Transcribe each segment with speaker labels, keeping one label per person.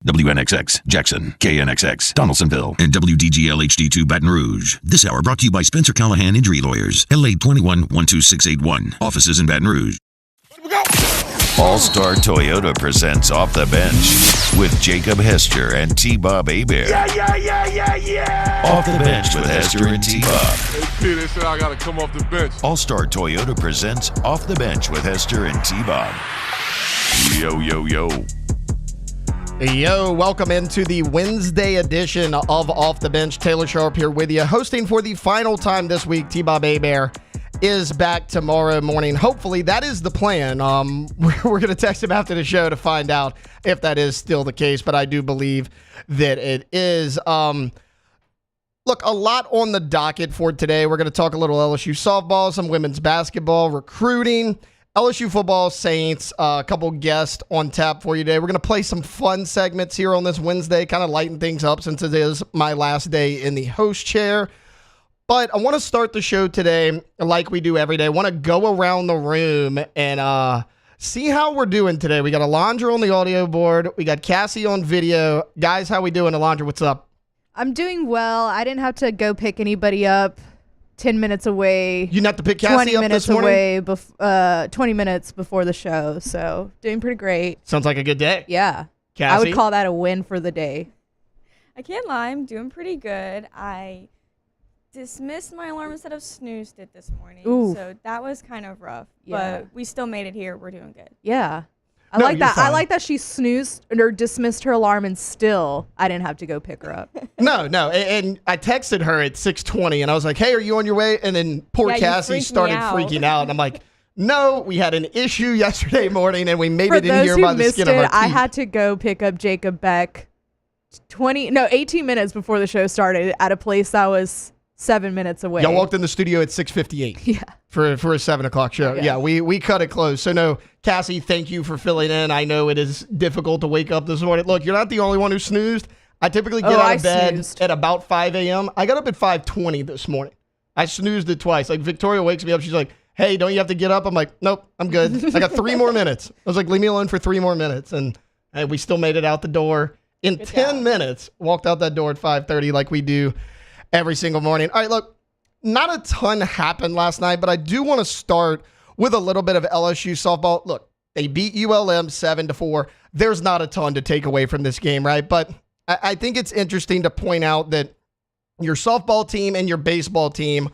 Speaker 1: WNXX, Jackson, KNXX, Donaldsonville, and WDGL HD2 Baton Rouge. This hour brought to you by Spencer Callahan Injury Lawyers, LA 21-12681. Offices in Baton Rouge.
Speaker 2: Here we go.
Speaker 3: All-Star Toyota presents Off the Bench with Jacob Hester and T-Bob Hebert.
Speaker 2: Yeah.
Speaker 3: Off the Bench with Hester and T-Bob.
Speaker 2: Hey, they said I got to come off the bench.
Speaker 3: All-Star Toyota presents Off the Bench with Hester and T-Bob. Yo.
Speaker 4: Yo, welcome into the Wednesday edition of Off the Bench. Taylor Sharp here with you, hosting for the final time this week. T-Bob Hebert is back tomorrow morning. Hopefully, that is the plan. We're going to text him after the show to find out if that is still the case, but I do believe that it is. Look, a lot on the docket for today. We're going to talk a little LSU softball, some women's basketball, recruiting, LSU football, Saints, a couple guests on tap for you today. We're going to play some fun segments here on this Wednesday, kind of lighten things up since it is my last day in the host chair. But I want to start the show today like we do every day. I want to go around the room and see how we're doing today. We got Alondra on the audio board. We got Cassie on video. Guys, how we doing? Alondra, what's up?
Speaker 5: I'm doing well. I didn't have to go pick anybody up 10 minutes away.
Speaker 4: You didn't have to pick Cassie up this morning?
Speaker 5: 20 minutes before the show. So doing pretty great.
Speaker 4: Sounds like a good day.
Speaker 5: Yeah.
Speaker 4: Cassie?
Speaker 5: I would call that a win for the day.
Speaker 6: I can't lie. I'm doing pretty good. I dismissed my alarm instead of snoozed it this morning.
Speaker 5: Ooh.
Speaker 6: So that was kind of rough.
Speaker 5: Yeah.
Speaker 6: But we still made it here. We're doing good.
Speaker 5: Yeah. I
Speaker 4: No,
Speaker 5: like
Speaker 4: you're
Speaker 5: that. I
Speaker 4: fine.
Speaker 5: like that she snoozed or dismissed her alarm and still I didn't have to go pick her up.
Speaker 4: No. And I texted her at 6:20 and I was like, hey, are you on your way? And then poor
Speaker 6: Yeah, you
Speaker 4: Cassie
Speaker 6: freaked me
Speaker 4: started
Speaker 6: out.
Speaker 4: freaking out. And I'm like, no, we had an issue yesterday morning and we made
Speaker 5: For
Speaker 4: it in
Speaker 5: those
Speaker 4: here
Speaker 5: who
Speaker 4: by the
Speaker 5: missed
Speaker 4: skin of our
Speaker 5: it,
Speaker 4: teeth.
Speaker 5: I had to go pick up Jacob Beck 18 minutes before the show started at a place that was 7 minutes away.
Speaker 4: Y'all walked in the studio at 6:58
Speaker 5: Yeah.
Speaker 4: for a 7 o'clock show.
Speaker 5: Okay.
Speaker 4: Yeah, we cut it close. So no, Cassie, thank you for filling in. I know it is difficult to wake up this morning. Look, you're not the only one who snoozed. I typically get out of bed
Speaker 5: snoozed.
Speaker 4: at about 5 a.m. I got up at 5:20 this morning. I snoozed it twice. Like Victoria wakes me up. She's like, hey, don't you have to get up? I'm like, nope, I'm good. I got 3 more minutes. I was like, leave me alone for 3 more minutes. And we still made it out the door in
Speaker 6: Good
Speaker 4: 10
Speaker 6: job.
Speaker 4: minutes. Walked out that door at 5:30 like we do every single morning. All right, look, not a ton happened last night, but I do want to start with a little bit of LSU softball. Look, they beat ULM 7-4. There's not a ton to take away from this game, right? But I think it's interesting to point out that your softball team and your baseball team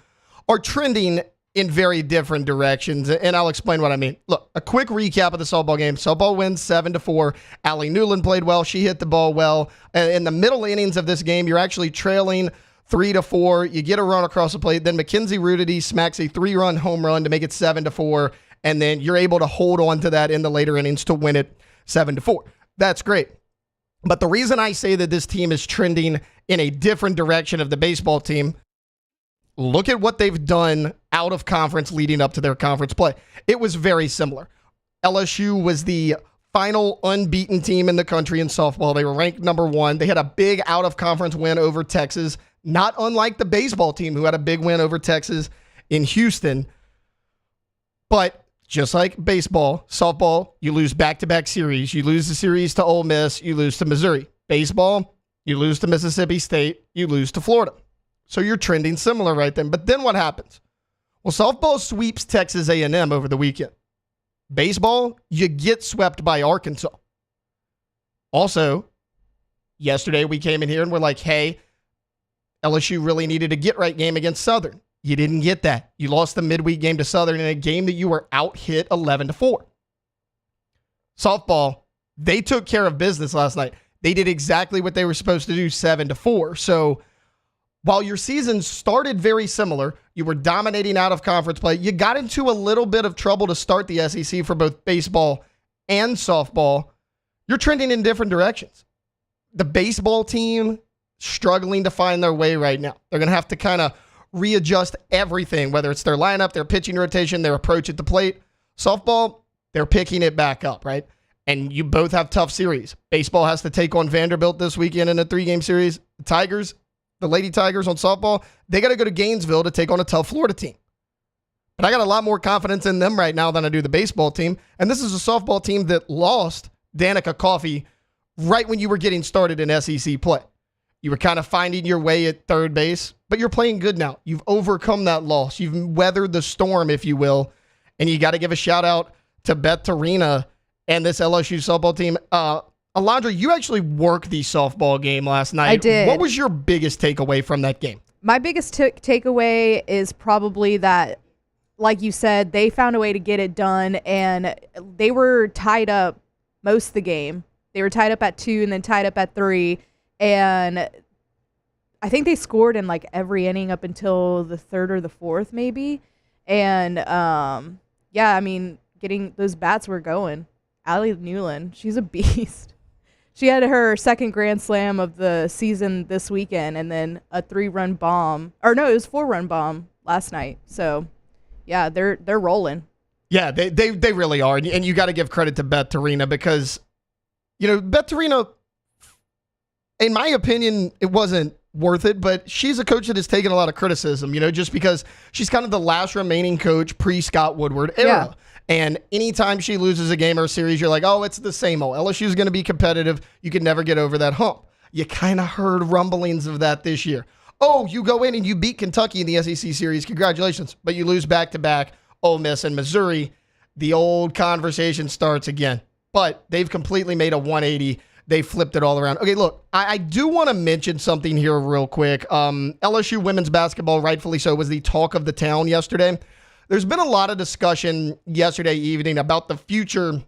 Speaker 4: are trending in very different directions, and I'll explain what I mean. Look, a quick recap of the softball game. Softball wins 7-4. Allie Newland played well. She hit the ball well. In the middle innings of this game, you're actually trailing 3-4. You get a run across the plate. Then Mackenzie Rudity smacks a 3-run home run to make it 7-4. And then you're able to hold on to that in the later innings to win it 7-4. That's great. But the reason I say that this team is trending in a different direction of the baseball team, look at what they've done out of conference leading up to their conference play. It was very similar. LSU was the final unbeaten team in the country in softball. They were ranked number 1. They had a big out-of-conference win over Texas, not unlike the baseball team who had a big win over Texas in Houston. But just like baseball, softball, you lose back-to-back series. You lose the series to Ole Miss, you lose to Missouri. Baseball, you lose to Mississippi State, you lose to Florida. So you're trending similar right then. But then what happens? Well, softball sweeps Texas A&M over the weekend. Baseball, you get swept by Arkansas. Also, yesterday we came in here and we're like, hey, LSU really needed a get-right game against Southern. You didn't get that. You lost the midweek game to Southern in a game that you were out-hit 11-4. Softball, they took care of business last night. They did exactly what they were supposed to do, 7-4. So while your season started very similar, you were dominating out of conference play, you got into a little bit of trouble to start the SEC for both baseball and softball. You're trending in different directions. The baseball team struggling to find their way right now. They're going to have to kind of readjust everything, whether it's their lineup, their pitching rotation, their approach at the plate. Softball, they're picking it back up, right? And you both have tough series. Baseball has to take on Vanderbilt this weekend in a 3-game series. The Tigers, the Lady Tigers on softball, they got to go to Gainesville to take on a tough Florida team. But I got a lot more confidence in them right now than I do the baseball team. And this is a softball team that lost Danica Coffey right when you were getting started in SEC play. You were kind of finding your way at third base, but you're playing good now. You've overcome that loss. You've weathered the storm, if you will, and you got to give a shout out to Beth Tarina and this LSU softball team. Alondra, you actually worked the softball game last night.
Speaker 5: I did.
Speaker 4: What was your biggest takeaway from that game?
Speaker 5: My biggest takeaway is probably that, like you said, they found a way to get it done, and they were tied up most of the game. They were tied up at 2 and then tied up at 3, and I think they scored in like every inning up until the 3rd or the 4th maybe. And yeah, I mean, getting those bats were going. Allie Newland, she's a beast. She had her second grand slam of the season this weekend, and then a 3-run bomb. Or no, it was 4-run bomb last night. So yeah, they're rolling.
Speaker 4: Yeah, they really are. And you got to give credit to Beth Tarina because, you know, Beth Tarina, in my opinion, it wasn't worth it, but she's a coach that has taken a lot of criticism, you know, just because she's kind of the last remaining coach pre-Scott Woodward era. Yeah. And anytime she loses a game or a series, you're like, oh, it's the same old. LSU's going to be competitive. You can never get over that hump. You kind of heard rumblings of that this year. Oh, you go in and you beat Kentucky in the SEC series. Congratulations. But you lose back-to-back Ole Miss and Missouri. The old conversation starts again. But they've completely made a 180. They flipped it all around. Okay, look, I do want to mention something here real quick. LSU women's basketball, rightfully so, was the talk of the town yesterday. There's been a lot of discussion yesterday evening about the future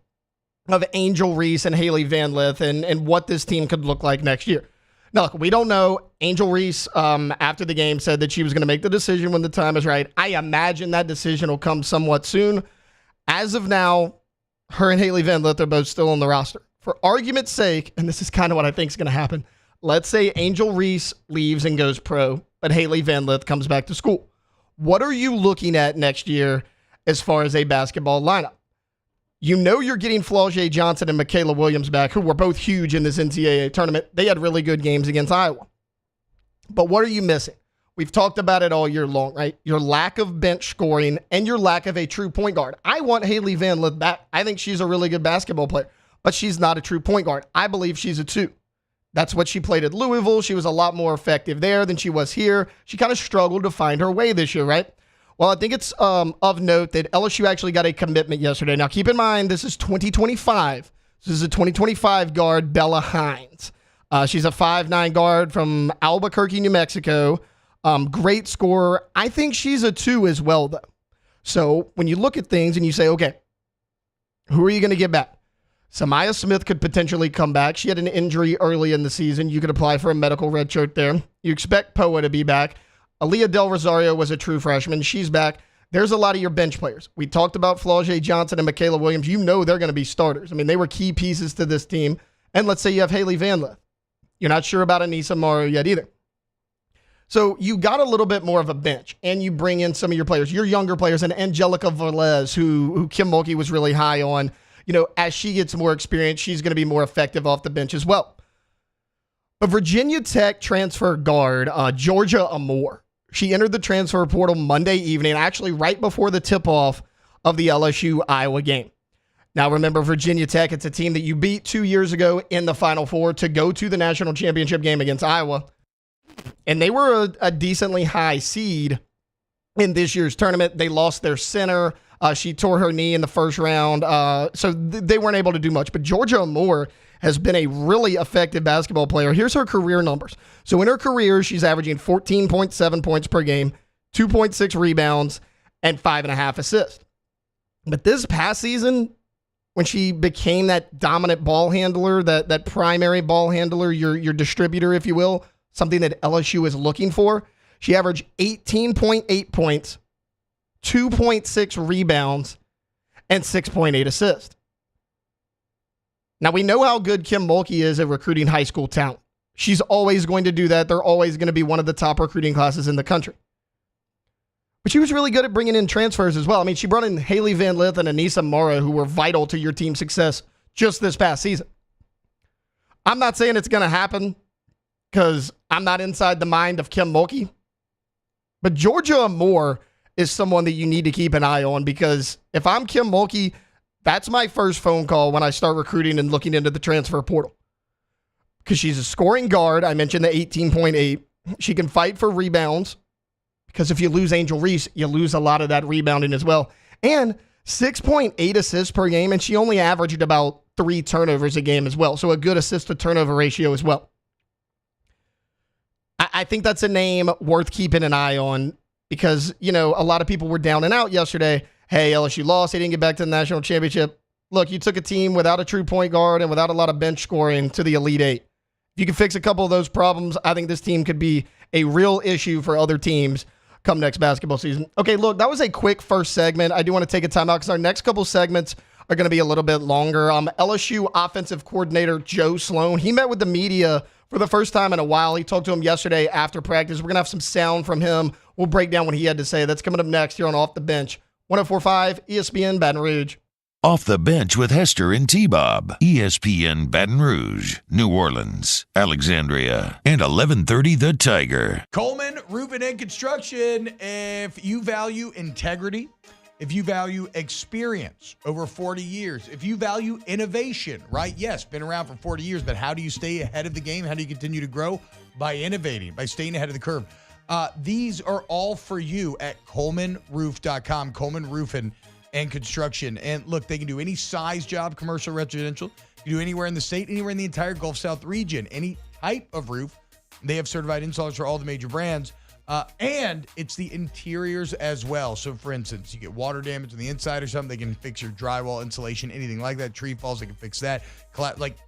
Speaker 4: of Angel Reese and Haley Van Lith and what this team could look like next year. Now, look, we don't know. Angel Reese, after the game, said that she was going to make the decision when the time is right. I imagine that decision will come somewhat soon. As of now, her and Haley Van Lith are both still on the roster. For argument's sake, and this is kind of what I think is going to happen, let's say Angel Reese leaves and goes pro, but Haley Van Lith comes back to school. What are you looking at next year as far as a basketball lineup? You know you're getting Flau'jae Johnson and Michaela Williams back, who were both huge in this NCAA tournament. They had really good games against Iowa. But what are you missing? We've talked about it all year long, right? Your lack of bench scoring and your lack of a true point guard. I want Haley Van Lith back. I think she's a really good basketball player, but she's not a true point guard. I believe she's a 2. That's what she played at Louisville. She was a lot more effective there than she was here. She kind of struggled to find her way this year, right? Well, I think it's of note that LSU actually got a commitment yesterday. Now, keep in mind, this is 2025. This is a 2025 guard, Bella Hines. She's a 5'9" guard from Albuquerque, New Mexico. Great scorer. I think she's a 2 as well, though. So when you look at things and you say, okay, who are you going to get back? Samaya Smith could potentially come back. She had an injury early in the season. You could apply for a medical redshirt there. You expect Poa to be back. Aaliyah Del Rosario was a true freshman. She's back. There's a lot of your bench players. We talked about Flau'jae Johnson and Michaela Williams. You know they're going to be starters. I mean, they were key pieces to this team. And let's say you have Haley Van Lith. You're not sure about Anissa Morrow yet either. So you got a little bit more of a bench, and you bring in some of your players, your younger players, and Angelica Velez, who Kim Mulkey was really high on. You know, as she gets more experience, she's going to be more effective off the bench as well. But Virginia Tech transfer guard, Georgia Amore, she entered the transfer portal Monday evening, actually right before the tip-off of the LSU-Iowa game. Now, remember, Virginia Tech, it's a team that you beat 2 years ago in the Final Four to go to the national championship game against Iowa. And they were a decently high seed in this year's tournament. They lost their center. She tore her knee in the first round, so they weren't able to do much. But Georgia Amore has been a really effective basketball player. Here's her career numbers. So in her career, she's averaging 14.7 points per game, 2.6 rebounds, and 5.5 assists. But this past season, when she became that dominant ball handler, that primary ball handler, your distributor, if you will, something that LSU is looking for, she averaged 18.8 points, 2.6 rebounds, and 6.8 assists. Now, we know how good Kim Mulkey is at recruiting high school talent. She's always going to do that. They're always going to be one of the top recruiting classes in the country. But she was really good at bringing in transfers as well. I mean, she brought in Haley Van Lith and Anissa Morrow, who were vital to your team's success just this past season. I'm not saying it's going to happen because I'm not inside the mind of Kim Mulkey. But Georgia Amore is someone that you need to keep an eye on, because if I'm Kim Mulkey, that's my first phone call when I start recruiting and looking into the transfer portal. because she's a scoring guard. I mentioned the 18.8. She can fight for rebounds because if you lose Angel Reese, you lose a lot of that rebounding as well. And 6.8 assists per game, and she only averaged about 3 turnovers a game as well. So a good assist to turnover ratio as well. I think that's a name worth keeping an eye on because, a lot of people were down and out yesterday. Hey, LSU lost. They didn't get back to the national championship. Look, you took a team without a true point guard and without a lot of bench scoring to the Elite Eight. If you can fix a couple of those problems, I think this team could be a real issue for other teams come next basketball season. Okay, look, that was a quick first segment. I do want to take a time out because our next couple segments are going to be a little bit longer. LSU offensive coordinator Joe Sloan, he met with the media for the first time in a while. He talked to him yesterday after practice. We're going to have some sound from him. We'll break down what he had to say. That's coming up next here on Off the Bench. 104.5 ESPN Baton Rouge.
Speaker 3: Off the Bench with Hester and T-Bob. ESPN Baton Rouge, New Orleans, Alexandria, and 1130 The Tiger.
Speaker 7: Coleman Roofing and Construction. If you value integrity, if you value experience over 40 years, if you value innovation, right? Yes, been around for 40 years, but how do you stay ahead of the game? How do you continue to grow? By innovating, by staying ahead of the curve. These are all for you at ColemanRoof.com. Coleman Roofing and Construction. And look, they can do any size job, commercial, residential. You can do anywhere in the state, anywhere in the entire Gulf South region, any type of roof. They have certified installers for all the major brands. And it's the interiors as well. So, for instance, you get water damage on the inside or something, they can fix your drywall, insulation, anything like that. Tree falls, they can fix that.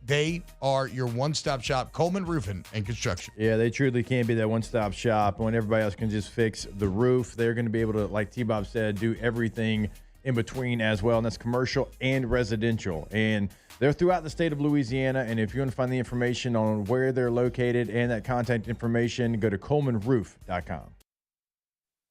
Speaker 7: They are your one-stop shop, Coleman Roofing and Construction.
Speaker 8: Yeah, they truly can be that one-stop shop. When everybody else can just fix the roof, they're going to be able to, like T-Bob said, do everything in between as well, and that's commercial and residential. And they're throughout the state of Louisiana, and if you want to find the information on where they're located and that contact information, go to ColemanRoof.com.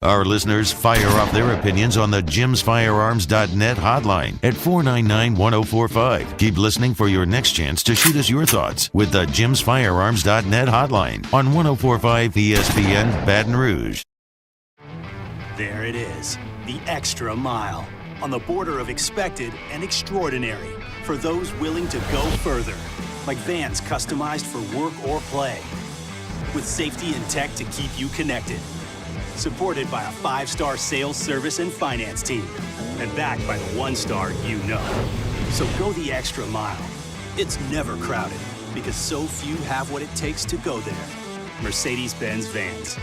Speaker 3: Our listeners fire off their opinions on the JimsFirearms.net hotline at 499-1045. Keep listening for your next chance to shoot us your thoughts with the JimsFirearms.net hotline on 1045 ESPN Baton Rouge.
Speaker 9: There it is, the extra mile. On the border of expected and extraordinary for those willing to go further. Like vans customized for work or play. With safety and tech to keep you connected. Supported by a 5-star sales, service, and finance team. And backed by the 1-star you know. So go the extra mile. It's never crowded because so few have what it takes to go there. Mercedes-Benz Vans.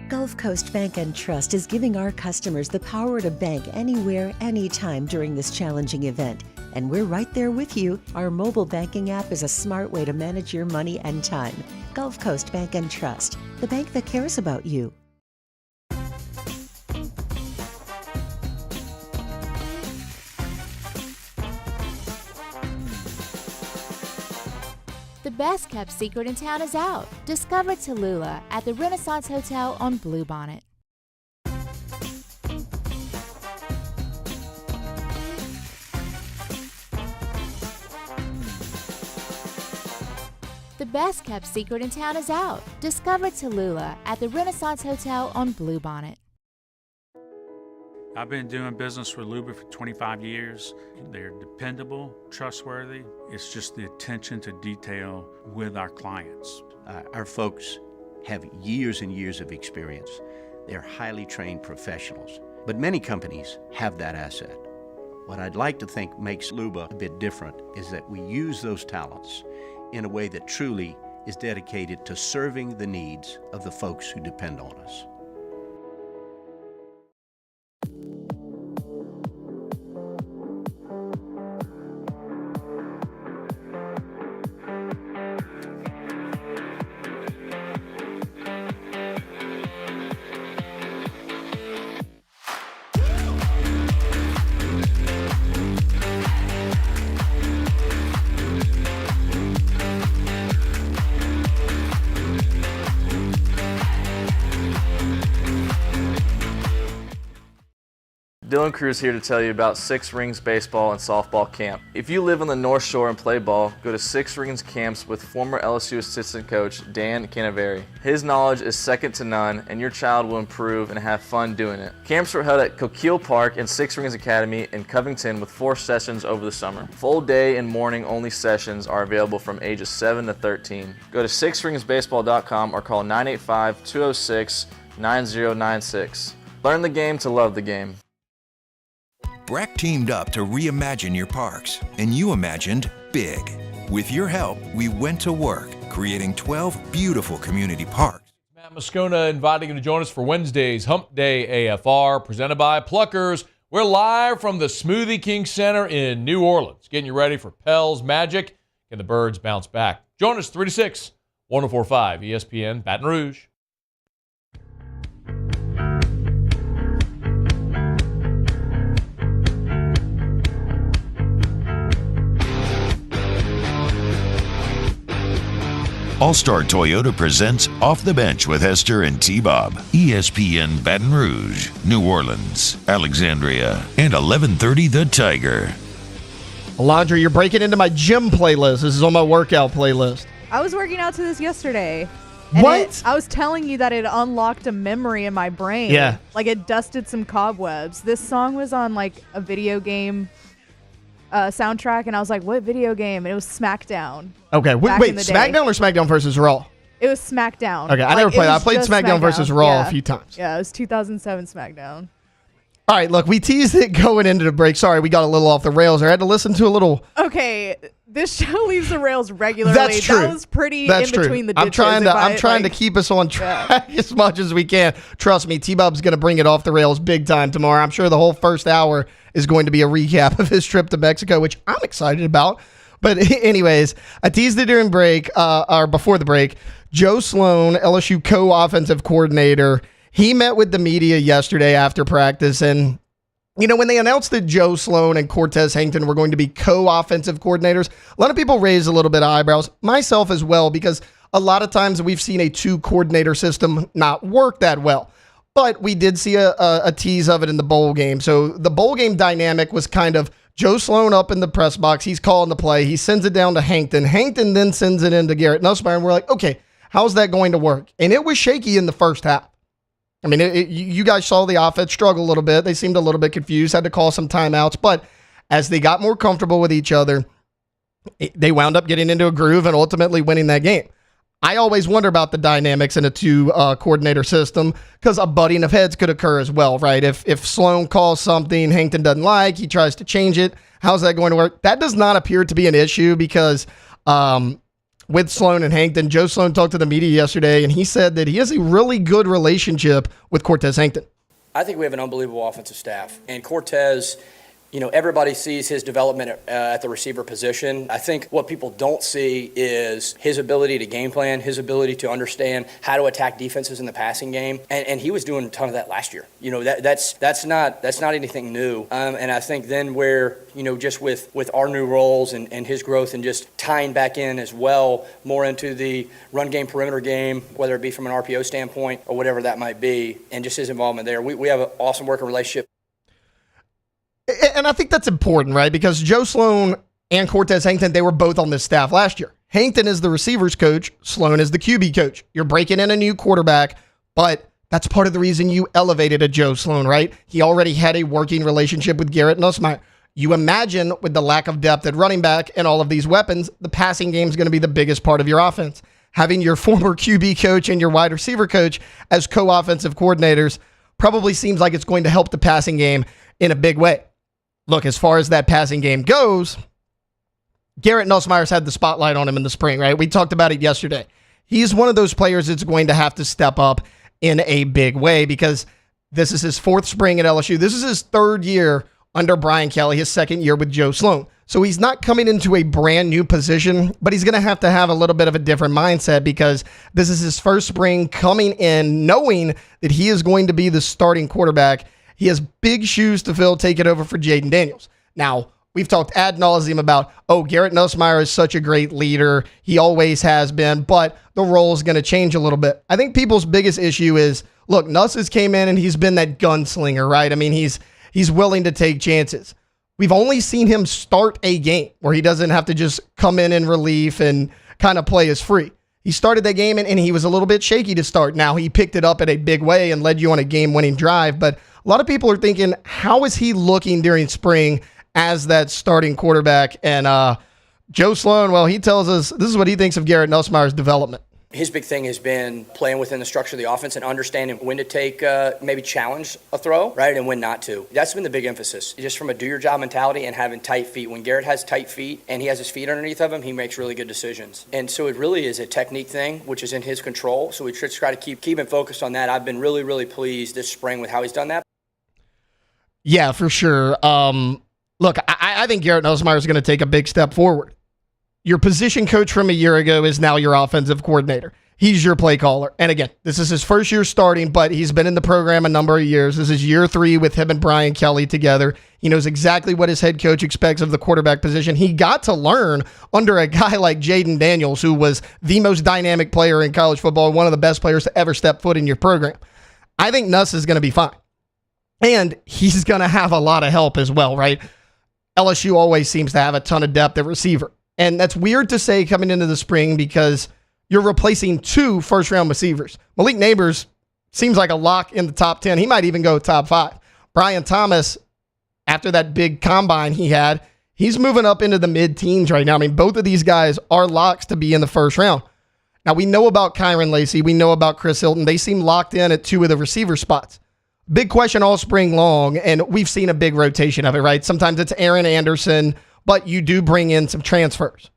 Speaker 10: Gulf Coast Bank and Trust is giving our customers the power to bank anywhere, anytime during this challenging event. And we're right there with you. Our mobile banking app is a smart way to manage your money and time. Gulf Coast Bank and Trust, the bank that cares about you.
Speaker 11: The best kept secret in town is out. Discover Tallulah at the Renaissance Hotel on Bluebonnet. The best kept secret in town is out. Discover Tallulah at the Renaissance Hotel on Bluebonnet.
Speaker 12: I've been doing business with Luba for 25 years. They're dependable, trustworthy. It's just the attention to detail with our clients.
Speaker 13: Our folks have years and years of experience. They're highly trained professionals, but many companies have that asset. What I'd like to think makes Luba a bit different is that we use those talents in a way that truly is dedicated to serving the needs of the folks who depend on us.
Speaker 14: Dylan Cruz here to tell you about Six Rings Baseball and Softball Camp. If you live on the North Shore and play ball, go to Six Rings Camps with former LSU assistant coach Dan Canaveri. His knowledge is second to none, and your child will improve and have fun doing it. Camps were held at Coquille Park and Six Rings Academy in Covington with 4 sessions over the summer. Full day and morning only sessions are available from ages 7 to 13. Go to sixringsbaseball.com or call 985-206-9096. Learn the game to love the game.
Speaker 15: Breck teamed up to reimagine your parks, and you imagined big. With your help, we went to work, creating 12 beautiful community parks.
Speaker 16: Matt Moscona inviting you to join us for Wednesday's Hump Day AFR, presented by Pluckers. We're live from the Smoothie King Center in New Orleans, getting you ready for Pell's Magic and the Birds bounce back. Join us 3 to 6, 104.5 ESPN Baton Rouge.
Speaker 3: All-Star Toyota presents Off the Bench with Hester and T-Bob. ESPN Baton Rouge, New Orleans, Alexandria, and 1130 The Tiger.
Speaker 4: Alondra, you're breaking into my gym playlist. This is on my workout playlist.
Speaker 5: I was working out to this yesterday.
Speaker 4: What?
Speaker 5: I was telling you that it unlocked a memory in my brain.
Speaker 4: Yeah.
Speaker 5: Like it dusted some cobwebs. This song was on like a video game soundtrack, and I was like, what video game? And it was SmackDown.
Speaker 4: Okay, wait, SmackDown or SmackDown versus Raw?
Speaker 5: It was SmackDown.
Speaker 4: Okay, I never played that. I played SmackDown versus Raw a few times.
Speaker 5: Yeah, it was 2007 SmackDown.
Speaker 4: All right, look, we teased it going into the break. Sorry, we got a little off the rails. I had to listen to a little.
Speaker 5: Okay, this show leaves the rails regularly.
Speaker 4: That's true.
Speaker 5: That was pretty
Speaker 4: That's
Speaker 5: in
Speaker 4: true.
Speaker 5: between the ditches.
Speaker 4: I'm trying to keep us on track as much as we can. Trust me, T-Bob's going to bring it off the rails big time tomorrow. I'm sure the whole first hour is going to be a recap of his trip to Mexico, which I'm excited about. But anyways, I teased it during break, or before the break. Joe Sloan, LSU co-offensive coordinator, he met with the media yesterday after practice, and you know, when they announced that Joe Sloan and Cortez Hankton were going to be co-offensive coordinators, a lot of people raised a little bit of eyebrows, myself as well, because a lot of times we've seen a 2-coordinator system not work that well. But we did see a tease of it in the bowl game. So the bowl game dynamic was kind of Joe Sloan up in the press box. He's calling the play. He sends it down to Hankton. Hankton then sends it into Garrett Nussmeier, and we're like, okay, how's that going to work? And it was shaky in the first half. I mean, you guys saw the offense struggle a little bit. They seemed a little bit confused, had to call some timeouts. But as they got more comfortable with each other, they wound up getting into a groove and ultimately winning that game. I always wonder about the dynamics in a 2-coordinator system because a butting of heads could occur as well, right? If Sloan calls something Hankton doesn't like, he tries to change it. How's that going to work? That does not appear to be an issue because with Sloan and Hankton, Joe Sloan talked to the media yesterday, and he said that he has a really good relationship with Cortez Hankton.
Speaker 17: I think we have an unbelievable offensive staff. And Cortez, you know, everybody sees his development at the receiver position. I think what people don't see is his ability to game plan, his ability to understand how to attack defenses in the passing game. And he was doing a ton of that last year. You know, that's not anything new. And I think then where, you know, just with our new roles and his growth and just tying back in as well more into the run game, perimeter game, whether it be from an RPO standpoint or whatever that might be, and just his involvement there. We have an awesome working relationship.
Speaker 4: And I think that's important, right? Because Joe Sloan and Cortez Hankton, they were both on this staff last year. Hankton is the receivers coach. Sloan is the QB coach. You're breaking in a new quarterback, but that's part of the reason you elevated a Joe Sloan, right? He already had a working relationship with Garrett Nussmeier. You imagine with the lack of depth at running back and all of these weapons, the passing game is going to be the biggest part of your offense. Having your former QB coach and your wide receiver coach as co-offensive coordinators probably seems like it's going to help the passing game in a big way. Look, as far as that passing game goes, Garrett Nussmeier's had the spotlight on him in the spring, right? We talked about it yesterday. He's one of those players that's going to have to step up in a big way because this is his 4th spring at LSU. This is his 3rd year under Brian Kelly, his 2nd year with Joe Sloan. So he's not coming into a brand new position, but he's going to have a little bit of a different mindset because this is his 1st spring coming in knowing that he is going to be the starting quarterback. He has big shoes to fill, take it over for Jaden Daniels. Now, we've talked ad nauseum about, Garrett Nussmeier is such a great leader. He always has been, but the role is going to change a little bit. I think people's biggest issue is, look, Nuss has came in and he's been that gunslinger, right? I mean, he's He's willing to take chances. We've only seen him start a game where he doesn't have to just come in relief and kind of play as free. He started that game and he was a little bit shaky to start. Now he picked it up in a big way and led you on a game-winning drive. But a lot of people are thinking, how is he looking during spring as that starting quarterback? And Joe Sloan, well, he tells us this is what he thinks of Garrett Nussmeier's development.
Speaker 17: His big thing has been playing within the structure of the offense and understanding when to take, maybe challenge a throw, right, and when not to. That's been the big emphasis, just from a do-your-job mentality and having tight feet. When Garrett has tight feet and he has his feet underneath of him, he makes really good decisions. And so it really is a technique thing, which is in his control. So we try to keep him focused on that. I've been really, really pleased this spring with how he's done that.
Speaker 4: Yeah, for sure. Look, I think Garrett Nussmeier is going to take a big step forward. Your position coach from a year ago is now your offensive coordinator. He's your play caller. And again, this is his first year starting, but he's been in the program a number of years. This is year 3 with him and Brian Kelly together. He knows exactly what his head coach expects of the quarterback position. He got to learn under a guy like Jaden Daniels, who was the most dynamic player in college football, one of the best players to ever step foot in your program. I think Nuss is going to be fine. And he's going to have a lot of help as well, right? LSU always seems to have a ton of depth at receiver. And that's weird to say coming into the spring because you're replacing 2 first-round receivers. Malik Neighbors seems like a lock in the top 10. He might even go top 5. Brian Thomas, after that big combine he had, he's moving up into the mid-teens right now. I mean, both of these guys are locks to be in the first round. Now, we know about Kyron Lacey. We know about Chris Hilton. They seem locked in at 2 of the receiver spots. Big question all spring long, and we've seen a big rotation of it, right? Sometimes it's Aaron Anderson, but you do bring in some transfers.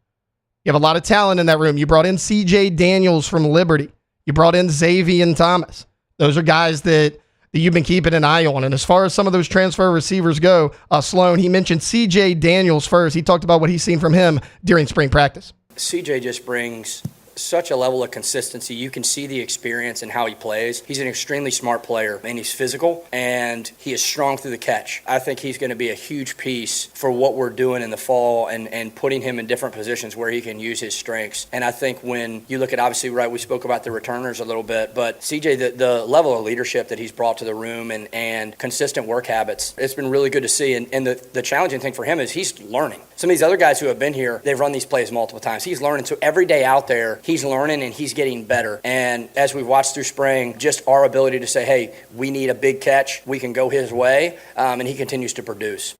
Speaker 4: You have a lot of talent in that room. You brought in CJ Daniels from Liberty. You brought in Xavier Thomas. Those are guys that you've been keeping an eye on. And as far as some of those transfer receivers go, Sloan, he mentioned CJ Daniels first. He talked about what he's seen from him during spring practice.
Speaker 17: CJ just brings such a level of consistency. You can see the experience and how he plays. He's an extremely smart player, and he's physical, and he is strong through the catch. I think he's going to be a huge piece for what we're doing in the fall and putting him in different positions where he can use his strengths. And I think when you look at, obviously, right, we spoke about the returners a little bit, but CJ, the level of leadership that he's brought to the room and consistent work habits, it's been really good to see. And the challenging thing for him is he's learning. Some of these other guys who have been here, they've run these plays multiple times. He's learning. So every day out there, he's learning and he's getting better. And as we've watched through spring, just our ability to say, hey, we need a big catch, we can go his way, and he continues to produce.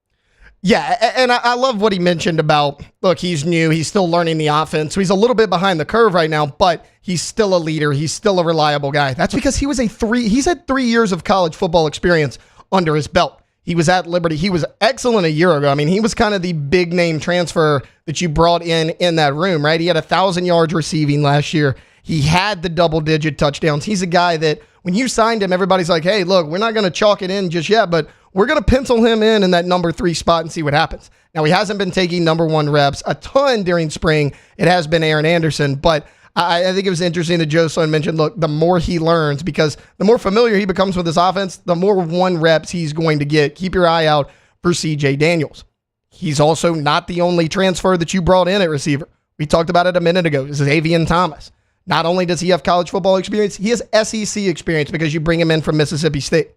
Speaker 4: Yeah, and I love what he mentioned about, look, he's new, he's still learning the offense, so he's a little bit behind the curve right now, but he's still a leader, he's still a reliable guy. That's because he's had 3 years of college football experience under his belt. He was at Liberty. He was excellent a year ago. I mean, he was kind of the big name transfer that you brought in that room, right? He had 1,000 yards receiving last year. He had the double-digit touchdowns. He's a guy that when you signed him, everybody's like, hey, look, we're not going to chalk it in just yet, but we're going to pencil him in that number 3 spot and see what happens. Now, he hasn't been taking number 1 reps a ton during spring. It has been Aaron Anderson, but I think it was interesting that Joe Sloan mentioned, look, the more he learns, because the more familiar he becomes with this offense, the more 1 reps he's going to get. Keep your eye out for CJ Daniels. He's also not the only transfer that you brought in at receiver. We talked about it a minute ago. This is Xavier Thomas. Not only does he have college football experience, he has SEC experience because you bring him in from Mississippi State.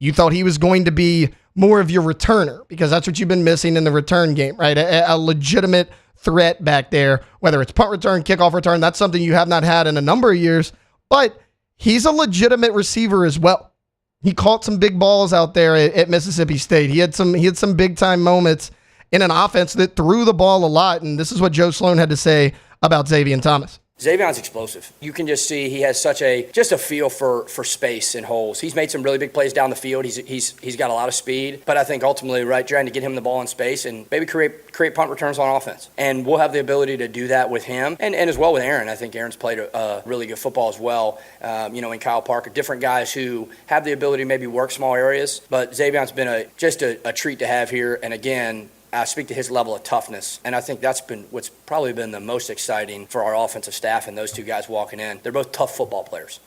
Speaker 4: You thought he was going to be more of your returner because that's what you've been missing in the return game, right? A legitimate threat back there, whether it's punt return, kickoff return. That's something you have not had in a number of years, but he's a legitimate receiver as well. He caught some big balls out there at Mississippi State. He had some big time moments in an offense that threw the ball a lot. And this is what Joe Sloan had to say about Xavier Thomas.
Speaker 17: Xavion's explosive. You can just see he has such a feel for space and holes. He's made some really big plays down the field. He's got a lot of speed, but I think ultimately, right, trying to get him the ball in space and maybe create punt returns on offense. And we'll have the ability to do that with him and as well with Aaron. I think Aaron's played a really good football as well. And Kyle Parker, different guys who have the ability to maybe work small areas. But Xavion's been just a treat to have here. And again, I speak to his level of toughness, and I think that's been what's probably been the most exciting for our offensive staff and those 2 guys walking in. They're both tough football players.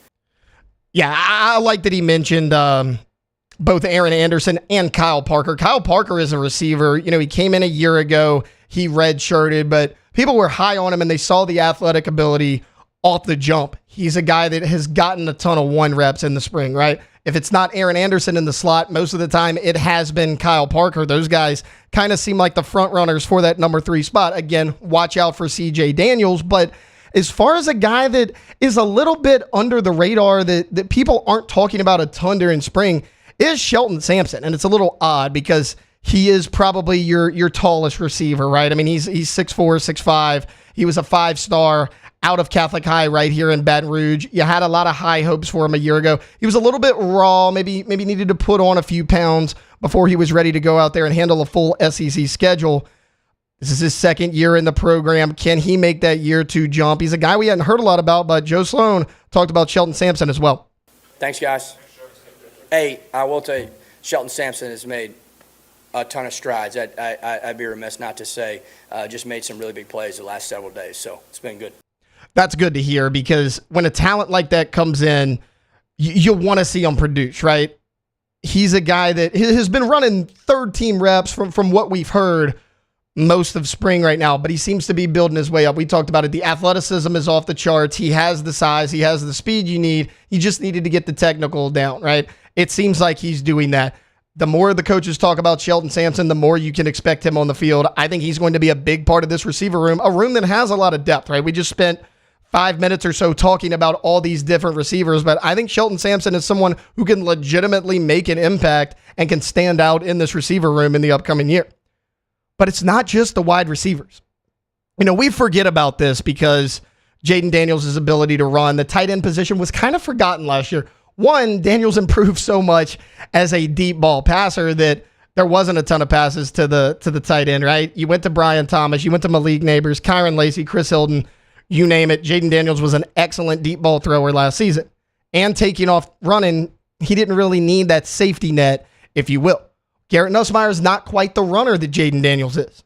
Speaker 4: Yeah, I like that he mentioned both Aaron Anderson and Kyle Parker. Kyle Parker is a receiver. He came in a year ago. He redshirted, but people were high on him, and they saw the athletic ability off the jump. He's a guy that has gotten a ton of 1 reps in the spring, right? If it's not Aaron Anderson in the slot, most of the time it has been Kyle Parker. Those guys kind of seem like the front runners for that number 3 spot. Again, watch out for CJ Daniels. But as far as a guy that is a little bit under the radar that people aren't talking about a ton during spring is Shelton Sampson. And it's a little odd because he is probably your tallest receiver, right? I mean, he's 6'4", 6'5". He was a 5-star out of Catholic High right here in Baton Rouge. You had a lot of high hopes for him a year ago. He was a little bit raw, maybe needed to put on a few pounds before he was ready to go out there and handle a full SEC schedule. This is his second year in the program. Can he make that year 2 jump? He's a guy we hadn't heard a lot about, but Joe Sloan talked about Shelton Sampson as well.
Speaker 17: Thanks, guys. Hey, I will tell you, Shelton Sampson has made a ton of strides. I'd be remiss not to say just made some really big plays the last several days, so it's been good.
Speaker 4: That's good to hear because when a talent like that comes in, you want to see him produce, right? He's a guy that has been running third-team reps from what we've heard most of spring right now, but he seems to be building his way up. We talked about it. The athleticism is off the charts. He has the size. He has the speed you need. He just needed to get the technical down, right? It seems like he's doing that. The more the coaches talk about Shelton Sampson, the more you can expect him on the field. I think he's going to be a big part of this receiver room, a room that has a lot of depth, right? We just spent 5 minutes or so talking about all these different receivers, but I think Shelton Sampson is someone who can legitimately make an impact and can stand out in this receiver room in the upcoming year. But it's not just the wide receivers. We forget about this because Jaden Daniels' ability to run, the tight end position was kind of forgotten last year. One, Daniels improved so much as a deep ball passer that there wasn't a ton of passes to the tight end, right? You went to Brian Thomas, you went to Malik Neighbors, Kyron Lacey, Chris Hilton, you name it. Jaden Daniels was an excellent deep ball thrower last season. And taking off running, he didn't really need that safety net, if you will. Garrett Nussmeier is not quite the runner that Jaden Daniels is.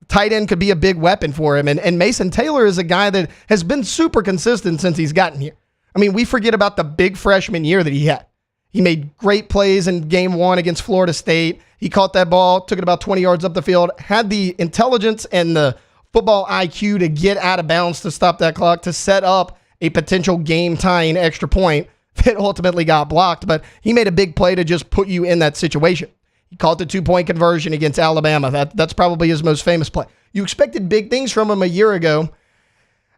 Speaker 4: Tight end could be a big weapon for him. And Mason Taylor is a guy that has been super consistent since he's gotten here. I mean, we forget about the big freshman year that he had. He made great plays in game 1 against Florida State. He caught that ball, took it about 20 yards up the field, had the intelligence and the football IQ to get out of bounds to stop that clock, to set up a potential game-tying extra point that ultimately got blocked. But he made a big play to just put you in that situation. He caught the 2-point conversion against Alabama. That's probably his most famous play. You expected big things from him a year ago,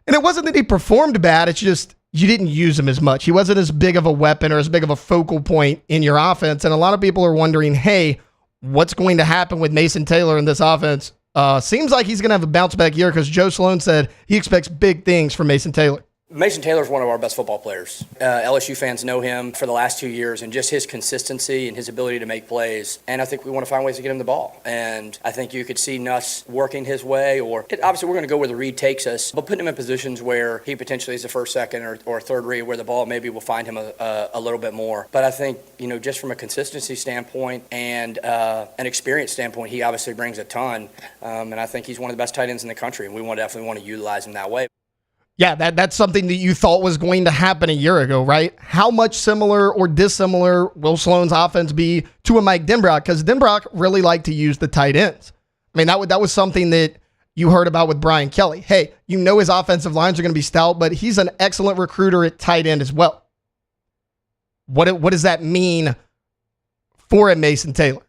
Speaker 4: and it wasn't that he performed bad. It's just you didn't use him as much. He wasn't as big of a weapon or as big of a focal point in your offense. And a lot of people are wondering, hey, what's going to happen with Mason Taylor in this offense? Seems like he's going to have a bounce back year because Joe Sloan said he expects big things from Mason Taylor.
Speaker 17: Mason Taylor's one of our best football players. LSU fans know him for the last 2 years and just his consistency and his ability to make plays. And I think we want to find ways to get him the ball. And I think you could see Nuss working his way, obviously we're going to go where the read takes us, but putting him in positions where he potentially is a first, second, or third read where the ball maybe will find him a little bit more. But I think, just from a consistency standpoint and an experience standpoint, he obviously brings a ton. And I think he's one of the best tight ends in the country, and we definitely want to utilize him that way.
Speaker 4: Yeah, that's something that you thought was going to happen a year ago, right? How much similar or dissimilar will Sloan's offense be to a Mike Denbrock? Because Denbrock really liked to use the tight ends. I mean, that was something that you heard about with Brian Kelly. Hey, his offensive lines are going to be stout, but he's an excellent recruiter at tight end as well. What does that mean for a Mason Taylor?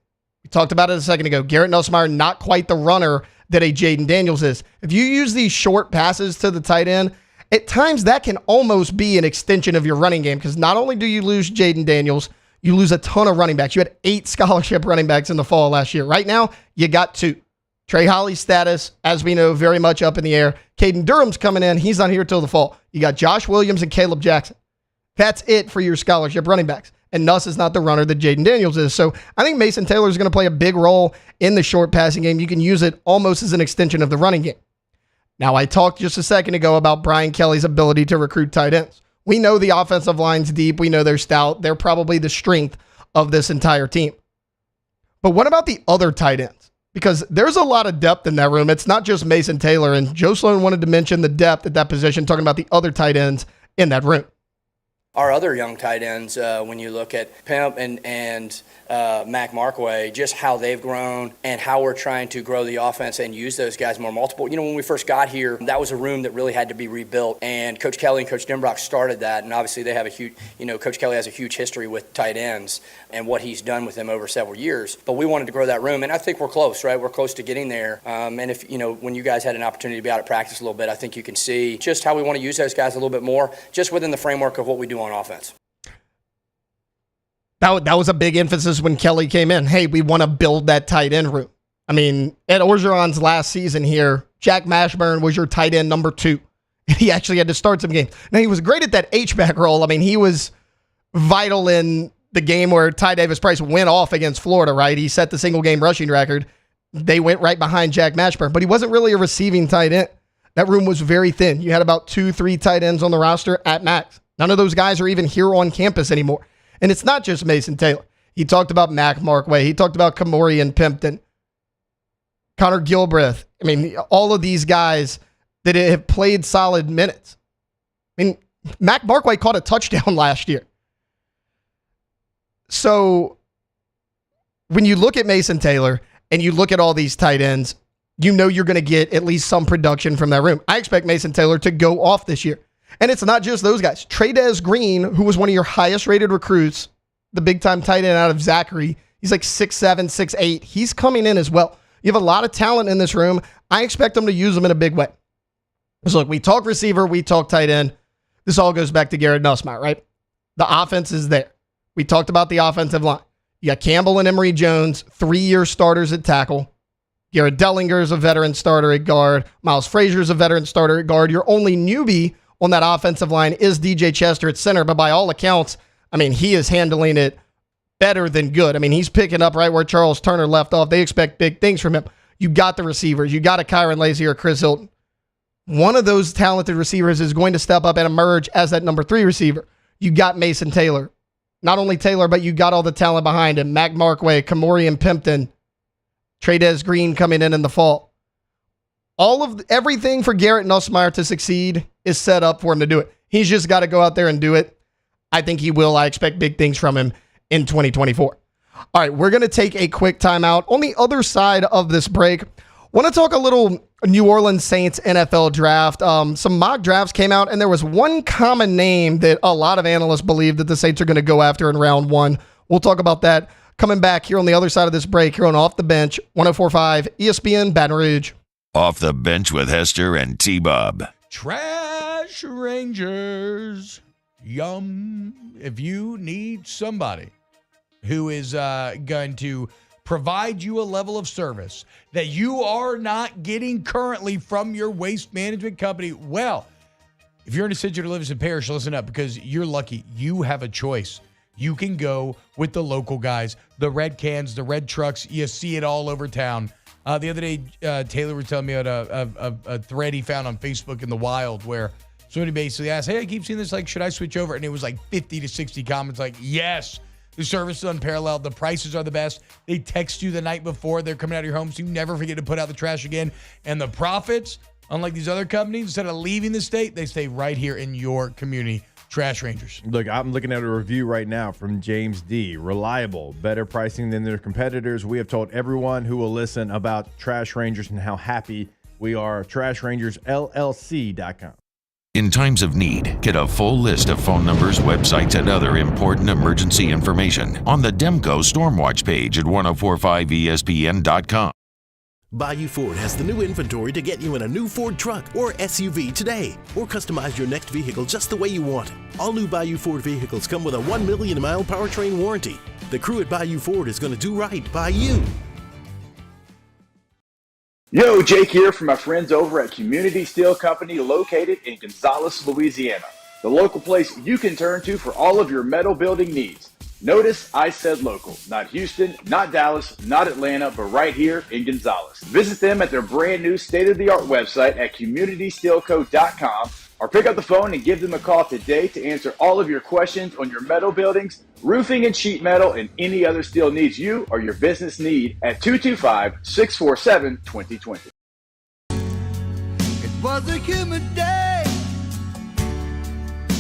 Speaker 4: We talked about it a second ago. Garrett Nussmeier, not quite the runner that a Jaden Daniels is. If you use these short passes to the tight end, at times that can almost be an extension of your running game because not only do you lose Jaden Daniels, you lose a ton of running backs. You had 8 scholarship running backs in the fall last year. Right now, you got 2. Trey Holly's status, as we know, very much up in the air. Caden Durham's coming in. He's not here till the fall. You got Josh Williams and Caleb Jackson. That's it for your scholarship running backs. And Nuss is not the runner that Jaden Daniels is. So I think Mason Taylor is going to play a big role in the short passing game. You can use it almost as an extension of the running game. Now, I talked just a second ago about Brian Kelly's ability to recruit tight ends. We know the offensive line's deep. We know they're stout. They're probably the strength of this entire team. But what about the other tight ends? Because there's a lot of depth in that room. It's not just Mason Taylor. And Joe Sloan wanted to mention the depth at that position, talking about the other tight ends in that room.
Speaker 17: Our other young tight ends, when you look at Pimp and Mac Markway, just how they've grown and how we're trying to grow the offense and use those guys more multiple. When we first got here, that was a room that really had to be rebuilt, and Coach Kelly and Coach Denbrock started that, and obviously they have a huge, Coach Kelly has a huge history with tight ends and what he's done with them over several years, but we wanted to grow that room, and I think we're close, right? We're close to getting there, and if, when you guys had an opportunity to be out at practice a little bit, I think you can see just how we want to use those guys a little bit more, just within the framework of what we do on offense.
Speaker 4: That was a big emphasis when Kelly came in. Hey, we want to build that tight end room. I mean, Ed Orgeron's last season here, Jack Mashburn was your tight end number 2. He actually had to start some games. Now, he was great at that H-back role. I mean, he was vital in the game where Ty Davis Price went off against Florida, right? He set the single-game rushing record. They went right behind Jack Mashburn, but he wasn't really a receiving tight end. That room was very thin. You had about 2-3 tight ends on the roster at max. None of those guys are even here on campus anymore. And it's not just Mason Taylor. He talked about Mac Markway. He talked about Kamori and Pimpton. Connor Gilbreth. I mean, all of these guys that have played solid minutes. I mean, Mac Markway caught a touchdown last year. So when you look at Mason Taylor and you look at all these tight ends, you're going to get at least some production from that room. I expect Mason Taylor to go off this year. And it's not just those guys. Trey'Dez Green, who was one of your highest rated recruits, the big time tight end out of Zachary, he's like 6'7", 6'8". He's coming in as well. You have a lot of talent in this room. I expect them to use them in a big way. So look, we talk receiver, we talk tight end. This all goes back to Garrett Nussmeier, right? The offense is there. We talked about the offensive line. You got Campbell and Emory Jones, 3-year starters at tackle. Garrett Dellinger is a veteran starter at guard. Miles Frazier is a veteran starter at guard. Your only newbie on that offensive line is DJ Chester at center, but by all accounts, I mean, he is handling it better than good. I mean, he's picking up right where Charles Turner left off. They expect big things from him. You got the receivers. You got a Kyron Lacy or Chris Hilton. One of those talented receivers is going to step up and emerge as that number 3 receiver. You got Mason Taylor. Not only Taylor, but you got all the talent behind him. Mac Markway, Kamori and Pimpton, Trey'Dez Green coming in the fall. Everything for Garrett Nussmeier to succeed is set up for him to do it. He's just got to go out there and do it. I think he will. I expect big things from him in 2024. All right, we're going to take a quick timeout. On the other side of this break, want to talk a little New Orleans Saints NFL draft. Some mock drafts came out, and there was one common name that a lot of analysts believe that the Saints are going to go after in round 1. We'll talk about that coming back here on the other side of this break here on Off the Bench, 104.5 ESPN Baton Rouge.
Speaker 3: Off the Bench with Hester and T-Bob.
Speaker 7: Trash Rangers. Yum. If you need somebody who is going to provide you a level of service that you are not getting currently from your waste management company, well, if you're in a city or lives in parish, listen up, because you're lucky. You have a choice. You can go with the local guys, the red cans, the red trucks. You see it all over town. The other day, Taylor was telling me about a thread he found on Facebook in the wild where somebody basically asked, hey, I keep seeing this, like, should I switch over? And it was like 50 to 60 comments like, yes, the service is unparalleled. The prices are the best. They text you the night before they're coming out of your home, so you never forget to put out the trash again. And the profits, unlike these other companies, instead of leaving the state, they stay right here in your community. Trash Rangers.
Speaker 8: Look, I'm looking at a review right now from James D. Reliable, better pricing than their competitors. We have told everyone who will listen about Trash Rangers and how happy we are. TrashRangersLLC.com.
Speaker 3: In times of need, get a full list of phone numbers, websites, and other important emergency information on the Demco Stormwatch page at 1045ESPN.com.
Speaker 18: Bayou Ford has the new inventory to get you in a new Ford truck or SUV today, or customize your next vehicle just the way you want it. All new Bayou Ford vehicles come with a 1 million mile powertrain warranty. The crew at Bayou Ford is going to do right by you.
Speaker 19: Yo, Jake here from my friends over at Community Steel Company located in Gonzales, Louisiana. The local place you can turn to for all of your metal building needs. Notice I said local, not Houston, not Dallas, not Atlanta, but right here in Gonzales. Visit them at their brand new state-of-the-art website at communitysteelco.com or pick up the phone and give them a call today to answer all of your questions on your metal buildings, roofing and sheet metal, and any other steel needs you or your business need at 225-647-2020.
Speaker 20: It was a humid day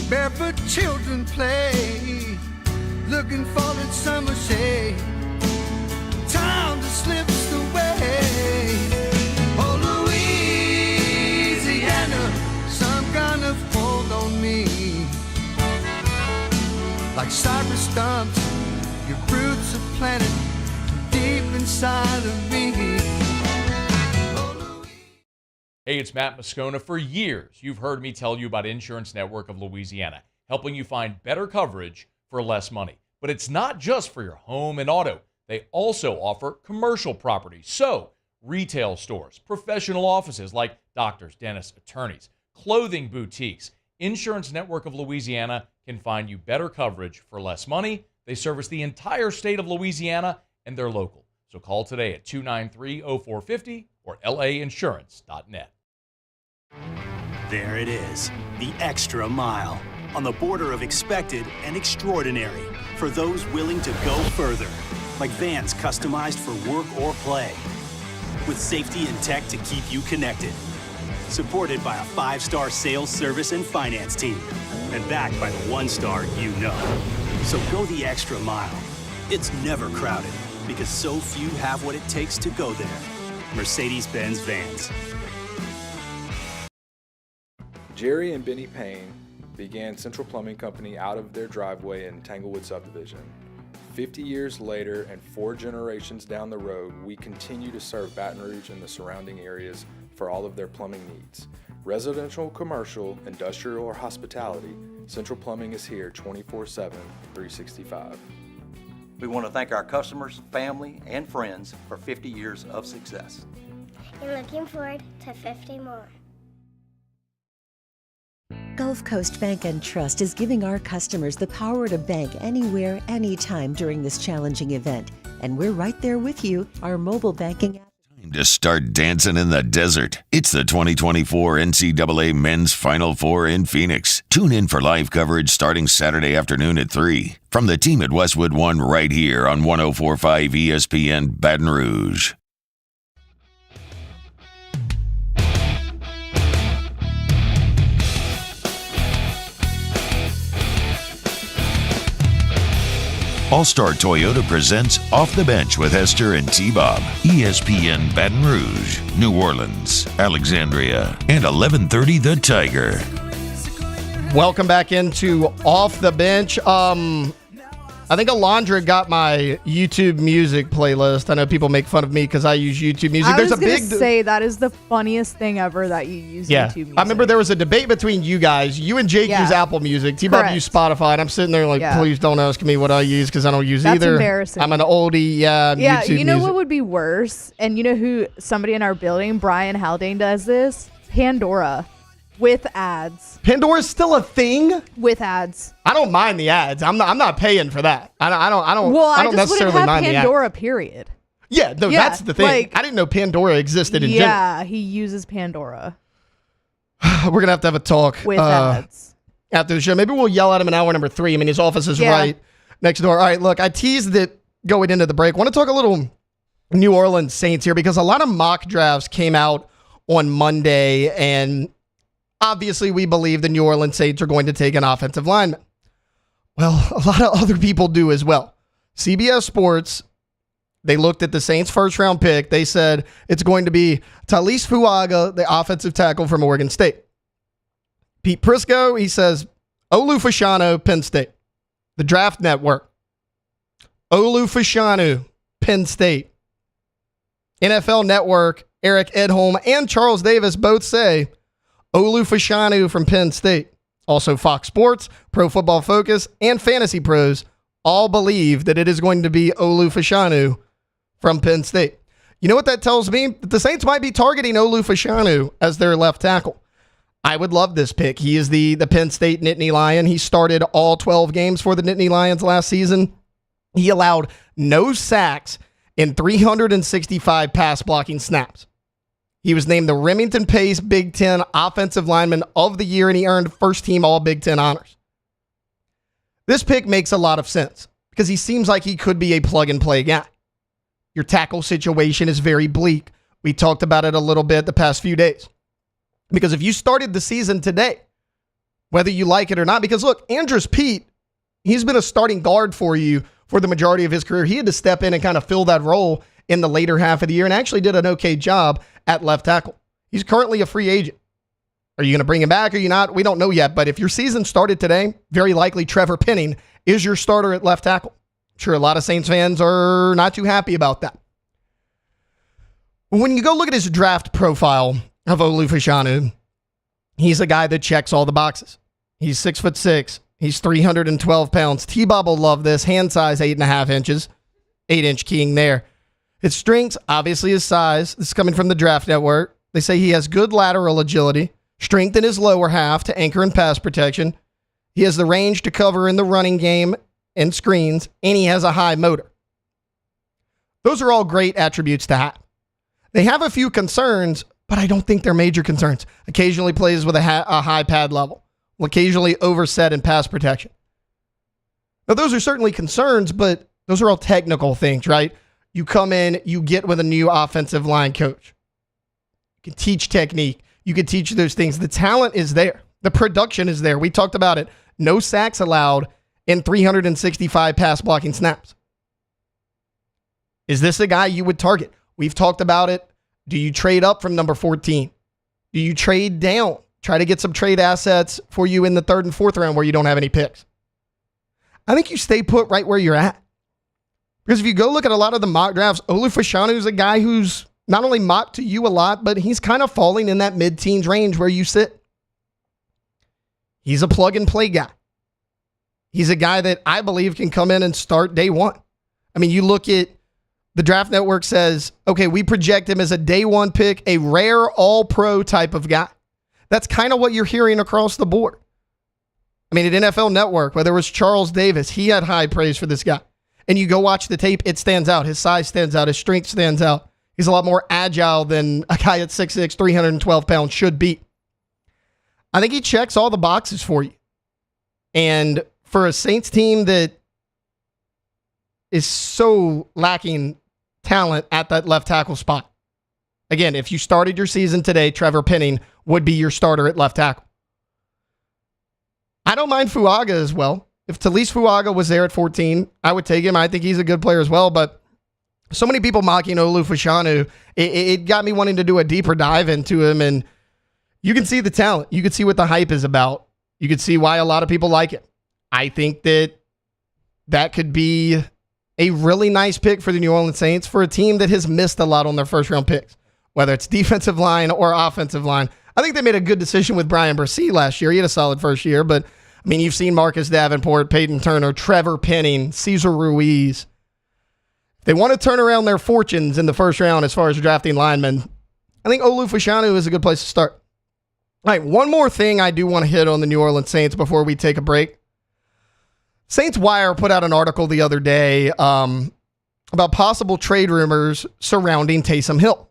Speaker 20: barefoot children play, looking for that summer shade. Time just slips away. Oh, Louisiana, some kind of hold on me. Like cypress stumps, your roots are planted deep inside of me.
Speaker 16: Hey, it's Matt Moscona. For years, you've heard me tell you about Insurance Network of Louisiana, helping you find better coverage for less money. But it's not just for your home and auto. They also offer commercial property. So, retail stores, professional offices like doctors, dentists, attorneys, clothing boutiques. Insurance Network of Louisiana can find you better coverage for less money. They service the entire state of Louisiana, and they're local. So call today at 293-0450 or lainsurance.net.
Speaker 9: There it is, the extra mile, on the border of expected and extraordinary, for those willing to go further, like vans customized for work or play, with safety and tech to keep you connected, supported by a 5-star sales, service, and finance team, and backed by the 1-star you know. So go the extra mile. It's never crowded, because so few have what it takes to go there. Mercedes-Benz Vans.
Speaker 21: Jerry and Benny Payne began Central Plumbing Company out of their driveway in Tanglewood Subdivision. 50 years later and 4 generations down the road, we continue to serve Baton Rouge and the surrounding areas for all of their plumbing needs. Residential, commercial, industrial, or hospitality, Central Plumbing is here 24/7, 365.
Speaker 22: We want to thank our customers, family, and friends for 50 years of success.
Speaker 23: And looking forward to 50 more.
Speaker 10: Gulf Coast Bank and Trust is giving our customers the power to bank anywhere, anytime during this challenging event. And we're right there with you. Our mobile banking app.
Speaker 1: Time to start dancing in the desert. It's the 2024 NCAA Men's Final Four in Phoenix. Tune in for live coverage starting Saturday afternoon at 3. From the team at Westwood One right here on 104.5 ESPN Baton Rouge. All-Star Toyota presents Off the Bench with Hester and T-Bob. ESPN Baton Rouge, New Orleans, Alexandria, and 1130 The Tiger.
Speaker 4: Welcome back into Off the Bench. I think Alondra got my YouTube music playlist. I know people make fun of me because I use YouTube music.
Speaker 5: I was going to say that is the funniest thing ever that you use YouTube music.
Speaker 4: I remember there was a debate between you guys. You and Jake use Apple Music. T-Bob use Spotify. And I'm sitting there like, please don't ask me what I use because I don't use either.
Speaker 5: That's embarrassing.
Speaker 4: I'm an oldie YouTube
Speaker 5: you know
Speaker 4: music.
Speaker 5: what would be worse? And you know who somebody in our building, Brian Haldane, does this? Pandora. With ads.
Speaker 4: Pandora's still a thing?
Speaker 5: With ads.
Speaker 4: I don't mind the ads. I'm not paying for that. I don't
Speaker 5: Well, I just
Speaker 4: necessarily
Speaker 5: wouldn't have
Speaker 4: mind
Speaker 5: Pandora, period.
Speaker 4: Yeah, no, that's the thing.
Speaker 5: Like,
Speaker 4: I didn't know Pandora existed in general.
Speaker 5: Yeah, he uses Pandora.
Speaker 4: We're going to have a talk
Speaker 5: With ads.
Speaker 4: after the show. Maybe we'll yell at him in hour number 3. I mean, his office is right next door. All right, look, I teased it going into the break. I want to talk a little New Orleans Saints here because a lot of mock drafts came out on Monday, and obviously, we believe the New Orleans Saints are going to take an offensive lineman. Well, a lot of other people do as well. CBS Sports, they looked at the Saints' first-round pick. They said it's going to be Talise Fuaga, the offensive tackle from Oregon State. Pete Prisco, he says Olu Fashanu, Penn State. The Draft Network. Olu Fashanu, Penn State. NFL Network, Eric Edholm and Charles Davis both say Olu Fashanu from Penn State. Also Fox Sports, Pro Football Focus, and Fantasy Pros all believe that it is going to be Olu Fashanu from Penn State. You know what that tells me? That the Saints might be targeting Olu Fashanu as their left tackle. I would love this pick. He is the Penn State Nittany Lion. He started all 12 games for the Nittany Lions last season. He allowed no sacks in 365 pass blocking snaps. He was named the Remington Pace Big Ten Offensive Lineman of the Year, and he earned first-team All-Big Ten honors. This pick makes a lot of sense because he seems like he could be a plug-and-play guy. Your tackle situation is very bleak. We talked about it a little bit the past few days. Because if you started the season today, whether you like it or not. Because look, Andrus Peat, he's been a starting guard for you for the majority of his career. He had to step in and kind of fill that role in the later half of the year and actually did an okay job at left tackle. He's currently a free agent. Are you going to bring him back or are you not? We don't know yet, but if your season started today, very likely Trevor Penning is your starter at left tackle. I'm sure a lot of Saints fans are not too happy about that. When you go look at his draft profile of Olu Fashanu, he's a guy that checks all the boxes. He's 6'6". He's 312 pounds. T-Bob will love this. Hand size, 8.5 inches. 8-inch king there. His strengths, obviously his size. This is coming from the Draft Network. They say he has good lateral agility, strength in his lower half to anchor and pass protection. He has the range to cover in the running game and screens, and he has a high motor. Those are all great attributes to have. They have a few concerns, but I don't think they're major concerns. Occasionally plays with a high pad level. Will occasionally overset in pass protection. Now, those are certainly concerns, but those are all technical things, right? You come in, you get with a new offensive line coach. You can teach technique. You can teach those things. The talent is there. The production is there. We talked about it. No sacks allowed in 365 pass blocking snaps. Is this a guy you would target? We've talked about it. Do you trade up from number 14? Do you trade down? Try to get some trade assets for you in the 3rd and 4th round where you don't have any picks. I think you stay put right where you're at. Because if you go look at a lot of the mock drafts, Olu Fashanu is a guy who's not only mocked to you a lot, but he's kind of falling in that mid-teens range where you sit. He's a plug-and-play guy. He's a guy that I believe can come in and start day one. I mean, you look at the Draft Network says, okay, we project him as a day one pick, a rare all-pro type of guy. That's kind of what you're hearing across the board. I mean, at NFL Network, whether it was Charles Davis, he had high praise for this guy. And you go watch the tape, it stands out. His size stands out. His strength stands out. He's a lot more agile than a guy at 6'6", 312 pounds should be. I think he checks all the boxes for you. And for a Saints team that is so lacking talent at that left tackle spot. Again, if you started your season today, Trevor Penning would be your starter at left tackle. I don't mind Fuaga as well. If Talise Fuaga was there at 14, I would take him. I think he's a good player as well, but so many people mocking Olu Fashanu, it got me wanting to do a deeper dive into him, and you can see the talent. You can see what the hype is about. You can see why a lot of people like it. I think that could be a really nice pick for the New Orleans Saints for a team that has missed a lot on their first-round picks, whether it's defensive line or offensive line. I think they made a good decision with Brian Bresee last year. He had a solid first year, but I mean, you've seen Marcus Davenport, Peyton Turner, Trevor Penning, Cesar Ruiz. They want to turn around their fortunes in the first round as far as drafting linemen. I think Olu Fashanu is a good place to start. All right, one more thing I do want to hit on the New Orleans Saints before we take a break. Saints Wire put out an article the other day about possible trade rumors surrounding Taysom Hill.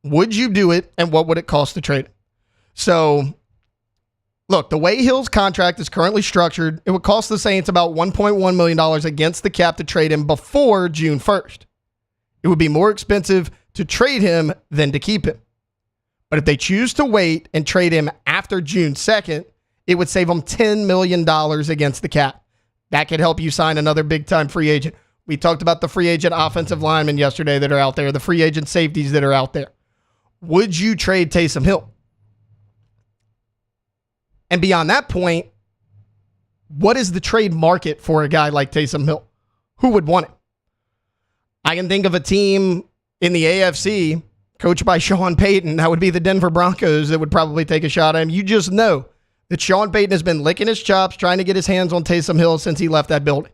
Speaker 4: Would you do it, and what would it cost to trade him? So, look, the way Hill's contract is currently structured, it would cost the Saints about $1.1 million against the cap to trade him before June 1st. It would be more expensive to trade him than to keep him. But if they choose to wait and trade him after June 2nd, it would save them $10 million against the cap. That could help you sign another big-time free agent. We talked about the free agent offensive linemen yesterday that are out there, the free agent safeties that are out there. Would you trade Taysom Hill? And beyond that point, what is the trade market for a guy like Taysom Hill? Who would want it? I can think of a team in the AFC coached by Sean Payton. That would be the Denver Broncos that would probably take a shot at him. You just know that Sean Payton has been licking his chops trying to get his hands on Taysom Hill since he left that building.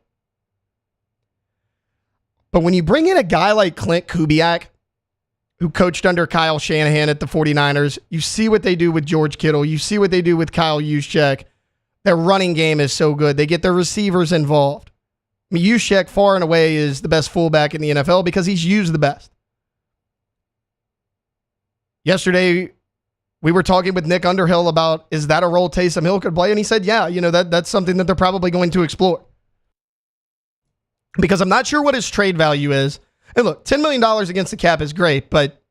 Speaker 4: But when you bring in a guy like Clint Kubiak, who coached under Kyle Shanahan at the 49ers, you see what they do with George Kittle. You see what they do with Kyle Juszczyk. Their running game is so good. They get their receivers involved. I mean, Juszczyk far and away is the best fullback in the NFL because he's used the best. Yesterday, we were talking with Nick Underhill about, is that a role Taysom Hill could play? And he said, yeah, that's something that they're probably going to explore. Because I'm not sure what his trade value is. And look, $10 million against the cap is great, but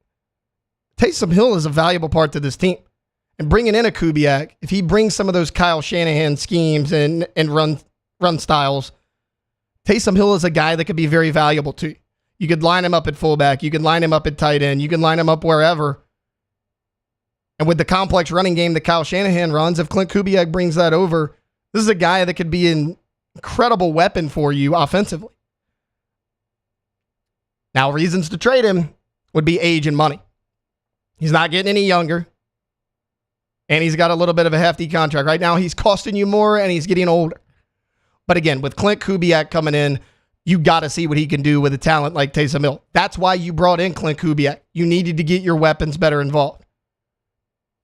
Speaker 4: Taysom Hill is a valuable part to this team. And bringing in a Kubiak, if he brings some of those Kyle Shanahan schemes and run styles, Taysom Hill is a guy that could be very valuable to you. You could line him up at fullback. You could line him up at tight end. You can line him up wherever. And with the complex running game that Kyle Shanahan runs, if Clint Kubiak brings that over, this is a guy that could be an incredible weapon for you offensively. Now, reasons to trade him would be age and money. He's not getting any younger. And he's got a little bit of a hefty contract. Right now, he's costing you more and he's getting older. But again, with Clint Kubiak coming in, you got to see what he can do with a talent like Taysom Hill. That's why you brought in Clint Kubiak. You needed to get your weapons better involved.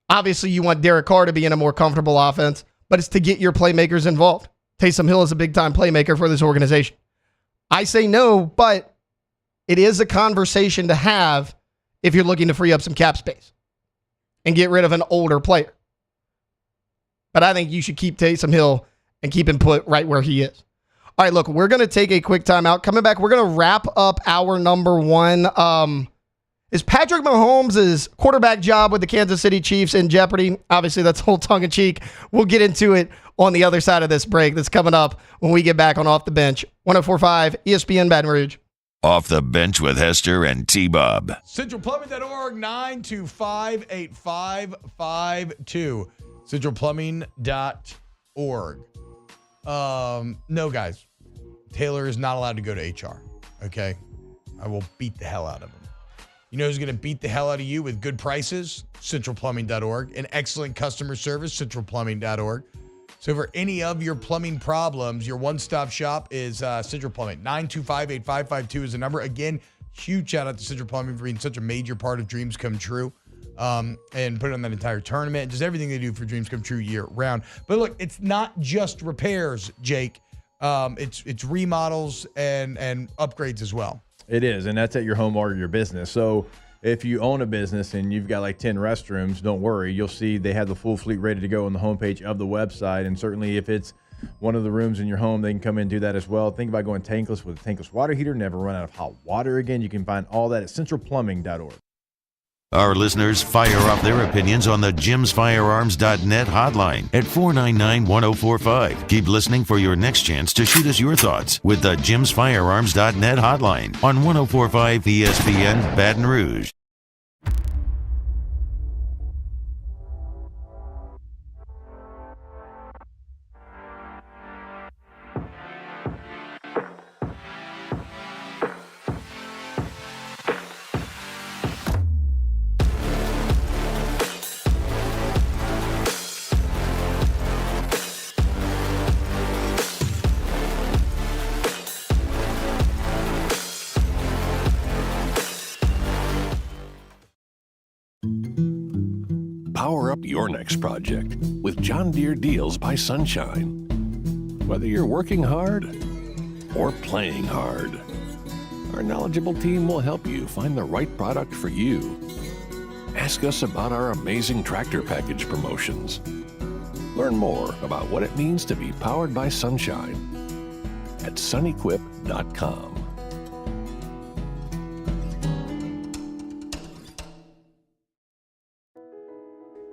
Speaker 4: Obviously, you want Derek Carr to be in a more comfortable offense, but it's to get your playmakers involved. Taysom Hill is a big-time playmaker for this organization. I say no, but it is a conversation to have if you're looking to free up some cap space and get rid of an older player. But I think you should keep Taysom Hill and keep him put right where he is. All right, look, we're going to take a quick timeout. Coming back, we're going to wrap up our number one. Is Patrick Mahomes' quarterback job with the Kansas City Chiefs in jeopardy? Obviously, that's whole tongue-in-cheek. We'll get into it on the other side of this break that's coming up when we get back on Off the Bench. 104.5 ESPN Baton Rouge.
Speaker 1: Off the Bench with Hester and T-Bob.
Speaker 7: CentralPlumbing.org, 925-8552. CentralPlumbing.org. No, guys. Taylor is not allowed to go to HR, okay? I will beat the hell out of him. You know who's going to beat the hell out of you with good prices? CentralPlumbing.org. And excellent customer service, CentralPlumbing.org. So for any of your plumbing problems, your one-stop shop is Central Plumbing. 925-8552 is the number. Again, huge shout out to Central Plumbing for being such a major part of Dreams Come True. And put on that entire tournament, just everything they do for Dreams Come True year round. But look, it's not just repairs, Jake. It's remodels and upgrades as well.
Speaker 8: It is, and that's at your home or your business. So if you own a business and you've got like 10 restrooms, don't worry. You'll see they have the full fleet ready to go on the homepage of the website. And certainly if it's one of the rooms in your home, they can come in and do that as well. Think about going tankless with a tankless water heater. Never run out of hot water again. You can find all that at centralplumbing.org.
Speaker 3: Our listeners fire off their opinions on the jimsfirearms.net hotline at 499-1045. Keep listening for your next chance to shoot us your thoughts with the jimsfirearms.net hotline on 1045 ESPN Baton Rouge.
Speaker 2: Power up your next project with John Deere Deals by Sunshine. Whether you're working hard or playing hard, our knowledgeable team will help you find the right product for you. Ask us about our amazing tractor package promotions. Learn more about what it means to be powered by Sunshine at sunequip.com.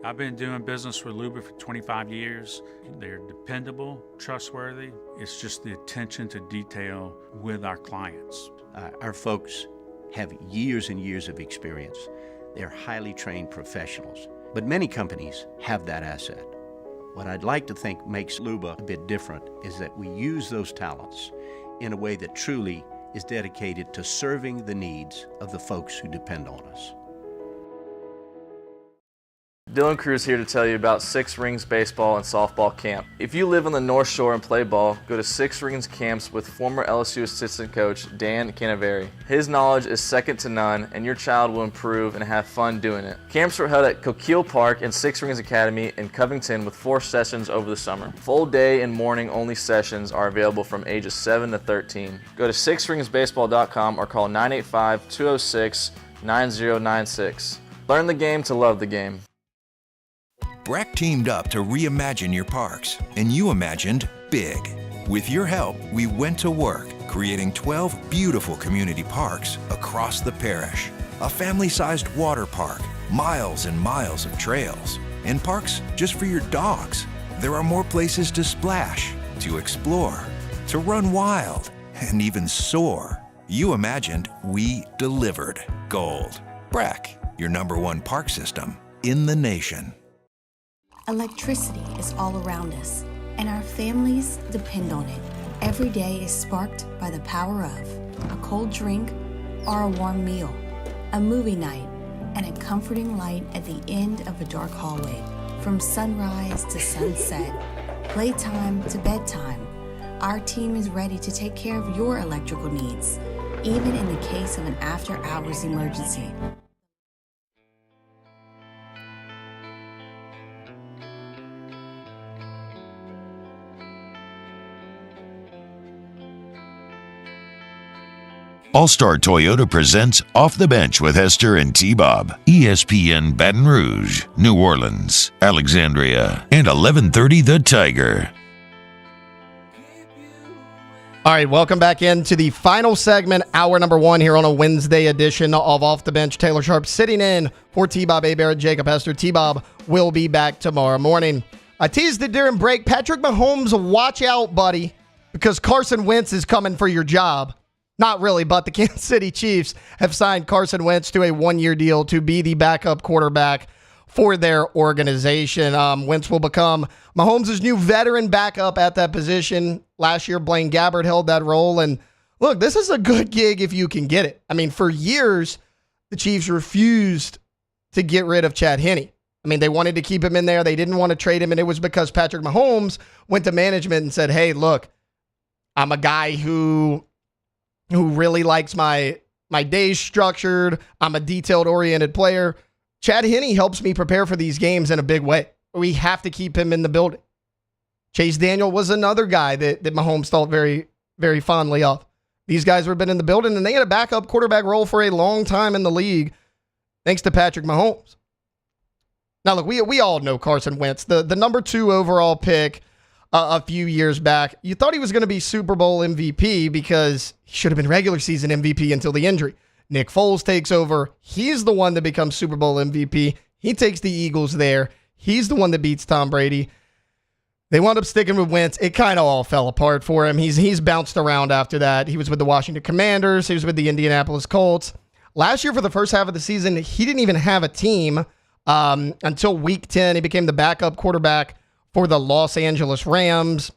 Speaker 12: I've been doing business with Luba for 25 years. They're dependable, trustworthy. It's just the attention to detail with our clients.
Speaker 13: Our folks have years and years of experience. They're highly trained professionals, but many companies have that asset. What I'd like to think makes Luba a bit different is that we use those talents in a way that truly is dedicated to serving the needs of the folks who depend on us.
Speaker 14: Dylan Cruz here to tell you about Six Rings Baseball and Softball Camp. If you live on the North Shore and play ball, go to Six Rings Camps with former LSU assistant coach Dan Canaveri. His knowledge is second to none, and your child will improve and have fun doing it. Camps were held at Coquille Park and Six Rings Academy in Covington with 4 sessions over the summer. Full day and morning only sessions are available from ages 7 to 13. Go to sixringsbaseball.com or call 985-206-9096. Learn the game to love the game.
Speaker 15: Breck teamed up to reimagine your parks, and you imagined big. With your help, we went to work, creating 12 beautiful community parks across the parish. A family-sized water park, miles and miles of trails, and parks just for your dogs. There are more places to splash, to explore, to run wild, and even soar. You imagined, we delivered. Gold. Brack, your #1 park system in the nation.
Speaker 6: Electricity is all around us, and our families depend on it. Every day is sparked by the power of a cold drink or a warm meal, a movie night, and a comforting light at the end of a dark hallway. From sunrise to sunset, playtime to bedtime, our team is ready to take care of your electrical needs, even in the case of an after-hours emergency.
Speaker 1: All-Star Toyota presents Off the Bench with Hester and T-Bob. ESPN Baton Rouge, New Orleans, Alexandria, and 1130 The Tiger.
Speaker 4: All right, welcome back into the final segment, hour number 1 here on a Wednesday edition of Off the Bench. Taylor Sharp sitting in for T-Bob Hebert, Jacob Hester. T-Bob will be back tomorrow morning. I teased it during break. Patrick Mahomes, watch out, buddy, because Carson Wentz is coming for your job. Not really, but the Kansas City Chiefs have signed Carson Wentz to a 1-year deal to be the backup quarterback for their organization. Wentz will become Mahomes' new veteran backup at that position. Last year, Blaine Gabbert held that role. And look, this is a good gig if you can get it. I mean, for years, the Chiefs refused to get rid of Chad Henne. I mean, they wanted to keep him in there. They didn't want to trade him. And it was because Patrick Mahomes went to management and said, hey, look, I'm a guy who really likes my days structured. I'm a detailed-oriented player. Chad Henne helps me prepare for these games in a big way. We have to keep him in the building. Chase Daniel was another guy that Mahomes thought very, very fondly of. These guys have been in the building, and they had a backup quarterback role for a long time in the league, thanks to Patrick Mahomes. Now, look, we all know Carson Wentz, the number 2 overall pick a few years back. You thought he was going to be Super Bowl MVP because he should have been regular season MVP until the injury. Nick Foles takes over. He's the one that becomes Super Bowl MVP. He takes the Eagles there. He's the one that beats Tom Brady. They wound up sticking with Wentz. It kind of all fell apart for him. He's bounced around after that. He was with the Washington Commanders. He was with the Indianapolis Colts. Last year, for the first half of the season, he didn't even have a team until week 10. He became the backup quarterback for the Los Angeles Rams.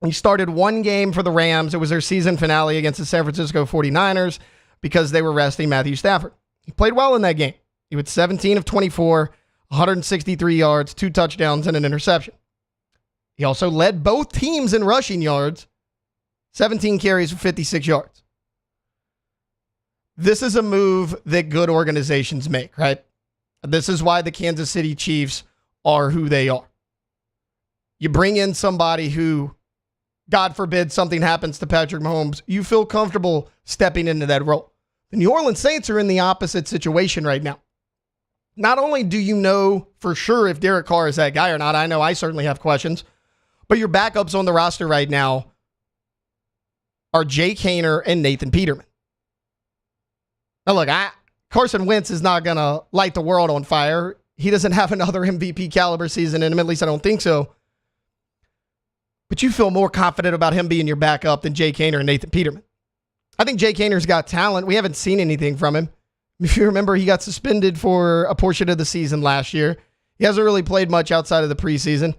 Speaker 4: He started one game for the Rams. It was their season finale against the San Francisco 49ers because they were resting Matthew Stafford. He played well in that game. He was 17 of 24, 163 yards, 2 touchdowns, and an interception. He also led both teams in rushing yards, 17 carries for 56 yards. This is a move that good organizations make, right? This is why the Kansas City Chiefs are who they are. You bring in somebody who, God forbid, something happens to Patrick Mahomes, you feel comfortable stepping into that role. The New Orleans Saints are in the opposite situation right now. Not only do you know for sure if Derek Carr is that guy or not, I know I certainly have questions, but your backups on the roster right now are Jake Haener and Nathan Peterman. Now look, Carson Wentz is not going to light the world on fire. He doesn't have another MVP caliber season in him, at least I don't think so. But you feel more confident about him being your backup than Jake Haener and Nathan Peterman. I think Jake Haener's got talent. We haven't seen anything from him. If you remember, he got suspended for a portion of the season last year. He hasn't really played much outside of the preseason.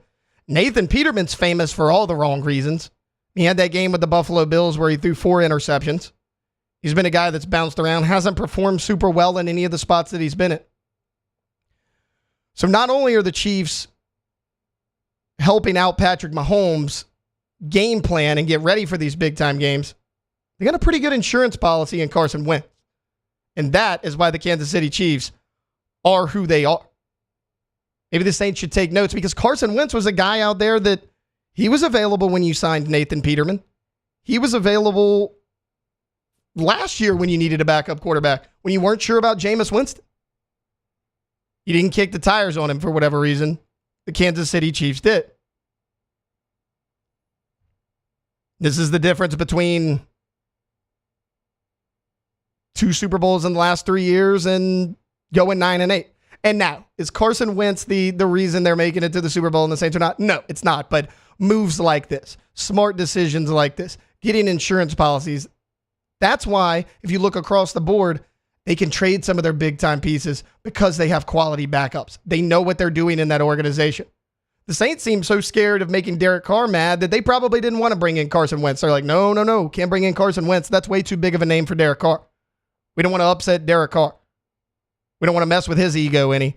Speaker 4: Nathan Peterman's famous for all the wrong reasons. He had that game with the Buffalo Bills where he threw 4 interceptions. He's been a guy that's bounced around, hasn't performed super well in any of the spots that he's been in. So not only are the Chiefs helping out Patrick Mahomes game plan and get ready for these big-time games, they got a pretty good insurance policy in Carson Wentz. And that is why the Kansas City Chiefs are who they are. Maybe the Saints should take notes because Carson Wentz was a guy out there that he was available when you signed Nathan Peterman. He was available last year when you needed a backup quarterback, when you weren't sure about Jameis Winston. You didn't kick the tires on him for whatever reason. The Kansas City Chiefs did. This is the difference between 2 Super Bowls in the last 3 years and going 9-8. And now, is Carson Wentz the reason they're making it to the Super Bowl and the Saints are not? No, it's not. But moves like this, smart decisions like this, getting insurance policies, that's why, if you look across the board, they can trade some of their big-time pieces because they have quality backups. They know what they're doing in that organization. The Saints seem so scared of making Derek Carr mad that they probably didn't want to bring in Carson Wentz. They're like, no, can't bring in Carson Wentz. That's way too big of a name for Derek Carr. We don't want to upset Derek Carr. We don't want to mess with his ego any.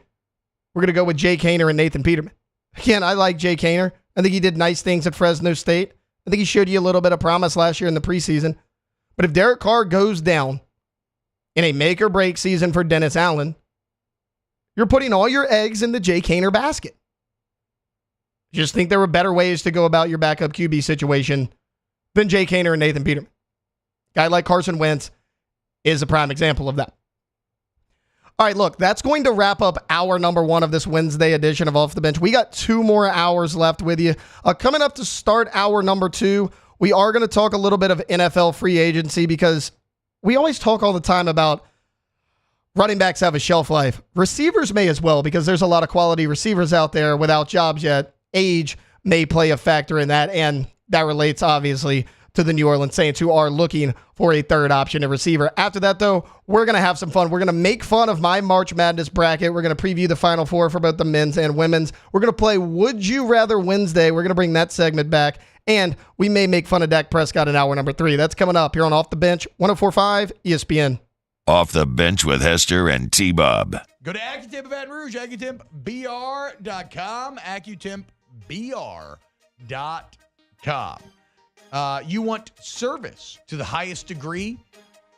Speaker 4: We're going to go with Jake Haener and Nathan Peterman. Again, I like Jake Haener. I think he did nice things at Fresno State. I think he showed you a little bit of promise last year in the preseason. But if Derek Carr goes down in a make-or-break season for Dennis Allen, you're putting all your eggs in the Jake Haener basket. Just think there were better ways to go about your backup QB situation than Jake Haener and Nathan Peterman. A guy like Carson Wentz is a prime example of that. All right, look, that's going to wrap up hour number 1 of this Wednesday edition of Off the Bench. We got 2 more hours left with you. Coming up to start hour number 2, we are going to talk a little bit of NFL free agency because we always talk all the time about running backs have a shelf life. Receivers may as well because there's a lot of quality receivers out there without jobs yet. Age may play a factor in that, and that relates obviously to the New Orleans Saints, who are looking for a third option at receiver. After that, though, we're going to have some fun. We're going to make fun of my March Madness bracket. We're going to preview the Final Four for both the men's and women's. We're going to play Would You Rather Wednesday. We're going to bring that segment back, and we may make fun of Dak Prescott in hour number 3. That's coming up here on Off the Bench, 104.5 ESPN.
Speaker 1: Off the Bench with Hester and T-Bob.
Speaker 7: Go to AccuTemp Baton Rouge, AccuTempBR.com, AccuTempBR.com. You want service to the highest degree?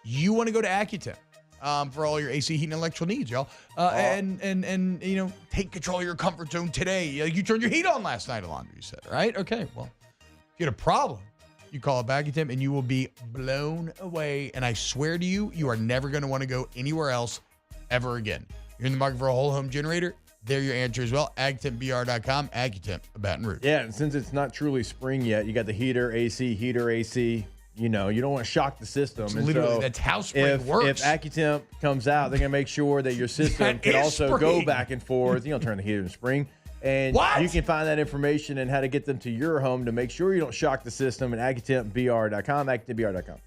Speaker 7: You want to go to AccuTemp for all your AC, heat, and electrical needs, y'all. And you know, take control of your comfort zone today. You turned your heat on last night, Alondra, you said, right? Okay, well, if you had a problem, you call up AccuTemp and you will be blown away. And I swear to you, you are never going to want to go anywhere else ever again. You're in the market for a whole home generator? They're your answer as well. AccuTempBR.com, AccuTemp, Baton Rouge.
Speaker 8: Yeah, and since it's not truly spring yet, you got the heater, AC. You know, you don't want to shock the system.
Speaker 7: It's
Speaker 8: and
Speaker 7: literally,
Speaker 8: so
Speaker 7: that's how spring works.
Speaker 8: If AccuTemp comes out, they're going to make sure that your system can also go back and forth. You don't turn the heater in spring. And you can find that information and how to get them to your home to make sure you don't shock the system at AccuTempBR.com, AccuTempBR.com.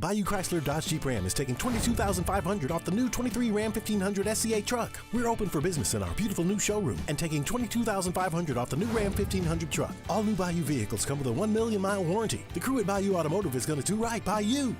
Speaker 11: Bayou Chrysler Dodge Jeep Ram is taking $22,500 off the new 23 Ram 1500 SCA truck. We're open for business in our beautiful new showroom and taking $22,500 off the new Ram 1500 truck. All new Bayou vehicles come with a 1 million mile warranty. The crew at Bayou Automotive is going to do right by you.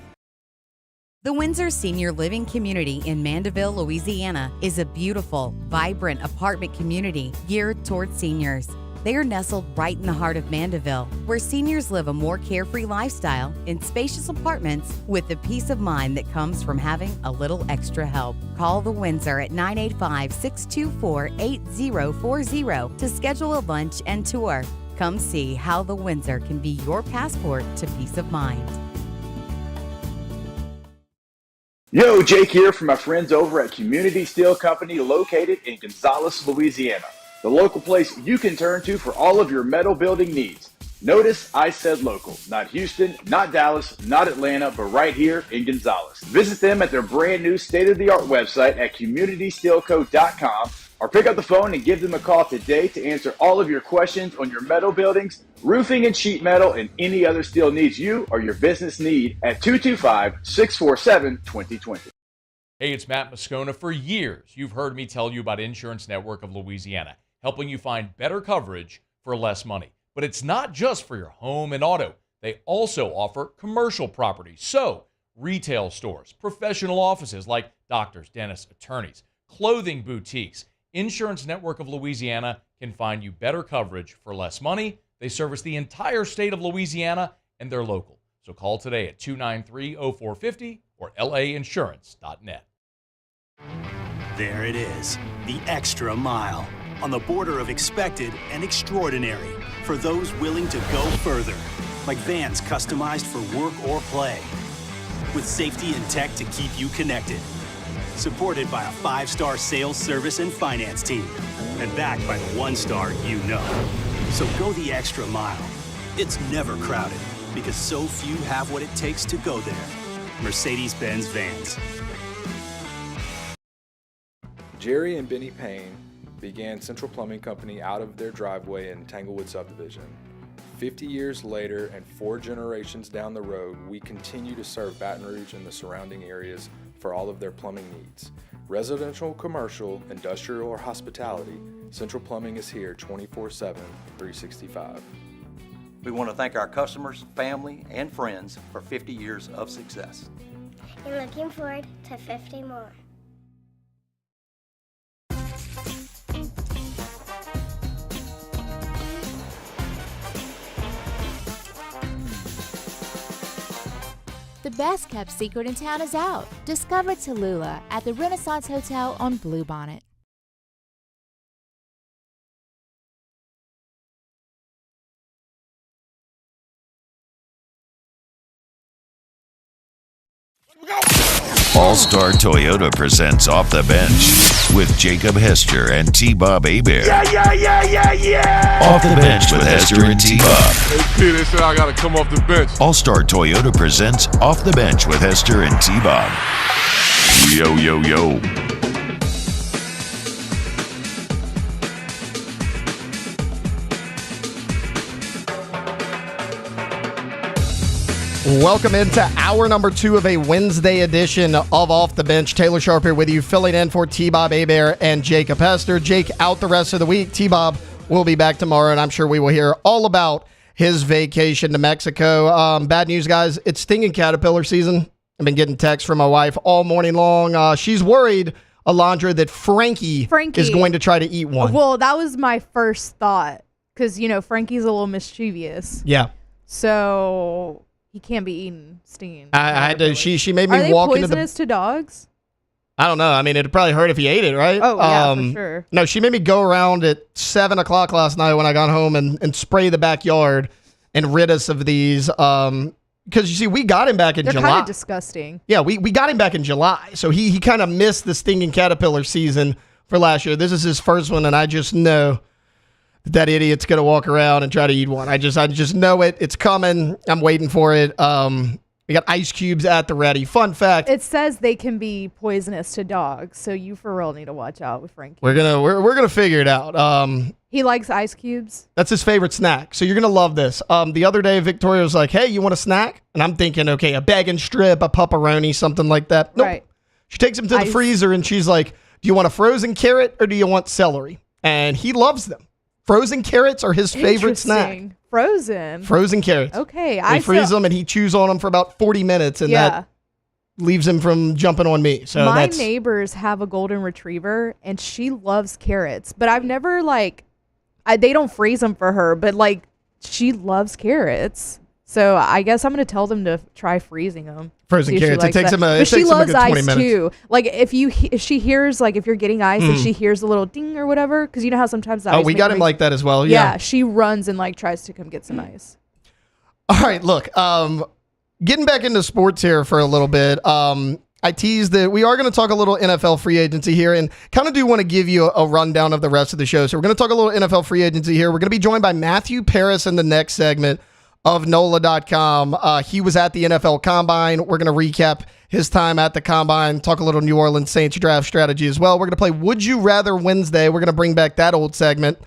Speaker 17: The Windsor Senior Living Community in Mandeville, Louisiana is a beautiful, vibrant apartment community geared towards seniors. They are nestled right in the heart of Mandeville, where seniors live a more carefree lifestyle in spacious apartments with the peace of mind that comes from having a little extra help. Call the Windsor at 985-624-8040 to schedule a lunch and tour. Come see how the Windsor can be your passport to peace of mind.
Speaker 19: Yo, Jake here from my friends over at Community Steel Company located in Gonzales, Louisiana. The local place you can turn to for all of your metal building needs. Notice I said local, not Houston, not Dallas, not Atlanta, but right here in Gonzales. Visit them at their brand new state-of-the-art website at communitysteelco.com or pick up the phone and give them a call today to answer all of your questions on your metal buildings, roofing and sheet metal, and any other steel needs you or your business need at 225-647-2020.
Speaker 16: Hey, it's Matt Moscona. For years, you've heard me tell you about Insurance Network of Louisiana, helping you find better coverage for less money. But it's not just for your home and auto. They also offer commercial property. So, retail stores, professional offices like doctors, dentists, attorneys, clothing boutiques. Insurance Network of Louisiana can find you better coverage for less money. They service the entire state of Louisiana, and they're local. So call today at 293-0450 or lainsurance.net.
Speaker 9: There it is, the extra mile, on the border of expected and extraordinary for those willing to go further, like vans customized for work or play, with safety and tech to keep you connected, supported by a 5-star sales, service, and finance team, and backed by the 1-star you know. So go the extra mile. It's never crowded because so few have what it takes to go there. Mercedes-Benz Vans.
Speaker 18: Jerry and Benny Payne began Central Plumbing Company out of their driveway in Tanglewood subdivision. 50 years later and 4 generations down the road, we continue to serve Baton Rouge and the surrounding areas for all of their plumbing needs. Residential, commercial, industrial, or hospitality, Central Plumbing is here 24/7, 365.
Speaker 22: We want to thank our customers, family, and friends for 50 years of success.
Speaker 23: And looking forward to 50 more.
Speaker 20: The best kept secret in town is out. Discover Tallulah at the Renaissance Hotel on Bluebonnet.
Speaker 1: All-Star Toyota presents Off the Bench with Jacob Hester and T-Bob Hebert.
Speaker 21: Yeah!
Speaker 1: Off the Bench with Hester and T-Bob.
Speaker 21: Hey, P, they said I gotta come off the bench.
Speaker 1: All-Star Toyota presents Off the Bench with Hester and T-Bob. Yo, yo, yo.
Speaker 4: Welcome into hour number 2 of a Wednesday edition of Off the Bench. Taylor Sharp here with you, filling in for T-Bob Hebert and Jacob Hester. Jake out the rest of the week. T-Bob will be back tomorrow, and I'm sure we will hear all about his vacation to Mexico. Bad news, guys. It's stinging caterpillar season. I've been getting texts from my wife all morning long. She's worried, Alondra, that Frankie is going to try to eat one.
Speaker 5: Well, that was my first thought because, Frankie's a little mischievous.
Speaker 4: Yeah.
Speaker 5: So he can't be eating stinging.
Speaker 4: I had to. She made me
Speaker 5: Are they
Speaker 4: walk into the.
Speaker 5: poisonous to dogs?
Speaker 4: I don't know. I mean, it'd probably hurt if he ate it, right?
Speaker 5: Oh, yeah, for sure.
Speaker 4: No, she made me go around at 7 o'clock last night when I got home and spray the backyard and rid us of these. Because, you see, we got him back in
Speaker 5: They're
Speaker 4: July.
Speaker 5: kind of disgusting.
Speaker 4: Yeah, we got him back in July. So he kind of missed the stinging caterpillar season for last year. This is his first one, and I just know that idiot's going to walk around and try to eat one. I just know it. It's coming. I'm waiting for it. We got ice cubes at the ready. Fun fact.
Speaker 5: It says they can be poisonous to dogs, so you for real need to watch out with Frankie.
Speaker 4: We're gonna figure it out.
Speaker 5: He likes ice cubes.
Speaker 4: That's his favorite snack. So you're gonna love this. The other day Victoria was like, "Hey, you want a snack?" And I'm thinking, okay, a bag and strip, a pepperoni, something like that. Nope.
Speaker 5: Right.
Speaker 4: She takes him to the freezer and she's like, "Do you want a frozen carrot or do you want celery?" And he loves them. Frozen carrots are his favorite snack. Frozen carrots.
Speaker 5: Okay.
Speaker 4: They freeze them and he chews on them for about 40 minutes and that leaves him from jumping on me. So
Speaker 5: my neighbors have a golden retriever and she loves carrots, but I've never they don't freeze them for her, but she loves carrots. So I guess I'm going to tell them to try freezing them.
Speaker 4: Frozen carrots. It takes them
Speaker 5: but she loves ice
Speaker 4: 20 minutes.
Speaker 5: too. If she hears, if you're getting ice and she hears a little ding or whatever, because you know how sometimes the ice
Speaker 4: we got him like that as well.
Speaker 5: Yeah, she runs and tries to come get some ice.
Speaker 4: All right, look, getting back into sports here for a little bit. I teased that we are going to talk a little NFL free agency here and kind of do want to give you a rundown of the rest of the show. So we're going to talk a little NFL free agency here. We're going to be joined by Matthew Paris in the next segment of NOLA.com. He was at the NFL Combine. We're going to recap his time at the Combine, talk a little New Orleans Saints draft strategy as well. We're going to play Would You Rather Wednesday. We're going to bring back that old segment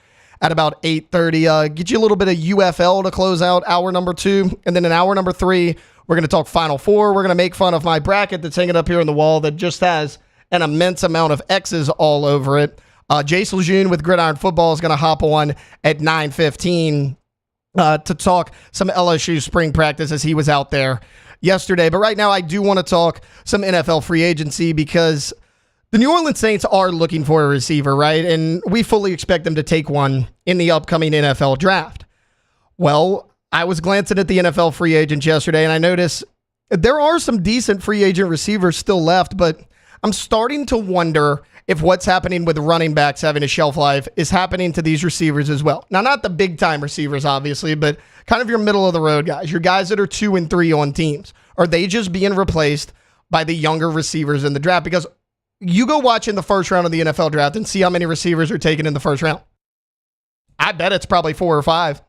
Speaker 4: at about 8:30. Get you a little bit of UFL to close out hour number 2. And then in hour number 3, we're going to talk Final Four. We're going to make fun of my bracket that's hanging up here on the wall that just has an immense amount of X's all over it. Jace LeJeune with Gridiron Football is going to hop on at 9:15 to talk some LSU spring practice as he was out there yesterday. But right now, I do want to talk some NFL free agency because the New Orleans Saints are looking for a receiver, right? And we fully expect them to take one in the upcoming NFL draft. Well, I was glancing at the NFL free agents yesterday, and I noticed there are some decent free agent receivers still left, but I'm starting to wonder if what's happening with running backs having a shelf life is happening to these receivers as well. Now, not the big-time receivers, obviously, but kind of your middle-of-the-road guys, your guys that are 2 and 3 on teams. Are they just being replaced by the younger receivers in the draft? Because you go watch in the first round of the NFL draft and see how many receivers are taken in the first round. I bet it's probably 4 or 5.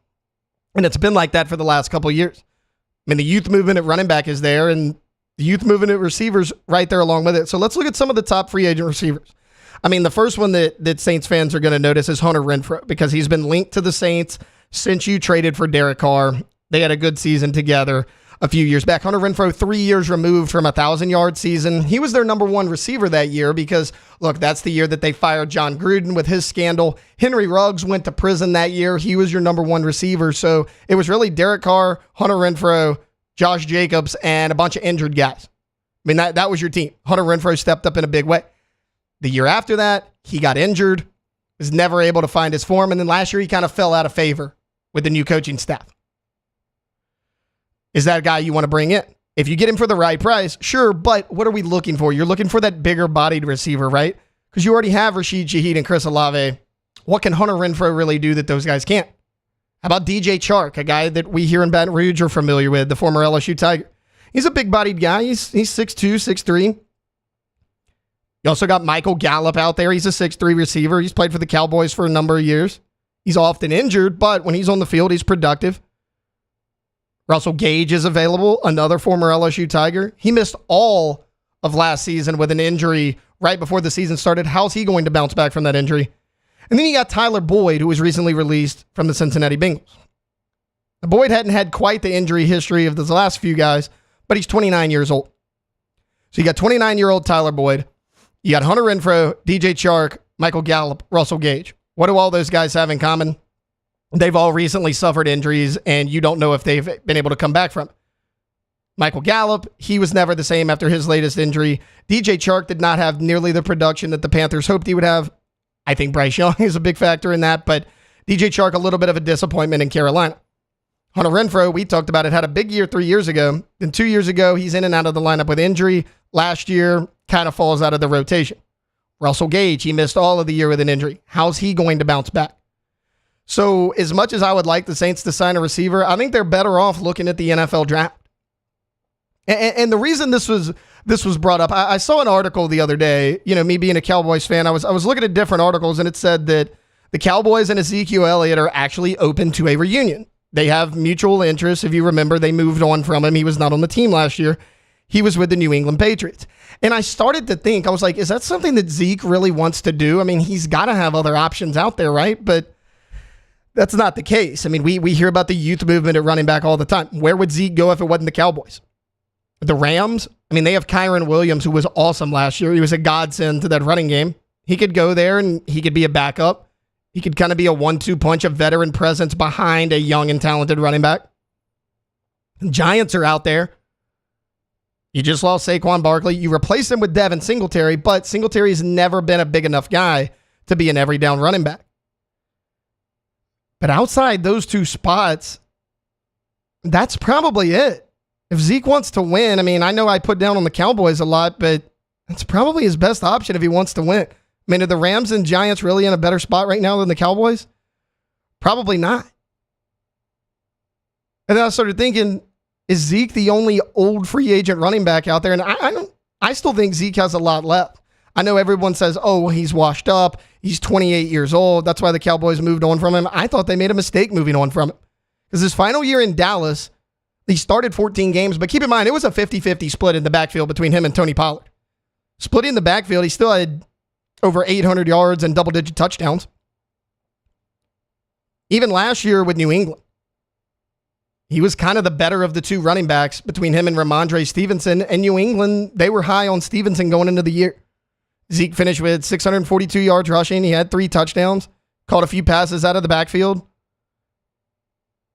Speaker 4: And it's been like that for the last couple of years. I mean, the youth movement at running back is there, and the youth movement at receivers right there along with it. So let's look at some of the top free agent receivers. I mean, the first one that Saints fans are going to notice is Hunter Renfrow, because he's been linked to the Saints since you traded for Derek Carr. They had a good season together a few years back. Hunter Renfrow, 3 years removed from a 1,000-yard season. He was their number one receiver that year because, look, that's the year that they fired John Gruden with his scandal. Henry Ruggs went to prison that year. He was your number one receiver. So it was really Derek Carr, Hunter Renfrow, Josh Jacobs, and a bunch of injured guys. I mean, that was your team. Hunter Renfrow stepped up in a big way. The year after that, he got injured, was never able to find his form, and then last year he kind of fell out of favor with the new coaching staff. Is that a guy you want to bring in? If you get him for the right price, sure, but what are we looking for? You're looking for that bigger-bodied receiver, right? Because you already have Rashid Shaheed and Chris Olave. What can Hunter Renfrow really do that those guys can't? How about DJ Chark, a guy that we here in Baton Rouge are familiar with, the former LSU Tiger? He's a big-bodied guy. He's 6'2", 6'3". You also got Michael Gallup out there. He's a 6'3" receiver. He's played for the Cowboys for a number of years. He's often injured, but when he's on the field, he's productive. Russell Gage is available, another former LSU Tiger. He missed all of last season with an injury right before the season started. How's he going to bounce back from that injury? And then you got Tyler Boyd, who was recently released from the Cincinnati Bengals. Boyd hadn't had quite the injury history of those last few guys, but he's 29 years old. So you got 29-year-old Tyler Boyd. You got Hunter Renfrow, DJ Chark, Michael Gallup, Russell Gage. What do all those guys have in common? They've all recently suffered injuries, and you don't know if they've been able to come back from it. Michael Gallup, he was never the same after his latest injury. DJ Chark did not have nearly the production that the Panthers hoped he would have. I think Bryce Young is a big factor in that, but DJ Chark, a little bit of a disappointment in Carolina. Hunter Renfrow, we talked about it, had a big year 3 years ago. Then 2 years ago, he's in and out of the lineup with injury. Last year, kind of falls out of the rotation. Russell Gage, he missed all of the year with an injury. How's he going to bounce back? So as much as I would like the Saints to sign a receiver, I think they're better off looking at the NFL draft. And the reason this was brought up, I saw an article the other day, me being a Cowboys fan, I was looking at different articles, and it said that the Cowboys and Ezekiel Elliott are actually open to a reunion. They have mutual interests. If you remember, they moved on from him. He was not on the team last year. He was with the New England Patriots. And I started to think, I was like, is that something that Zeke really wants to do? I mean, he's got to have other options out there, right? But that's not the case. I mean, we hear about the youth movement at running back all the time. Where would Zeke go if it wasn't the Cowboys? The Rams? I mean, they have Kyron Williams, who was awesome last year. He was a godsend to that running game. He could go there and he could be a backup. He could kind of be a 1-2 punch, a veteran presence behind a young and talented running back. Giants are out there. You just lost Saquon Barkley. You replace him with Devin Singletary, but Singletary's never been a big enough guy to be an every down running back. But outside those two spots, that's probably it. If Zeke wants to win, I mean, I know I put down on the Cowboys a lot, but that's probably his best option if he wants to win. I mean, are the Rams and Giants really in a better spot right now than the Cowboys? Probably not. And then I started thinking, is Zeke the only old free agent running back out there? And I still think Zeke has a lot left. I know everyone says, oh, well, he's washed up. He's 28 years old. That's why the Cowboys moved on from him. I thought they made a mistake moving on from him. Because his final year in Dallas, he started 14 games. But keep in mind, it was a 50-50 split in the backfield between him and Tony Pollard. Splitting the backfield, he still had over 800 yards and double-digit touchdowns. Even last year with New England, he was kind of the better of the two running backs between him and Ramondre Stevenson. And New England, they were high on Stevenson going into the year. Zeke finished with 642 yards rushing. He had 3 touchdowns, caught a few passes out of the backfield.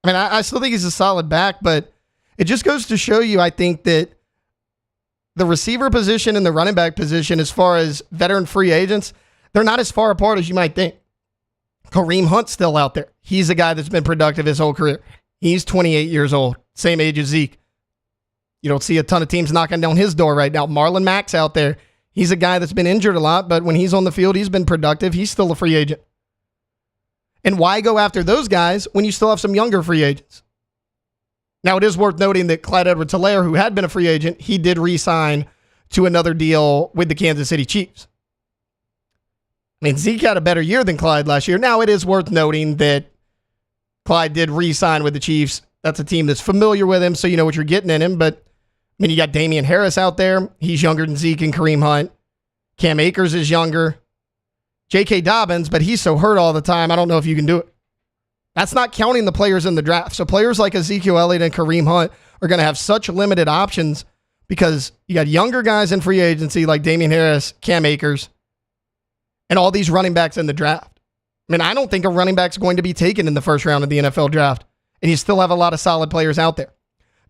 Speaker 4: I mean, I still think he's a solid back, but it just goes to show you, I think, that the receiver position and the running back position, as far as veteran free agents, they're not as far apart as you might think. Kareem Hunt's still out there. He's a guy that's been productive his whole career. He's 28 years old, same age as Zeke. You don't see a ton of teams knocking down his door right now. Marlon Mack's out there. He's a guy that's been injured a lot, but when he's on the field, he's been productive. He's still a free agent. And why go after those guys when you still have some younger free agents? Now, it is worth noting that Clyde Edwards-Helaire, who had been a free agent, he did re-sign to another deal with the Kansas City Chiefs. I mean, Zeke had a better year than Clyde last year. Now, it is worth noting that Clyde did re-sign with the Chiefs. That's a team that's familiar with him, so you know what you're getting in him. But, I mean, you got Damian Harris out there. He's younger than Zeke and Kareem Hunt. Cam Akers is younger. J.K. Dobbins, but he's so hurt all the time, I don't know if you can do it. That's not counting the players in the draft. So players like Ezekiel Elliott and Kareem Hunt are going to have such limited options because you got younger guys in free agency like Damian Harris, Cam Akers, and all these running backs in the draft. I mean, I don't think a running back's going to be taken in the first round of the NFL draft, and you still have a lot of solid players out there.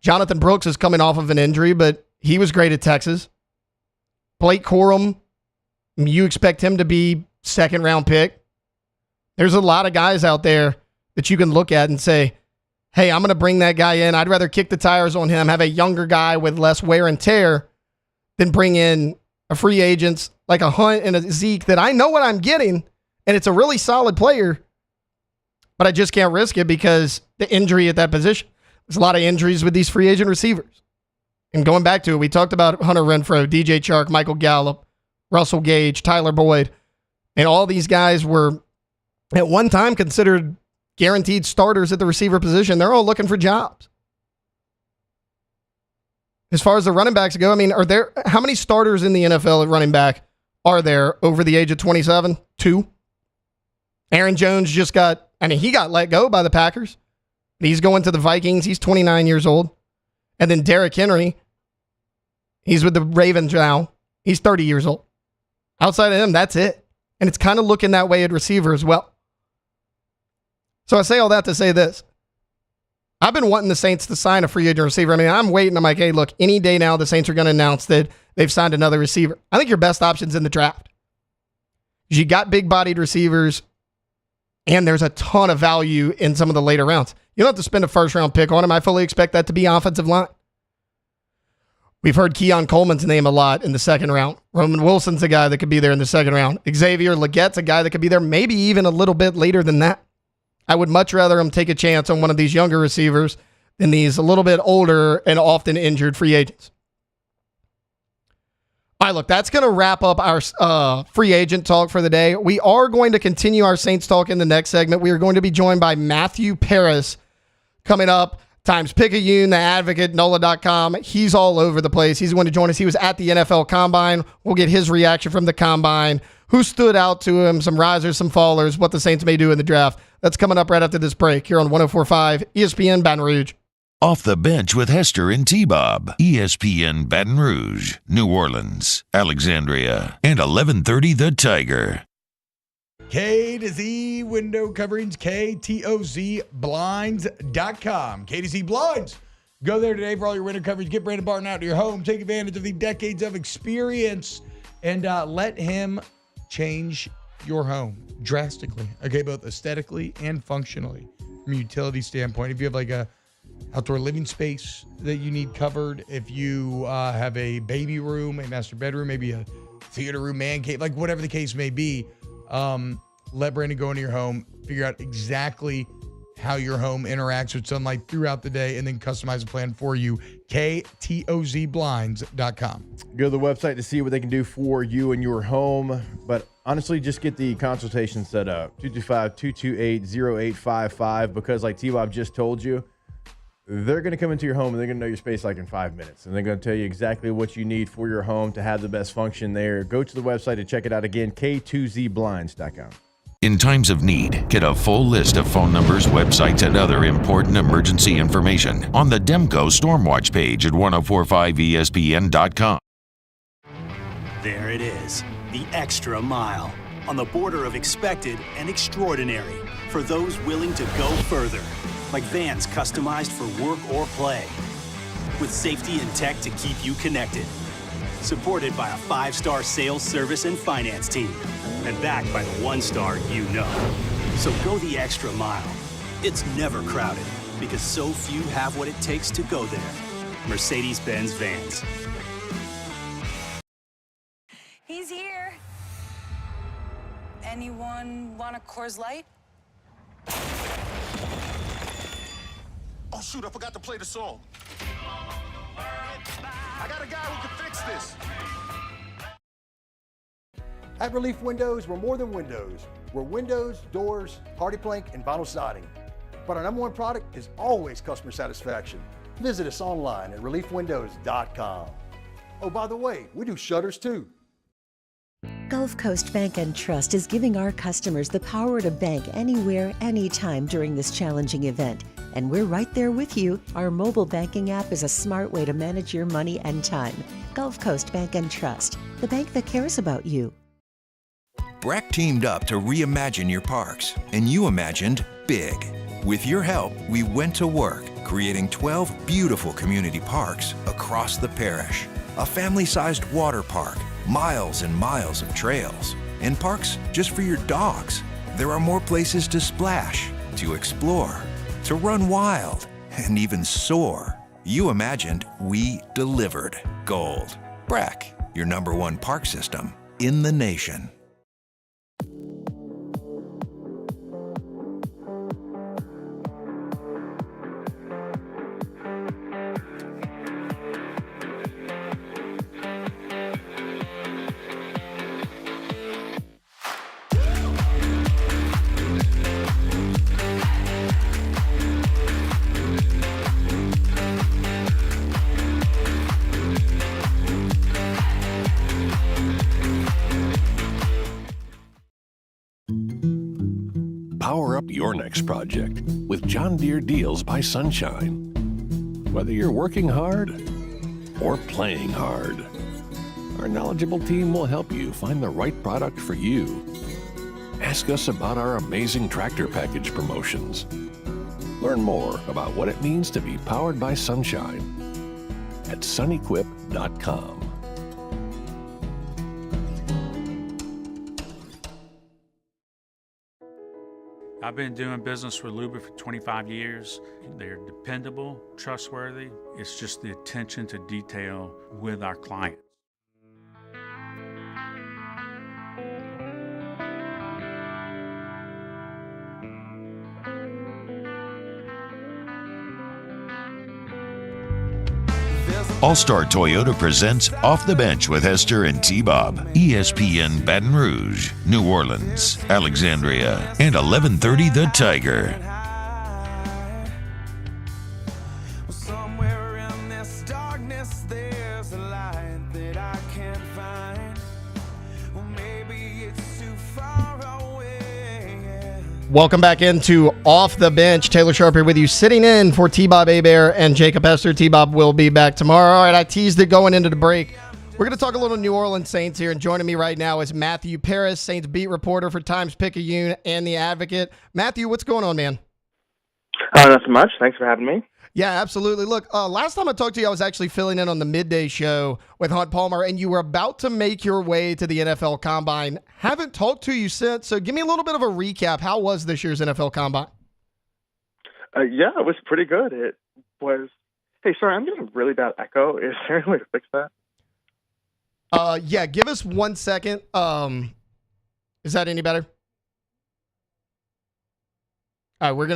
Speaker 4: Jonathan Brooks is coming off of an injury, but he was great at Texas. Blake Corum, you expect him to be second-round pick. There's a lot of guys out there that you can look at and say, hey, I'm going to bring that guy in. I'd rather kick the tires on him, have a younger guy with less wear and tear than bring in a free agent like a Hunt and a Zeke that I know what I'm getting, and it's a really solid player, but I just can't risk it because the injury at that position. There's a lot of injuries with these free agent receivers. And going back to it, we talked about Hunter Renfrow, DJ Chark, Michael Gallup, Russell Gage, Tyler Boyd, and all these guys were at one time considered guaranteed starters at the receiver position. They're all looking for jobs. As far as the running backs go, I mean, how many starters in the NFL at running back are there over the age of 27? 2. Aaron Jones he got let go by the Packers. He's going to the Vikings. He's 29 years old. And then Derrick Henry, he's with the Ravens now. He's 30 years old. Outside of him, that's it. And it's kind of looking that way at receiver as well. So I say all that to say this. I've been wanting the Saints to sign a free agent receiver. I mean, I'm waiting. I'm like, hey, look, any day now the Saints are going to announce that they've signed another receiver. I think your best option's in the draft. You got big-bodied receivers, and there's a ton of value in some of the later rounds. You don't have to spend a first-round pick on him. I fully expect that to be offensive line. We've heard Keon Coleman's name a lot in the second round. Roman Wilson's a guy that could be there in the second round. Xavier Legette's a guy that could be there maybe even a little bit later than that. I would much rather him take a chance on one of these younger receivers than these a little bit older and often injured free agents. All right, look, that's going to wrap up our free agent talk for the day. We are going to continue our Saints talk in the next segment. We are going to be joined by Matthew Paris coming up. Times Picayune, The Advocate, NOLA.com. He's all over the place. He's going to join us. He was at the NFL Combine. We'll get his reaction from the Combine. Who stood out to him, some risers, some fallers, what the Saints may do in the draft. That's coming up right after this break here on 104.5 ESPN Baton Rouge.
Speaker 1: Off the Bench with Hester and T-Bob. ESPN Baton Rouge, New Orleans, Alexandria, and 1130 The Tiger.
Speaker 7: K to Z window coverings, KTOZblinds.com. K to Z Blinds. Go there today for all your window coverage. Get Brandon Barton out to your home. Take advantage of the decades of experience and let him change your home drastically. Okay, both aesthetically and functionally from a utility standpoint. If you have like a outdoor living space that you need covered, if you have a baby room, a master bedroom, maybe a theater room, man cave, like whatever the case may be, let Brandon go into your home, figure out exactly how your home interacts with sunlight throughout the day, and then customize a plan for you. KTOZblinds.com.
Speaker 8: Go to the website to see what they can do for you and your home. But honestly, just get the consultation set up. 225-228-0855, because like T-Bob just told you, they're going to come into your home and they're going to know your space like in 5 minutes. And they're going to tell you exactly what you need for your home to have the best function there. Go to the website to check it out again, K2ZBlinds.com.
Speaker 1: In times of need, get a full list of phone numbers, websites, and other important emergency information on the Demco Stormwatch page at 1045ESPN.com.
Speaker 9: There it is, the extra mile, on the border of expected and extraordinary, for those willing to go further, like vans customized for work or play, with safety and tech to keep you connected, supported by a 5-star sales, service, and finance team, and backed by the 1-star you know. So go the extra mile. It's never crowded, because so few have what it takes to go there. Mercedes-Benz Vans.
Speaker 2: He's here. Anyone want a Coors Light?
Speaker 11: Oh, shoot, I forgot to play the song. I got a guy who can fix this.
Speaker 3: At Relief Windows, we're more than windows. We're windows, doors, hardy plank, and vinyl siding. But our number one product is always customer satisfaction. Visit us online at reliefwindows.com. Oh, by the way, we do shutters too.
Speaker 10: Gulf Coast Bank and Trust is giving our customers the power to bank anywhere, anytime during this challenging event. And we're right there with you. Our mobile banking app is a smart way to manage your money and time. Gulf Coast Bank and Trust, the bank that cares about you.
Speaker 15: Breck teamed up to reimagine your parks, and you imagined big. With your help, we went to work, creating 12 beautiful community parks across the parish. A family-sized water park, miles and miles of trails, and parks just for your dogs. There are more places to splash, to explore, to run wild, and even soar. You imagined, we delivered. Gold. Breck, your #1 park system in the nation.
Speaker 12: Power up your next project with John Deere Deals by Sunshine. Whether you're working hard or playing hard, our knowledgeable team will help you find the right product for you. Ask us about our amazing tractor package promotions. Learn more about what it means to be powered by Sunshine at sunequip.com.
Speaker 13: I've been doing business with Luba for 25 years. They're dependable, trustworthy. It's just the attention to detail with our clients.
Speaker 1: All-Star Toyota presents Off the Bench with Hester and T-Bob. ESPN Baton Rouge, New Orleans, Alexandria, and 1130 The Tiger.
Speaker 4: Welcome back into Off the Bench. Taylor Sharp here with you, sitting in for T-Bob Hebert and Jacob Hester. T-Bob will be back tomorrow. All right, I teased it going into the break. We're going to talk a little New Orleans Saints here, and joining me right now is Matthew Paris, Saints beat reporter for Times-Picayune and The Advocate. Matthew, what's going on, man?
Speaker 24: Not so much. Thanks for having me.
Speaker 4: Yeah, absolutely. Look, last time I talked to you, I was actually filling in on the midday show with Hunt Palmer, and you were about to make your way to the NFL Combine. Haven't talked to you since, so give me a little bit of a recap. How was this year's NFL Combine?
Speaker 24: Yeah, it was pretty good. It was... Hey, sorry, I'm getting a really bad echo. Is there any way to fix that?
Speaker 4: Yeah, give us 1 second. Is that any better? All right, we're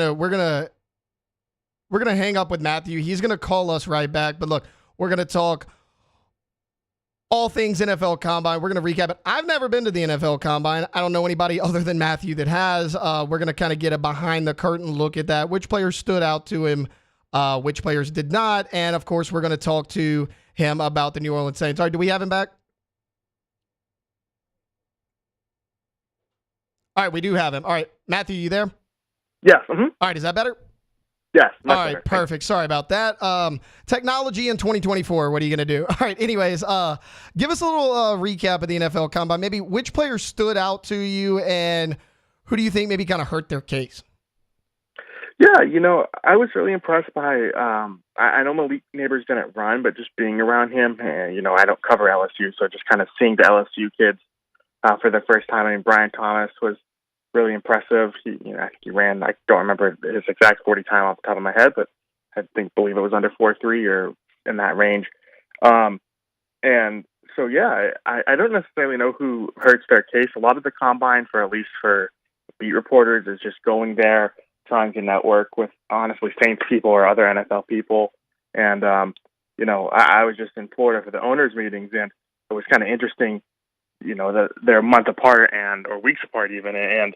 Speaker 4: gonna hang up with Matthew. He's gonna call us right back. But look, we're gonna talk all things NFL Combine. We're gonna recap it. I've never been to the NFL Combine. I don't know anybody other than Matthew that has. We're gonna kind of get a behind the curtain look at that. Which players stood out to him, which players did not, and of course, we're gonna talk to him about the New Orleans Saints. All right, do we have him back? All right, we do have him. All right, Matthew, you there?
Speaker 24: Yes. Mm-hmm.
Speaker 4: All right, is that better?
Speaker 24: Yes.
Speaker 4: All right, perfect. Sorry about that. Technology in 2024, what are you going to do? All right, anyways, give us a little recap of the NFL Combine. Maybe which players stood out to you, and who do you think maybe kind of hurt their case?
Speaker 24: Yeah, I was really impressed by, I know Malik Neighbors didn't run, but just being around him, and, I don't cover LSU, so just kind of seeing the LSU kids for the first time. I mean, Brian Thomas was really impressive. I think he ran, I don't remember his exact 40 time off the top of my head, but I believe it was under 4.3 or in that range. And so, yeah, I don't necessarily know who hurts their case. A lot of the Combine, at least for beat reporters, is just going there, trying to network with, honestly, Saints people or other NFL people. And, I was just in Florida for the owners meetings, and it was kind of interesting, they're a month apart or weeks apart even. And,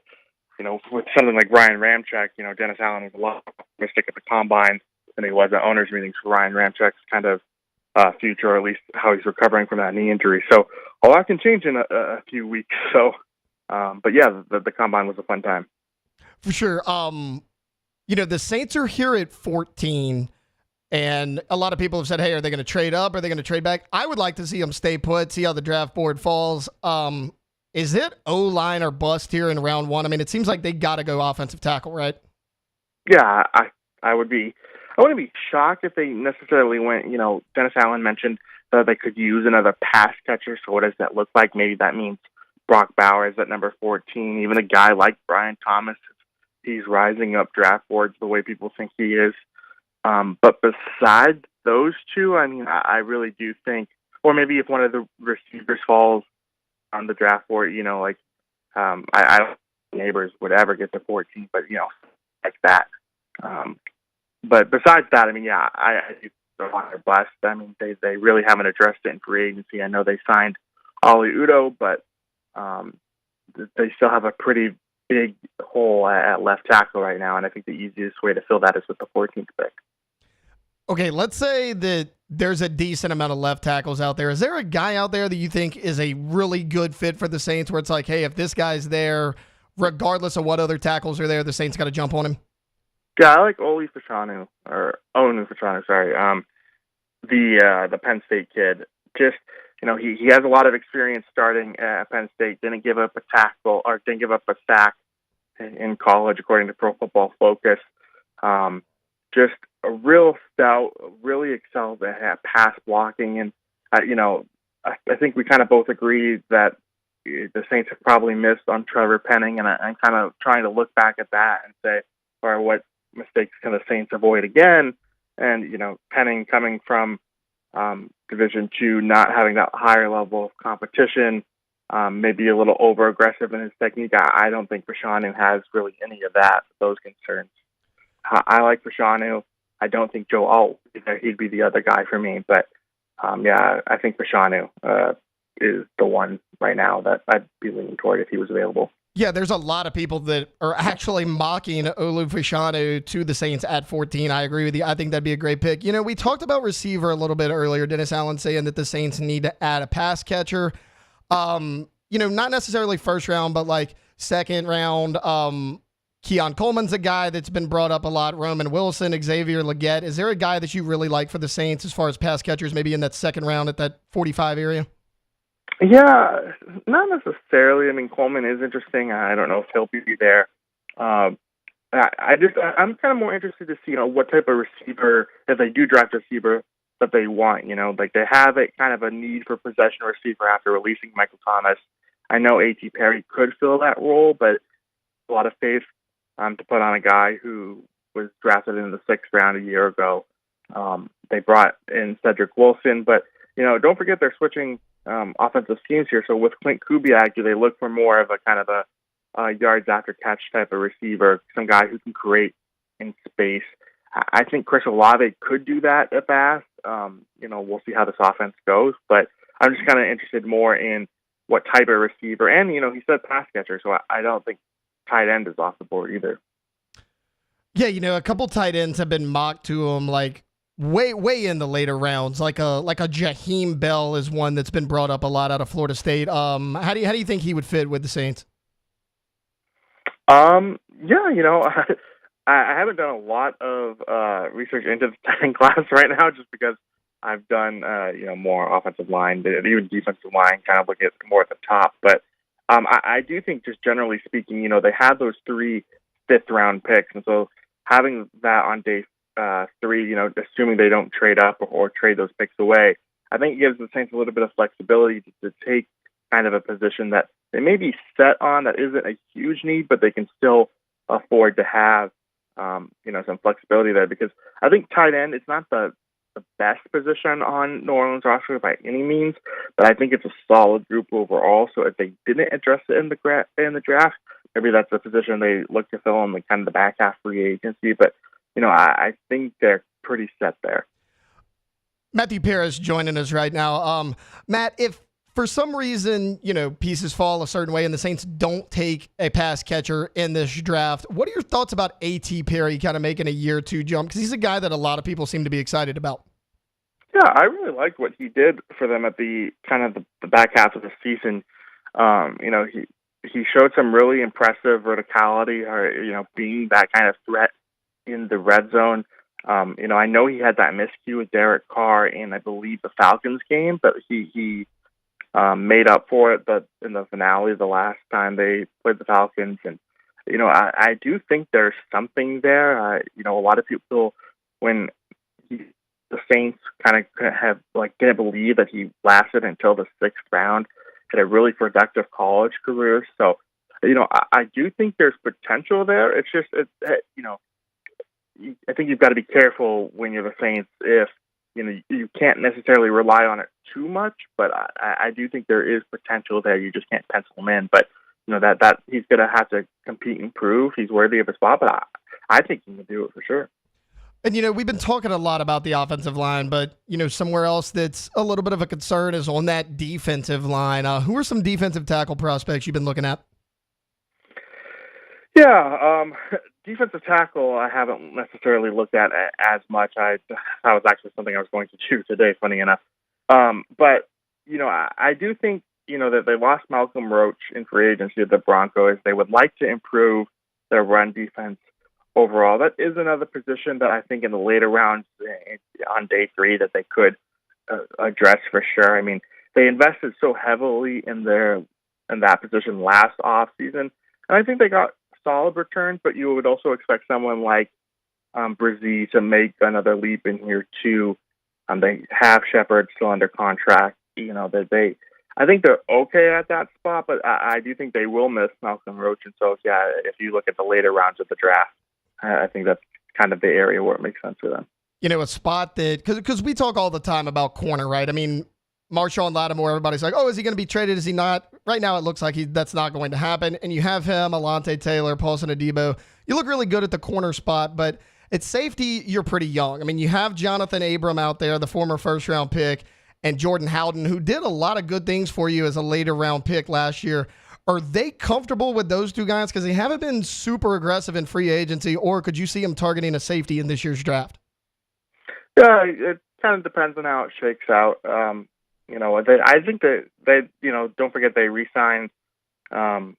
Speaker 24: with something like Ryan Ramczyk, Dennis Allen was a lot more optimistic at the Combine than he was at owners meetings for Ryan Ramczyk's kind of future, or at least how he's recovering from that knee injury. So a lot can change in a few weeks. So, but yeah, the combine was a fun time.
Speaker 4: For sure. The Saints are here at 14, and a lot of people have said, hey, are they going to trade up? Are they going to trade back? I would like to see them stay put, see how the draft board falls. Is it O-line or bust here in round one? I mean, it seems like they got to go offensive tackle, right?
Speaker 24: Yeah, I wouldn't be shocked if they necessarily went, Dennis Allen mentioned that they could use another pass catcher. So what does that look like? Maybe that means Brock Bowers at number 14, even a guy like Brian Thomas. He's rising up draft boards the way people think he is. But besides those two, I mean, I really do think, or maybe if one of the receivers falls on the draft board, I don't think Neighbors would ever get to 14, but, like that. But besides that, I mean, yeah, I do think they're blessed. I mean, they really haven't addressed it in free agency. I know they signed Oli Udoh, but they still have a pretty big hole at left tackle right now, and I think the easiest way to fill that is with the 14th pick.
Speaker 4: Okay, let's say that there's a decent amount of left tackles out there. Is there a guy out there that you think is a really good fit for the Saints where it's like, hey, if this guy's there, regardless of what other tackles are there, the Saints got to jump on him?
Speaker 24: Yeah, I like Onu Fashanu, sorry. The Penn State kid. Just, he has a lot of experience starting at Penn State. Didn't give up a tackle or didn't give up a sack in college, according to Pro Football Focus. Just a real stout, really excels at pass blocking. And, I think we kind of both agree that the Saints have probably missed on Trevor Penning. And I'm kind of trying to look back at that and say, all right, what mistakes can the Saints avoid again? And, Penning coming from Division II, not having that higher level of competition, maybe a little over-aggressive in his technique. I don't think Fashanu has really any of those concerns. I like Fashanu. I don't think Joe Alt, he'd be the other guy for me. But, I think Fashanu is the one right now that I'd be leaning toward if he was available.
Speaker 4: Yeah, there's a lot of people that are actually mocking Olu Fashanu to the Saints at 14. I agree with you. I think that'd be a great pick. We talked about receiver a little bit earlier. Dennis Allen saying that the Saints need to add a pass catcher. Not necessarily first round, but like second round. Keon Coleman's a guy that's been brought up a lot. Roman Wilson, Xavier Legette. Is there a guy that you really like for the Saints as far as pass catchers, maybe in that second round at that 45 area?
Speaker 24: Yeah, not necessarily. I mean, Coleman is interesting. I don't know if he'll be there. I'm kind of more interested to see, what type of receiver, if they do draft a receiver, that they want. Like they have a kind of a need for possession receiver after releasing Michael Thomas. I know A.T. Perry could fill that role, but a lot of faith to put on a guy who was drafted in the 6th round a year ago. They brought in Cedric Wilson, but don't forget they're switching offensive schemes here. So with Clint Kubiak, do they look for more of a kind of a yards after catch type of receiver, some guy who can create in space? I think Chris Olave could do that at Bass. We'll see how this offense goes, but I'm just kind of interested more in what type of receiver. And, he said pass catcher, so I don't think tight end is off the board either.
Speaker 4: Yeah, a couple tight ends have been mocked to him, like way in the later rounds. Like a Jaheim Bell is one that's been brought up a lot out of Florida State. How do you think he would fit with the Saints?
Speaker 24: I haven't done a lot of research into the tight end class right now, just because I've done more offensive line, even defensive line, kind of looking at more at the top. But I do think, just generally speaking, they had those 3 5th-round picks, and so having that on day 3, assuming they don't trade up or trade those picks away, I think it gives the Saints a little bit of flexibility to take kind of a position that they may be set on that isn't a huge need, but they can still afford to have, some flexibility there. Because I think tight end, it's not the best position on New Orleans roster by any means, but I think it's a solid group overall. So if they didn't address it in the draft, maybe that's a position they look to fill in the kind of the back half free agency. But I think they're pretty set there.
Speaker 4: Matthew Paris joining us right now. Matt, if for some reason, pieces fall a certain way and the Saints don't take a pass catcher in this draft, what are your thoughts about A.T. Perry kind of making a year 2 jump? Because he's a guy that a lot of people seem to be excited about.
Speaker 24: Yeah, I really liked what he did for them at the back half of the season. He showed some really impressive verticality, or being that kind of threat in the red zone. I know he had that miscue with Derek Carr in, I believe, the Falcons game, but he made up for it. But in the finale, the last time they played the Falcons, and I do think there's something there. A lot of people, when the Saints kind of have didn't believe that he lasted until the 6th round, had a really productive college career. So, I do think there's potential there. It's just, I think you've got to be careful when you're the Saints if, you can't necessarily rely on it too much, but I do think there is potential there. You just can't pencil him in. But, that he's going to have to compete and prove he's worthy of a spot, but I think he can do it for sure.
Speaker 4: And, we've been talking a lot about the offensive line, but, somewhere else that's a little bit of a concern is on that defensive line. Who are some defensive tackle prospects you've been looking at?
Speaker 24: Yeah, defensive tackle I haven't necessarily looked at as much. That was actually something I was going to do today, funny enough. But, I do think, that they lost Malcolm Roach in free agency at the Broncos. They would like to improve their run defense overall. That is another position that I think in the later rounds on day 3 that they could address for sure. I mean, they invested so heavily in that position last offseason, and I think they got solid returns, but you would also expect someone like Brzee to make another leap in here too. They have Shepard still under contract. I think they're okay at that spot, but I do think they will miss Malcolm Roach. And so, yeah, if you look at the later rounds of the draft, I think that's kind of the area where it makes sense for them.
Speaker 4: A spot that, because we talk all the time about corner, right? I mean, Marshawn Lattimore, everybody's like, oh, is he going to be traded? Is he not? Right now, it looks like that's not going to happen. And you have him, Alante Taylor, Paulson Adebo. You look really good at the corner spot, but at safety, you're pretty young. I mean, you have Jonathan Abram out there, the former first-round pick, and Jordan Howden, who did a lot of good things for you as a later-round pick last year. Are they comfortable with those two guys? Because they haven't been super aggressive in free agency, or could you see them targeting a safety in this year's draft?
Speaker 24: Yeah, it kind of depends on how it shakes out. I think that they don't forget they re-signed Tyrann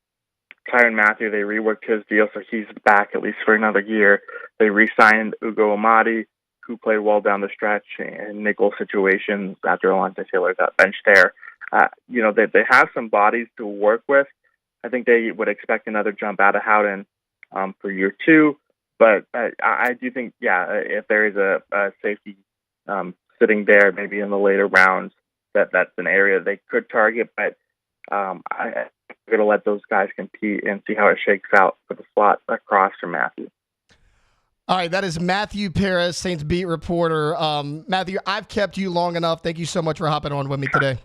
Speaker 24: Mathieu. They reworked his deal, so he's back at least for another year. They re-signed Ugo Amadi, who played well down the stretch in nickel situations after Alante Taylor got benched there. They have some bodies to work with. I think they would expect another jump out of Howden for year 2. But I do think, if there is a safety sitting there, maybe in the later rounds, that's an area they could target. But I'm going to let those guys compete and see how it shakes out for the slot across from Matthew.
Speaker 4: All right, that is Matthew Paris, Saints beat reporter. Matthew, I've kept you long enough. Thank you so much for hopping on with me today.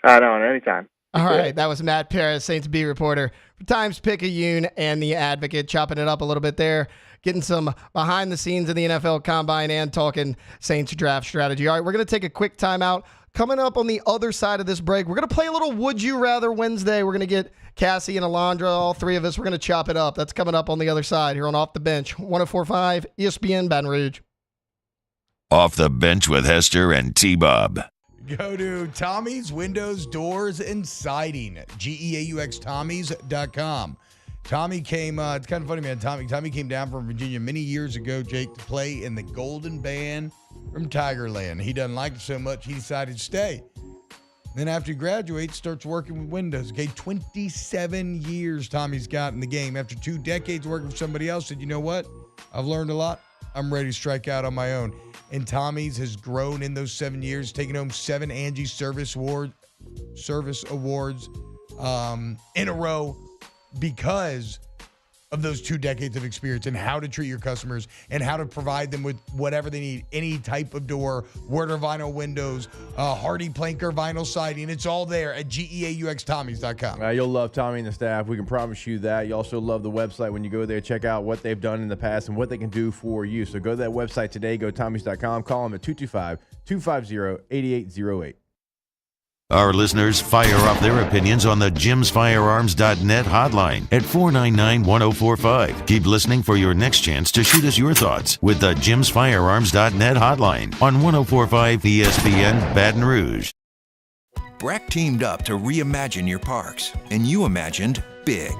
Speaker 24: No, anytime.
Speaker 4: All right, that was Matt Paris, Saints beat reporter for Times-Picayune and The Advocate, chopping it up a little bit there, getting some behind the scenes in the NFL Combine and talking Saints draft strategy. All right, we're going to take a quick timeout. Coming up on the other side of this break, we're going to play a little Would You Rather Wednesday. We're going to get Cassie and Alondra, all three of us. We're going to chop it up. That's coming up on the other side here on Off the Bench, 104.5 ESPN Baton Rouge.
Speaker 1: Off the Bench with Hester and T-Bob.
Speaker 7: Go to Tommy's Windows, Doors, and Siding, GEAUXTommys.com. Tommy came, it's kind of funny, man. Tommy came down from Virginia many years ago, Jake, to play in the Golden Band from Tigerland. He doesn't like it so much, he decided to stay. Then after he graduates, starts working with Windows. Okay, 27 years Tommy's got in the game. After 2 decades working for somebody else, said, you know what? I've learned a lot. I'm ready to strike out on my own. And Tommy's has grown in those 7 years, taking home 7 Angie Service Awards in a row because of those 2 decades of experience and how to treat your customers and how to provide them with whatever they need. Any type of door, Werner vinyl windows, Hardy Planker vinyl siding. It's all there at GEAUXTommys.com.
Speaker 8: You'll love Tommy and the staff. We can promise you that. You also love the website when you go there. Check out what they've done in the past and what they can do for you. So go to that website today. Go to Tommys.com. Call them at 225-250-8808.
Speaker 1: Our listeners fire off their opinions on the jimsfirearms.net hotline at 499-1045. Keep listening for your next chance to shoot us your thoughts with the jimsfirearms.net hotline on 1045 ESPN Baton Rouge.
Speaker 15: Breck teamed up to reimagine your parks, and you imagined big.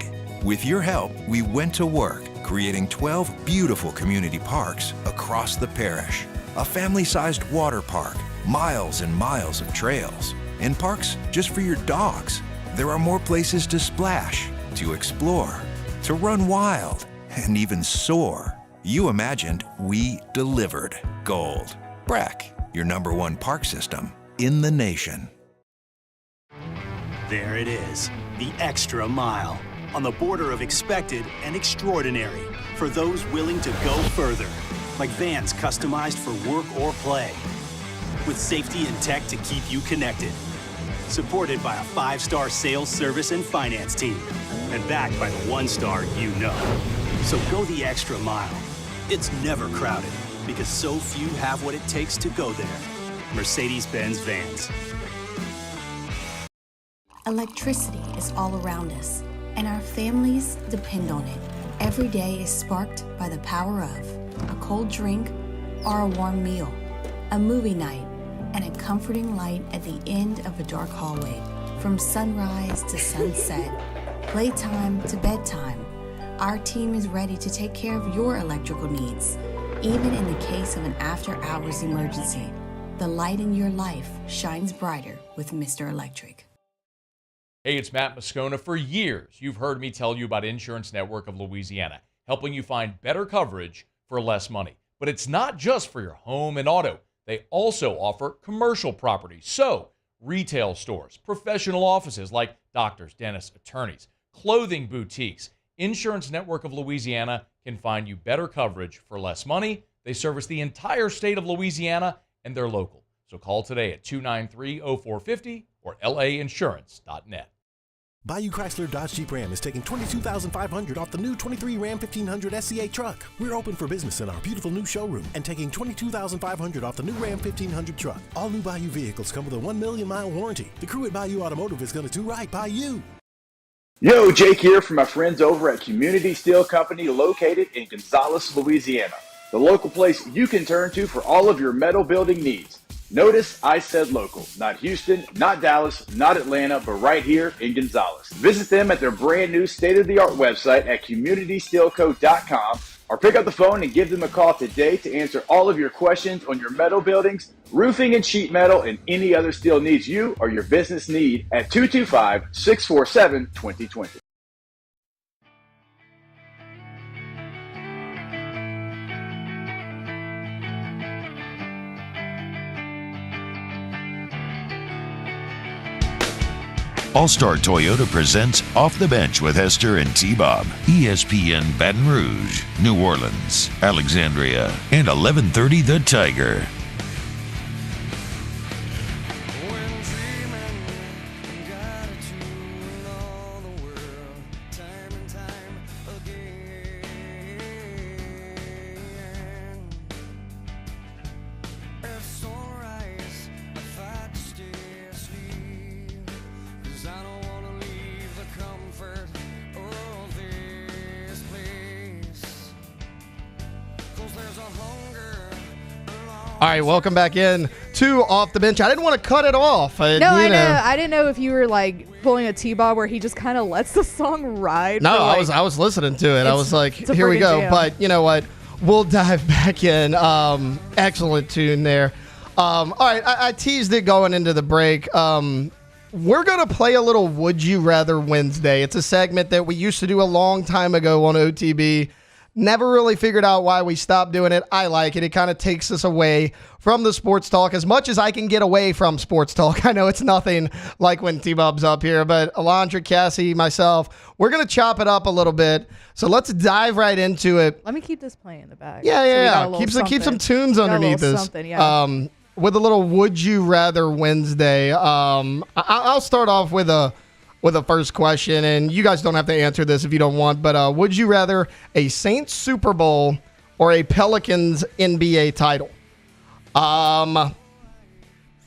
Speaker 15: With your help, we went to work, creating 12 beautiful community parks across the parish. A family-sized water park, miles and miles of trails, and parks just for your dogs. There are more places to splash, to explore, to run wild, and even soar. You imagined, we delivered gold. Breck, your #1 park system in the nation.
Speaker 9: There it is, the extra mile, on the border of expected and extraordinary, for those willing to go further, like vans customized for work or play, with safety and tech to keep you connected, supported by a 5-star sales, service, and finance team, and backed by the 1-star you know. So go the extra mile. It's never crowded, because so few have what it takes to go there. Mercedes-Benz Vans.
Speaker 6: Electricity is all around us, and our families depend on it. Every day is sparked by the power of a cold drink or a warm meal, a movie night, and a comforting light at the end of a dark hallway. From sunrise to sunset, playtime to bedtime, our team is ready to take care of your electrical needs. Even in the case of an after-hours emergency, the light in your life shines brighter with Mr. Electric.
Speaker 16: Hey, it's Matt Moscona. For years, you've heard me tell you about Insurance Network of Louisiana, helping you find better coverage for less money. But it's not just for your home and auto. They also offer commercial property. So, retail stores, professional offices like doctors, dentists, attorneys, clothing boutiques. Insurance Network of Louisiana can find you better coverage for less money. They service the entire state of Louisiana, and they're local. So call today at 293-0450 or lainsurance.net.
Speaker 11: Bayou Chrysler Dodge Jeep Ram is taking $22,500 off the new 23 Ram 1500 SCA truck. We're open for business in our beautiful new showroom and taking $22,500 off the new Ram 1500 truck. All new Bayou vehicles come with a 1 million mile warranty. The crew at Bayou Automotive is going to do right by you.
Speaker 14: Yo, Jake here from my friends over at Community Steel Company located in Gonzales, Louisiana. The local place you can turn to for all of your metal building needs. Notice I said local, not Houston, not Dallas, not Atlanta, but right here in Gonzales. Visit them at their brand new state-of-the-art website at communitysteelco.com or pick up the phone and give them a call today to answer all of your questions on your metal buildings, roofing and sheet metal, and any other steel needs you or your business need at 225-647-2020.
Speaker 1: All-Star Toyota presents Off the Bench with Hester and T-Bob. ESPN Baton Rouge, New Orleans, Alexandria, and 1130 The Tiger.
Speaker 4: All right, welcome back in to Off the Bench. I didn't want to cut it off.
Speaker 5: I know. I didn't know if you were like pulling a T-Bob where he just kind of lets the song ride.
Speaker 4: No, I was listening to it. I was like, here we go. Jam. But you know what? We'll dive back in. Excellent tune there. All right, I teased it going into the break. We're going to play a little Would You Rather Wednesday. It's a segment that we used to do a long time ago on OTB. Never really figured out why we stopped doing it. I like it. It kind of takes us away from the sports talk as much as I can get away from sports talk. I know it's nothing like when T-Bob's up here, but Alondra, Cassie, myself, we're going to chop it up a little bit. So let's dive right into it.
Speaker 5: Let me keep this playing in the back.
Speaker 4: Yeah. Keep some tunes underneath this. With a little Would You Rather Wednesday. I'll start off with a first question, and you guys don't have to answer this if you don't want, but would you rather a Saints Super Bowl or a Pelicans NBA title?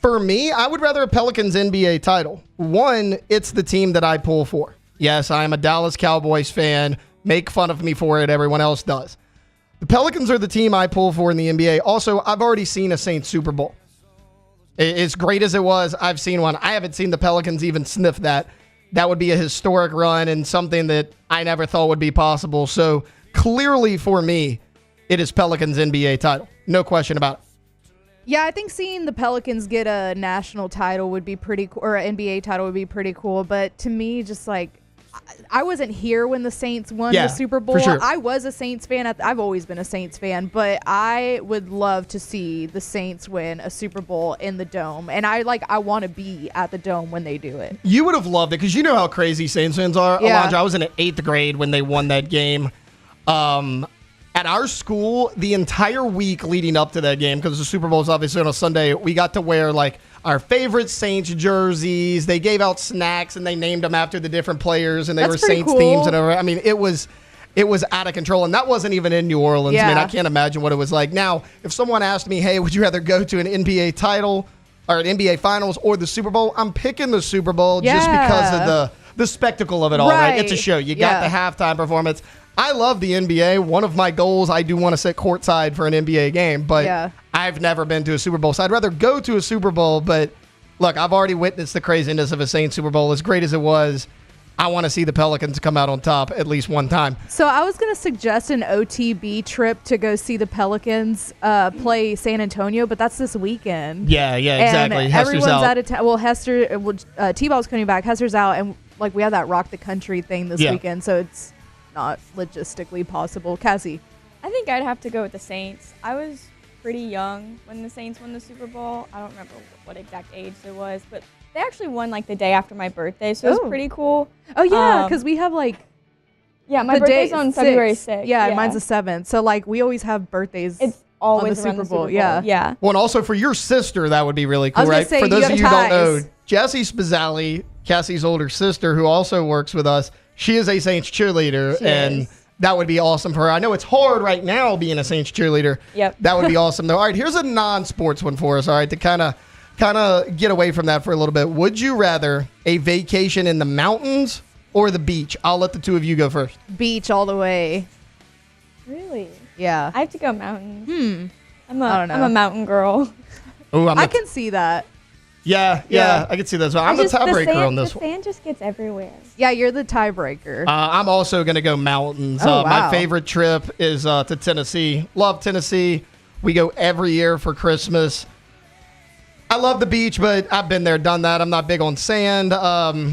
Speaker 4: For me, I would rather a Pelicans NBA title. One, it's the team that I pull for. Yes, I am a Dallas Cowboys fan. Make fun of me for it. Everyone else does. The Pelicans are the team I pull for in the NBA. Also, I've already seen a Saints Super Bowl. As great as it was, I've seen one. I haven't seen the Pelicans even sniff that. That would be a historic run and something that I never thought would be possible. So clearly for me, it is Pelicans NBA title. No question about it.
Speaker 5: Yeah, I think seeing the Pelicans get a national title would be pretty cool, or an NBA title would be pretty cool. But to me, just like, I wasn't here when the Saints won the Super Bowl.
Speaker 4: For sure.
Speaker 5: I was a Saints fan. I've always been a Saints fan, but I would love to see the Saints win a Super Bowl in the Dome. And I want to be at the Dome when they do it.
Speaker 4: You would have loved it because you know how crazy Saints fans are.
Speaker 5: Yeah.
Speaker 4: Alondra, I was in 8th grade when they won that game. At our school, the entire week leading up to that game, because the Super Bowl is obviously on a Sunday, we got to wear like our favorite Saints jerseys. They gave out snacks and they named them after the different players, and they were Saints themes and everything. I mean, it was out of control, and that wasn't even in New Orleans.
Speaker 5: Yeah.
Speaker 4: I mean, I can't imagine what it was like. Now, if someone asked me, hey, would you rather go to an NBA title or an NBA Finals or the Super Bowl? I'm picking the Super Bowl just because of the spectacle of it all, right? It's a show. You got the halftime performance. I love the NBA. One of my goals, I do want to sit courtside for an NBA game, but I've never been to a Super Bowl. So I'd rather go to a Super Bowl, but look, I've already witnessed the craziness of a Saints Super Bowl. As great as it was, I want to see the Pelicans come out on top at least one time.
Speaker 5: So I was going to suggest an OTB trip to go see the Pelicans play San Antonio, but that's this weekend.
Speaker 4: Yeah, exactly.
Speaker 5: And everyone's out of town. Well, Hester, T-Ball's coming back. Hester's out, and like we have that Rock the Country thing this weekend, so it's not logistically possible. Cassie?
Speaker 17: I think I'd have to go with the Saints. I was pretty young when the Saints won the Super Bowl. I don't remember what exact age it was, but they actually won like the day after my birthday, so it was pretty cool.
Speaker 5: Oh, yeah, because we have like...
Speaker 17: Yeah, my birthday's on February 6th.
Speaker 5: Yeah, mine's the 7th. So like we always have birthdays. It's
Speaker 17: always
Speaker 5: on the
Speaker 17: around
Speaker 5: Super Bowl.
Speaker 17: Yeah.
Speaker 4: Well, and also for your sister, that would be really cool, right?
Speaker 5: Say,
Speaker 4: for those of you who don't know,
Speaker 5: ties.
Speaker 4: Jessie Spazzali, Cassie's older sister, who also works with us, she is a Saints cheerleader, and that would be awesome for her. I know it's hard right now being a Saints cheerleader.
Speaker 17: Yep.
Speaker 4: That would be awesome, though. All right, here's a non-sports one for us, all right, to kind of get away from that for a little bit. Would you rather a vacation in the mountains or the beach? I'll let the two of you go first.
Speaker 5: Beach all the way.
Speaker 17: Really?
Speaker 5: Yeah.
Speaker 17: I have to go mountain.
Speaker 5: I don't know.
Speaker 17: I'm a mountain girl.
Speaker 4: Oh,
Speaker 5: I can see that.
Speaker 4: Yeah, I can see that. So I'm the tiebreaker on this one.
Speaker 17: The sand just gets everywhere.
Speaker 5: Yeah, you're the tiebreaker.
Speaker 4: I'm also going to go mountains.
Speaker 5: Oh, wow.
Speaker 4: My favorite trip is to Tennessee. Love Tennessee. We go every year for Christmas. I love the beach, but I've been there, done that. I'm not big on sand.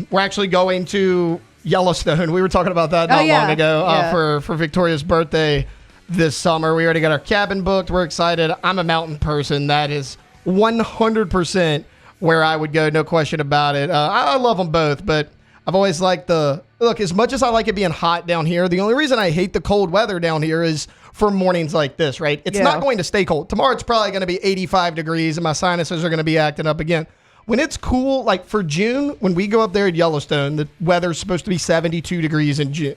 Speaker 4: We're actually going to Yellowstone. We were talking about that not long ago for Victoria's birthday this summer. We already got our cabin booked. We're excited. I'm a mountain person. That is 100% where I would go, no question about it. I love them both, but I've always liked look, as much as I like it being hot down here, the only reason I hate the cold weather down here is for mornings like this, right? It's not going to stay cold. Tomorrow it's probably going to be 85 degrees and my sinuses are going to be acting up again. When it's cool, like for June, when we go up there at Yellowstone, the weather's supposed to be 72 degrees in June.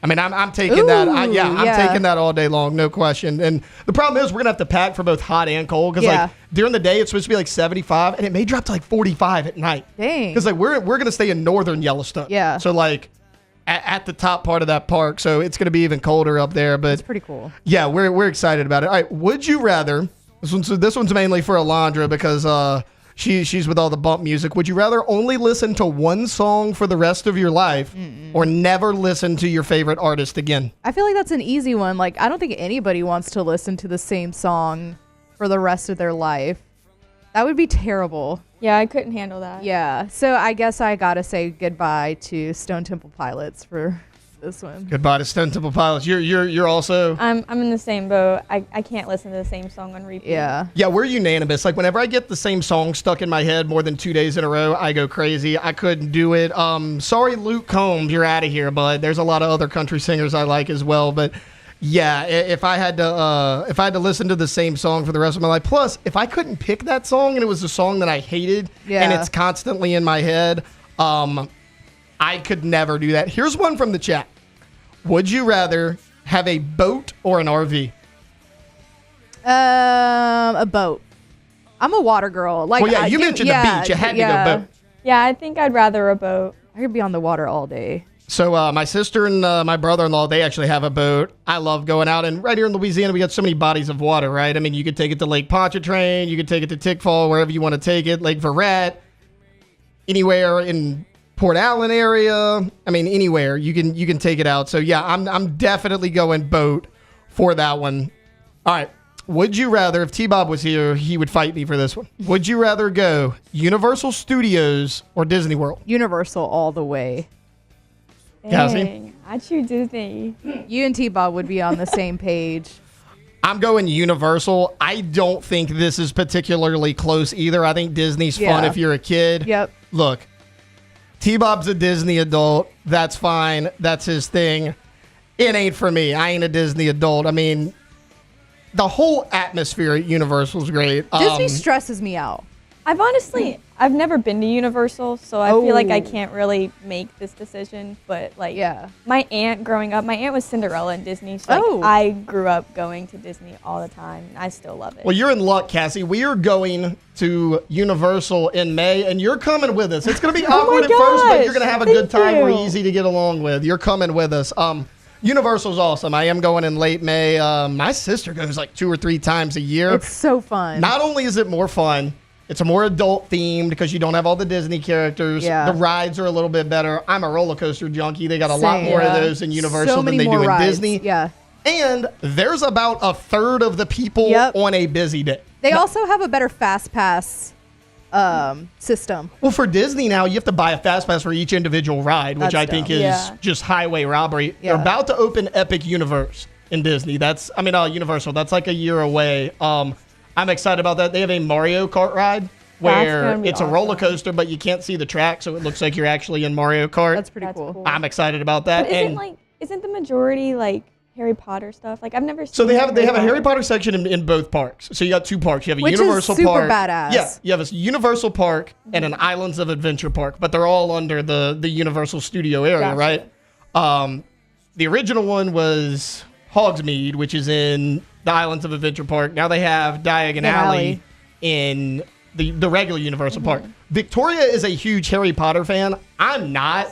Speaker 4: I mean, I'm taking that. I'm taking that all day long, no question. And the problem is we're going to have to pack for both hot and cold because like during the day it's supposed to be like 75 and it may drop to like 45 at night.
Speaker 5: Dang.
Speaker 4: Because like we're going to stay in northern Yellowstone.
Speaker 5: Yeah.
Speaker 4: So like at the top part of that park, so it's going to be even colder up there. But
Speaker 5: it's pretty cool.
Speaker 4: Yeah, we're excited about it. All right, would you rather? This one's mainly for Alondra because she's with all the bump music. Would you rather only listen to one song for the rest of your life or never listen to your favorite artist again?
Speaker 5: I feel like that's an easy one. Like, I don't think anybody wants to listen to the same song for the rest of their life. That would be terrible.
Speaker 17: Yeah, I couldn't handle that.
Speaker 5: Yeah. So I guess I got to say goodbye to Stone Temple Pilots for this one.
Speaker 4: Goodbye to Stone Temple Pilots. You're also...
Speaker 17: I'm in the same boat. I can't listen to the same song on repeat.
Speaker 5: Yeah.
Speaker 4: Yeah, we're unanimous. Like whenever I get the same song stuck in my head more than 2 days in a row, I go crazy. I couldn't do it. Sorry, Luke Combs, you're out of here, bud. There's a lot of other country singers I like as well, but yeah, if I had to listen to the same song for the rest of my life, plus if I couldn't pick that song and it was a song that I hated and it's constantly in my head, I could never do that. Here's one from the chat. Would you rather have a boat or an RV?
Speaker 5: A boat. I'm a water girl. Like,
Speaker 4: well, yeah, you mentioned the beach. You had to go boat.
Speaker 17: Yeah, I think I'd rather a boat.
Speaker 5: I could be on the water all day.
Speaker 4: So my sister and my brother-in-law, they actually have a boat. I love going out. And right here in Louisiana, we got so many bodies of water, right? I mean, you could take it to Lake Pontchartrain. You could take it to Tickfall, wherever you want to take it. Lake Verret, anywhere in Port Allen area. I mean, anywhere you can take it out. So, yeah, I'm definitely going boat for that one. All right. Would you rather, if T-Bob was here, he would fight me for this one. Would you rather go Universal Studios or Disney World?
Speaker 5: Universal all the way.
Speaker 17: Dang, I choose Disney.
Speaker 5: You and T-Bob would be on the same page.
Speaker 4: I'm going Universal. I don't think this is particularly close either. I think Disney's fun if you're a kid.
Speaker 5: Yep.
Speaker 4: Look, T-Bob's a Disney adult. That's fine. That's his thing. It ain't for me. I ain't a Disney adult. I mean, the whole atmosphere at Universal is great.
Speaker 5: Disney stresses me out.
Speaker 17: I've never been to Universal, so I feel like I can't really make this decision. But like, my aunt growing up, my aunt was Cinderella in Disney, so like, I grew up going to Disney all the time. And I still love it.
Speaker 4: Well, you're in luck, Cassie. We are going to Universal in May, and you're coming with us. It's going to be awkward at first, but you're going to have a good time. We're easy to get along with. You're coming with us. Universal's awesome. I am going in late May. My sister goes like 2 or 3 times a year.
Speaker 5: It's so fun.
Speaker 4: Not only is it more fun, it's a more adult themed because you don't have all the Disney characters.
Speaker 5: Yeah.
Speaker 4: The rides are a little bit better. I'm a roller coaster junkie. They got a lot more of those in Universal than they do in Disney.
Speaker 5: Yeah.
Speaker 4: And there's about a third of the people on a busy day.
Speaker 5: They also have a better Fast Pass system.
Speaker 4: Well, for Disney now, you have to buy a Fast Pass for each individual ride, which I think is just highway robbery.
Speaker 5: Yeah.
Speaker 4: They're about to open Epic Universe in Disney. Universal. That's like a year away. I'm excited about that. They have a Mario Kart ride where it's a roller coaster, but you can't see the track, so it looks like you're actually in Mario Kart.
Speaker 5: That's pretty cool.
Speaker 4: I'm excited about that.
Speaker 17: But isn't the majority like Harry Potter stuff? Like I've never seen.
Speaker 4: So they have a Harry Potter section in both parks. So you got 2 parks. You have a Universal
Speaker 5: is super
Speaker 4: Park.
Speaker 5: badass.
Speaker 4: Yeah, you have a Universal Park and an Islands of Adventure Park, but they're all under the Universal Studio area, right? The original one was Hogsmeade, which is in the Islands of Adventure Park. Now they have Diagon Alley in the regular Universal Park. Victoria is a huge Harry Potter fan. I'm not.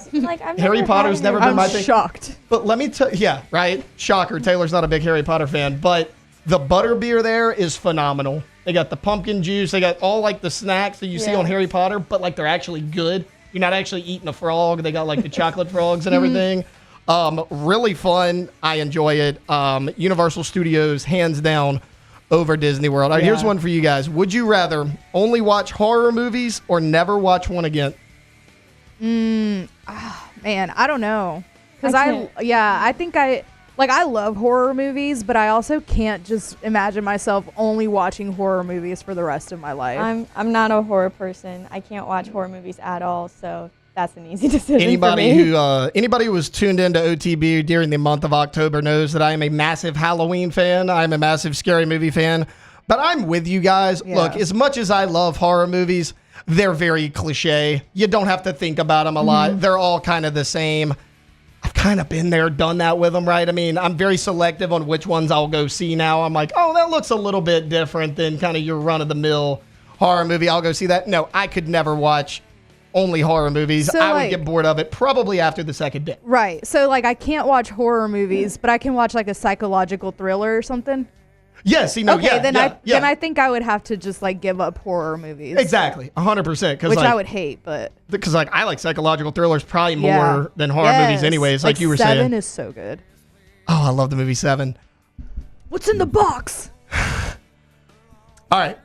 Speaker 4: Harry Potter's never been my thing.
Speaker 5: I'm shocked.
Speaker 4: But let me tell you, right? Shocker. Taylor's not a big Harry Potter fan, but the butterbeer there is phenomenal. They got the pumpkin juice. They got all like the snacks that you see on Harry Potter, but like they're actually good. You're not actually eating a frog. They got like the chocolate frogs and everything. Really fun. I enjoy it. Universal Studios, hands down, over Disney World. All right, here's one for you guys. Would you rather only watch horror movies or never watch one again?
Speaker 5: Man, I don't know. Because I think I love horror movies, but I also can't just imagine myself only watching horror movies for the rest of my life.
Speaker 17: I'm not a horror person. I can't watch horror movies at all, so that's an easy decision
Speaker 4: Anybody
Speaker 17: for me.
Speaker 4: anybody who was tuned into OTB during the month of October knows that I am a massive Halloween fan. I'm a massive scary movie fan. But I'm with you guys.
Speaker 5: Yeah.
Speaker 4: Look, as much as I love horror movies, they're very cliche. You don't have to think about them a lot. They're all kind of the same. I've kind of been there, done that with them, right? I mean, I'm very selective on which ones I'll go see now. I'm like, oh, that looks a little bit different than kind of your run-of-the-mill horror movie. I'll go see that. No, I could never watch only horror movies.
Speaker 5: So,
Speaker 4: I would get bored of it probably after the second day.
Speaker 5: Right. So, I can't watch horror movies, but I can watch, a psychological thriller or something.
Speaker 4: Yes,
Speaker 5: Then I think I would have to just, give up horror movies.
Speaker 4: Exactly. 100%.
Speaker 5: Which I would hate, but.
Speaker 4: Because, I like psychological thrillers probably more than horror movies anyways, like you were saying.
Speaker 5: Seven is so good.
Speaker 4: Oh, I love the movie Seven.
Speaker 5: What's in the box?
Speaker 4: All right.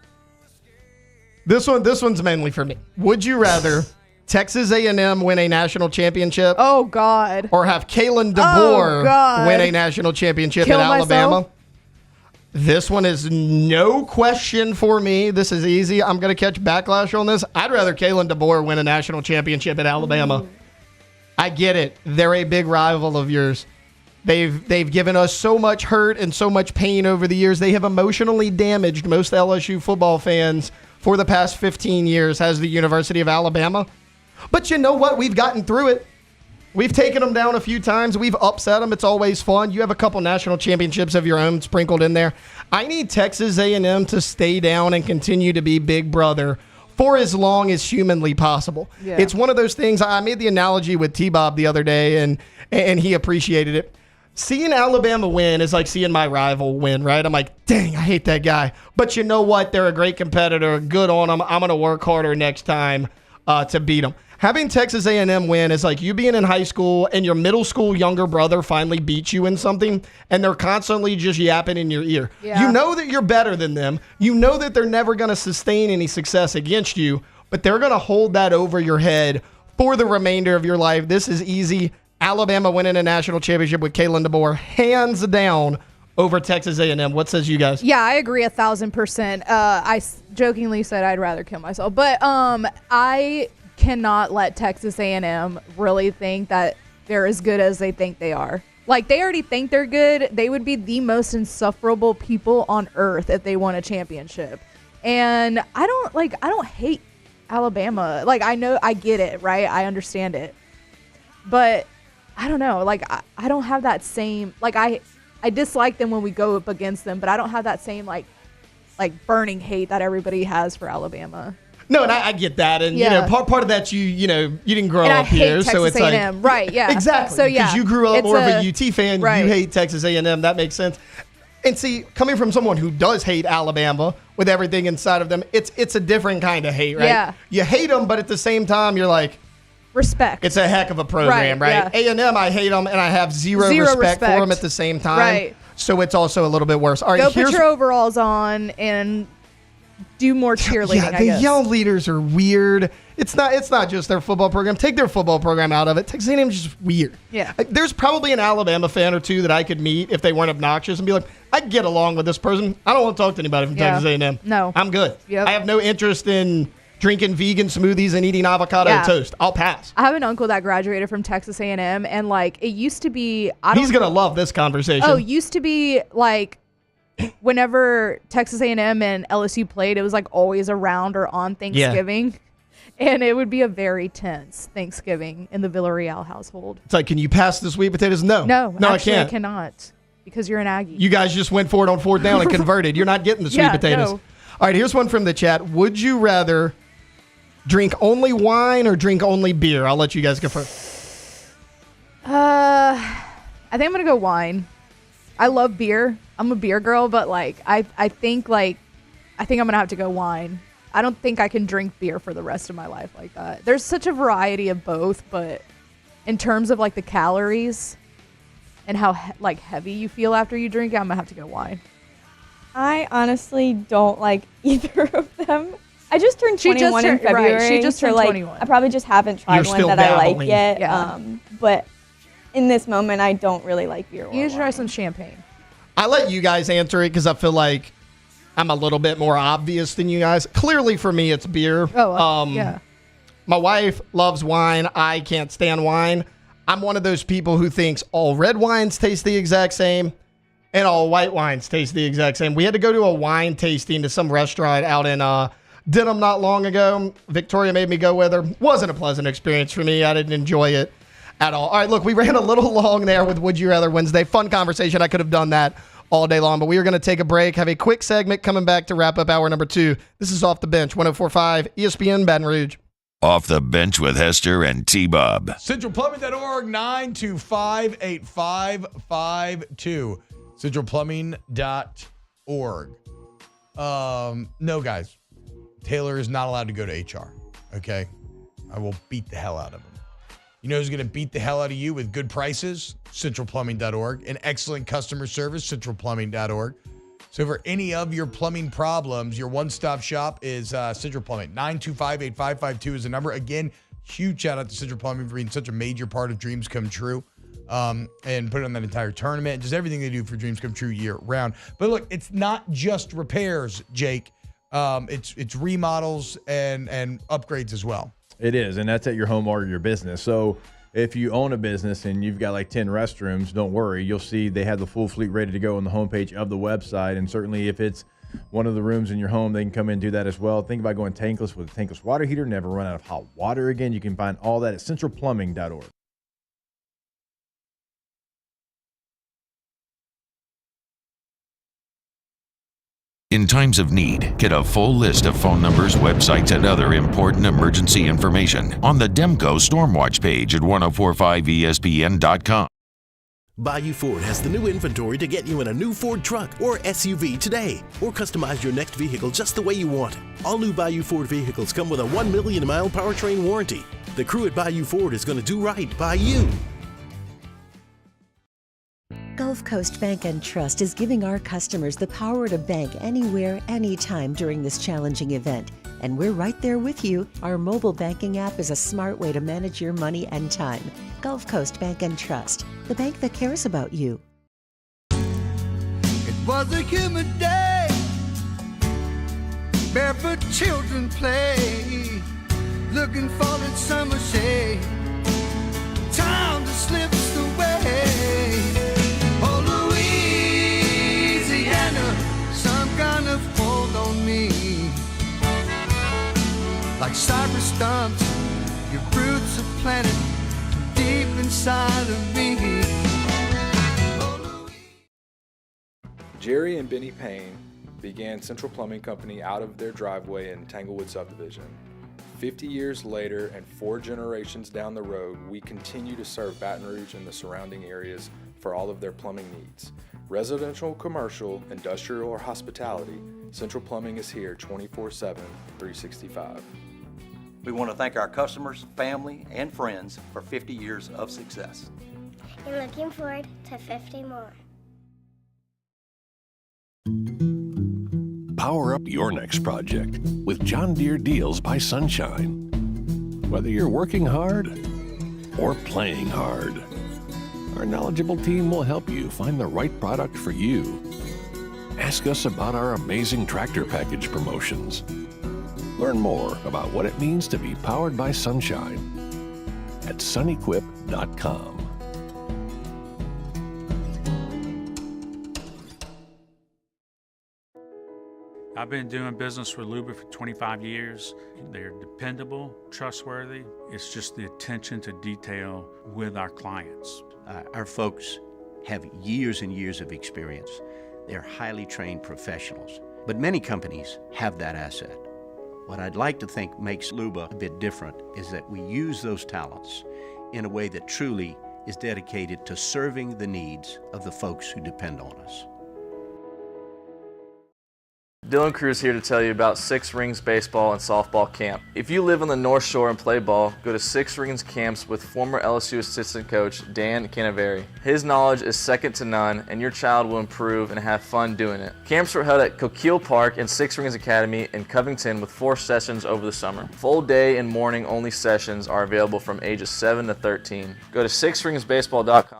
Speaker 4: This one's mainly for me. Would you rather Texas A&M win a national championship?
Speaker 5: Oh, God.
Speaker 4: Or have Kalen DeBoer win a national championship at Alabama?
Speaker 5: Myself?
Speaker 4: This one is no question for me. This is easy. I'm going to catch backlash on this. I'd rather Kalen DeBoer win a national championship at Alabama. I get it. They're a big rival of yours. They've given us so much hurt and so much pain over the years. They have emotionally damaged most LSU football fans for the past 15 years, has the University of Alabama. But you know what? We've gotten through it. We've taken them down a few times. We've upset them. It's always fun. You have a couple national championships of your own sprinkled in there. I need Texas A&M to stay down and continue to be big brother for as long as humanly possible.
Speaker 5: Yeah.
Speaker 4: It's one of those things. I made the analogy with T-Bob the other day, and he appreciated it. Seeing Alabama win is like seeing my rival win, right? I'm like, dang, I hate that guy. But you know what? They're a great competitor. Good on them. I'm going to work harder next time to beat them. Having Texas A&M win is like you being in high school and your middle school younger brother finally beats you in something, and they're constantly just yapping in your ear.
Speaker 5: Yeah.
Speaker 4: You know that you're better than them. You know that they're never going to sustain any success against you, but they're going to hold that over your head for the remainder of your life. This is easy. Alabama winning a national championship with Kalen DeBoer, hands down, over Texas A&M. What says you guys?
Speaker 5: Yeah, I agree 1,000%. I jokingly said I'd rather kill myself, but I cannot let Texas A&M really think that they're as good as they think they are. Like, they already think they're good. They would be the most insufferable people on earth if they won a championship. And I don't hate Alabama. Like, I know, I get it, right? I understand it. But I don't know. Like, I don't have that same, like, I dislike them when we go up against them, but I don't have that same, like burning hate that everybody has for Alabama.
Speaker 4: No, and I get that, and
Speaker 5: Yeah.
Speaker 4: you know, part of that you didn't grow
Speaker 5: And
Speaker 4: up
Speaker 5: I hate
Speaker 4: here,
Speaker 5: Texas
Speaker 4: so it's
Speaker 5: A&M.
Speaker 4: like
Speaker 5: Right, yeah.
Speaker 4: exactly.
Speaker 5: So, yeah,
Speaker 4: because you grew up
Speaker 5: it's
Speaker 4: more of a UT fan,
Speaker 5: right.
Speaker 4: you hate Texas A&M. That makes sense. And see, coming from someone who does hate Alabama with everything inside of them, it's a different kind of hate, right?
Speaker 5: Yeah.
Speaker 4: You hate them, but at the same time, you're like,
Speaker 5: respect.
Speaker 4: it's a heck of a program, right?
Speaker 5: Yeah.
Speaker 4: A&M, I hate them, and I have zero respect for them at the same time.
Speaker 5: Right.
Speaker 4: So it's also a little bit worse. All right,
Speaker 5: Go put your overalls on and do more cheerleading,
Speaker 4: Yeah,
Speaker 5: I
Speaker 4: the
Speaker 5: guess.
Speaker 4: Yell leaders are weird. It's not just their football program. Take their football program out of it. Texas A&M is just weird.
Speaker 5: Yeah.
Speaker 4: There's probably an Alabama fan or two that I could meet if they weren't obnoxious and be like, I get along with this person. I don't want to talk to anybody from
Speaker 5: Yeah.
Speaker 4: Texas A&M.
Speaker 5: No.
Speaker 4: I'm good.
Speaker 5: Yep.
Speaker 4: I have no interest in drinking vegan smoothies and eating avocado toast. I'll pass.
Speaker 5: I have an uncle that graduated from Texas A&M, and like it used to be.
Speaker 4: He's gonna love this conversation.
Speaker 5: Oh, used to be like whenever Texas A&M and LSU played, it was like always around or on Thanksgiving. And it would be a very tense Thanksgiving in the Villarreal household.
Speaker 4: It's like, can you pass the sweet potatoes? No,
Speaker 5: actually,
Speaker 4: I can't.
Speaker 5: I cannot because you're an Aggie.
Speaker 4: You guys just went for it on fourth down and converted. You're not getting the sweet potatoes.
Speaker 5: No.
Speaker 4: All right, here's one from the chat. Would you rather drink only wine or drink only beer? I'll let you guys go first.
Speaker 5: I think I'm gonna go wine. I love beer. I'm a beer girl, but like I think I'm gonna have to go wine. I don't think I can drink beer for the rest of my life like that. There's such a variety of both, but in terms of like the calories and how heavy you feel after you drink it, I'm gonna have to go wine.
Speaker 17: I honestly don't like either of them. I just turned 21 in February.
Speaker 5: Right, she just turned 21.
Speaker 17: I probably just haven't tried
Speaker 4: You're
Speaker 17: one that
Speaker 4: still
Speaker 17: I like
Speaker 4: dabbling.
Speaker 17: yet.
Speaker 5: Yeah.
Speaker 17: But in this moment, I don't really like beer.
Speaker 5: You should try some champagne.
Speaker 4: I let you guys answer it because I feel like I'm a little bit more obvious than you guys. Clearly for me, it's beer.
Speaker 5: Yeah.
Speaker 4: My wife loves wine. I can't stand wine. I'm one of those people who thinks all red wines taste the exact same and all white wines taste the exact same. We had to go to a wine tasting to some restaurant out in Denham not long ago. Victoria made me go with her. Wasn't a pleasant experience for me. I didn't enjoy it at all. All right, look, we ran a little long there with Would You Rather Wednesday. Fun conversation. I could have done that all day long, but we are going to take a break, have a quick segment coming back to wrap up hour number 2. This is Off the Bench, 104.5 ESPN Baton Rouge.
Speaker 1: Off the Bench with Hester and T-Bob.
Speaker 7: CentralPlumbing.org, 925-8552. CentralPlumbing.org. No, guys. Taylor is not allowed to go to HR, okay? I will beat the hell out of him. You know who's going to beat the hell out of you with good prices? CentralPlumbing.org. And excellent customer service, CentralPlumbing.org. So for any of your plumbing problems, your one-stop shop is Central Plumbing. 925-8552 is the number. Again, huge shout out to Central Plumbing for being such a major part of Dreams Come True and put on that entire tournament. Just everything they do for Dreams Come True year round. But look, it's not just repairs, Jake. It's remodels and upgrades as well.
Speaker 8: It is, and that's at your home or your business. So if you own a business and you've got like 10 restrooms, don't worry. You'll see they have the full fleet ready to go on the homepage of the website. And certainly if it's one of the rooms in your home, they can come in and do that as well. Think about going tankless with a tankless water heater. Never run out of hot water again. You can find all that at centralplumbing.org.
Speaker 1: In times of need, get a full list of phone numbers, websites, and other important emergency information on the Demco Stormwatch page at 1045ESPN.com.
Speaker 11: Bayou Ford has the new inventory to get you in a new Ford truck or SUV today, or customize your next vehicle just the way you want. All new Bayou Ford vehicles come with a 1 million mile powertrain warranty. The crew at Bayou Ford is going to do right by you.
Speaker 10: Gulf Coast Bank and Trust is giving our customers the power to bank anywhere, anytime during this challenging event. And we're right there with you. Our mobile banking app is a smart way to manage your money and time. Gulf Coast Bank and Trust, the bank that cares about you.
Speaker 18: It was a humid day, barefoot children play, looking for that summer shade. Time just slips away. Oh, Louisiana, some kind of hold on me. Like cypress stumps, your roots are planted deep inside of me.
Speaker 19: Jerry and Benny Payne began Central Plumbing Company out of their driveway in Tanglewood Subdivision. 50 years later and 4 generations down the road, we continue to serve Baton Rouge and the surrounding areas for all of their plumbing needs. Residential, commercial, industrial, or hospitality, Central Plumbing is here 24/7, 365.
Speaker 22: We want to thank our customers, family, and friends for 50 years of success.
Speaker 23: And looking forward to 50 more.
Speaker 12: Power up your next project with John Deere Deals by Sunshine. Whether you're working hard or playing hard, our knowledgeable team will help you find the right product for you. Ask us about our amazing tractor package promotions. Learn more about what it means to be powered by sunshine at sunequip.com.
Speaker 13: I've been doing business with Luba for 25 years. They're dependable, trustworthy. It's just the attention to detail with our clients.
Speaker 25: Our folks have years and years of experience. They're highly trained professionals, but many companies have that asset. What I'd like to think makes Luba a bit different is that we use those talents in a way that truly is dedicated to serving the needs of the folks who depend on us.
Speaker 26: Dylan Cruz here to tell you about Six Rings Baseball and Softball Camp. If you live on the North Shore and play ball, go to Six Rings Camps with former LSU assistant coach Dan Canaveri. His knowledge is second to none, and your child will improve and have fun doing it. Camps were held at Coquille Park and Six Rings Academy in Covington with 4 sessions over the summer. Full day and morning only sessions are available from ages 7 to 13. Go to sixringsbaseball.com.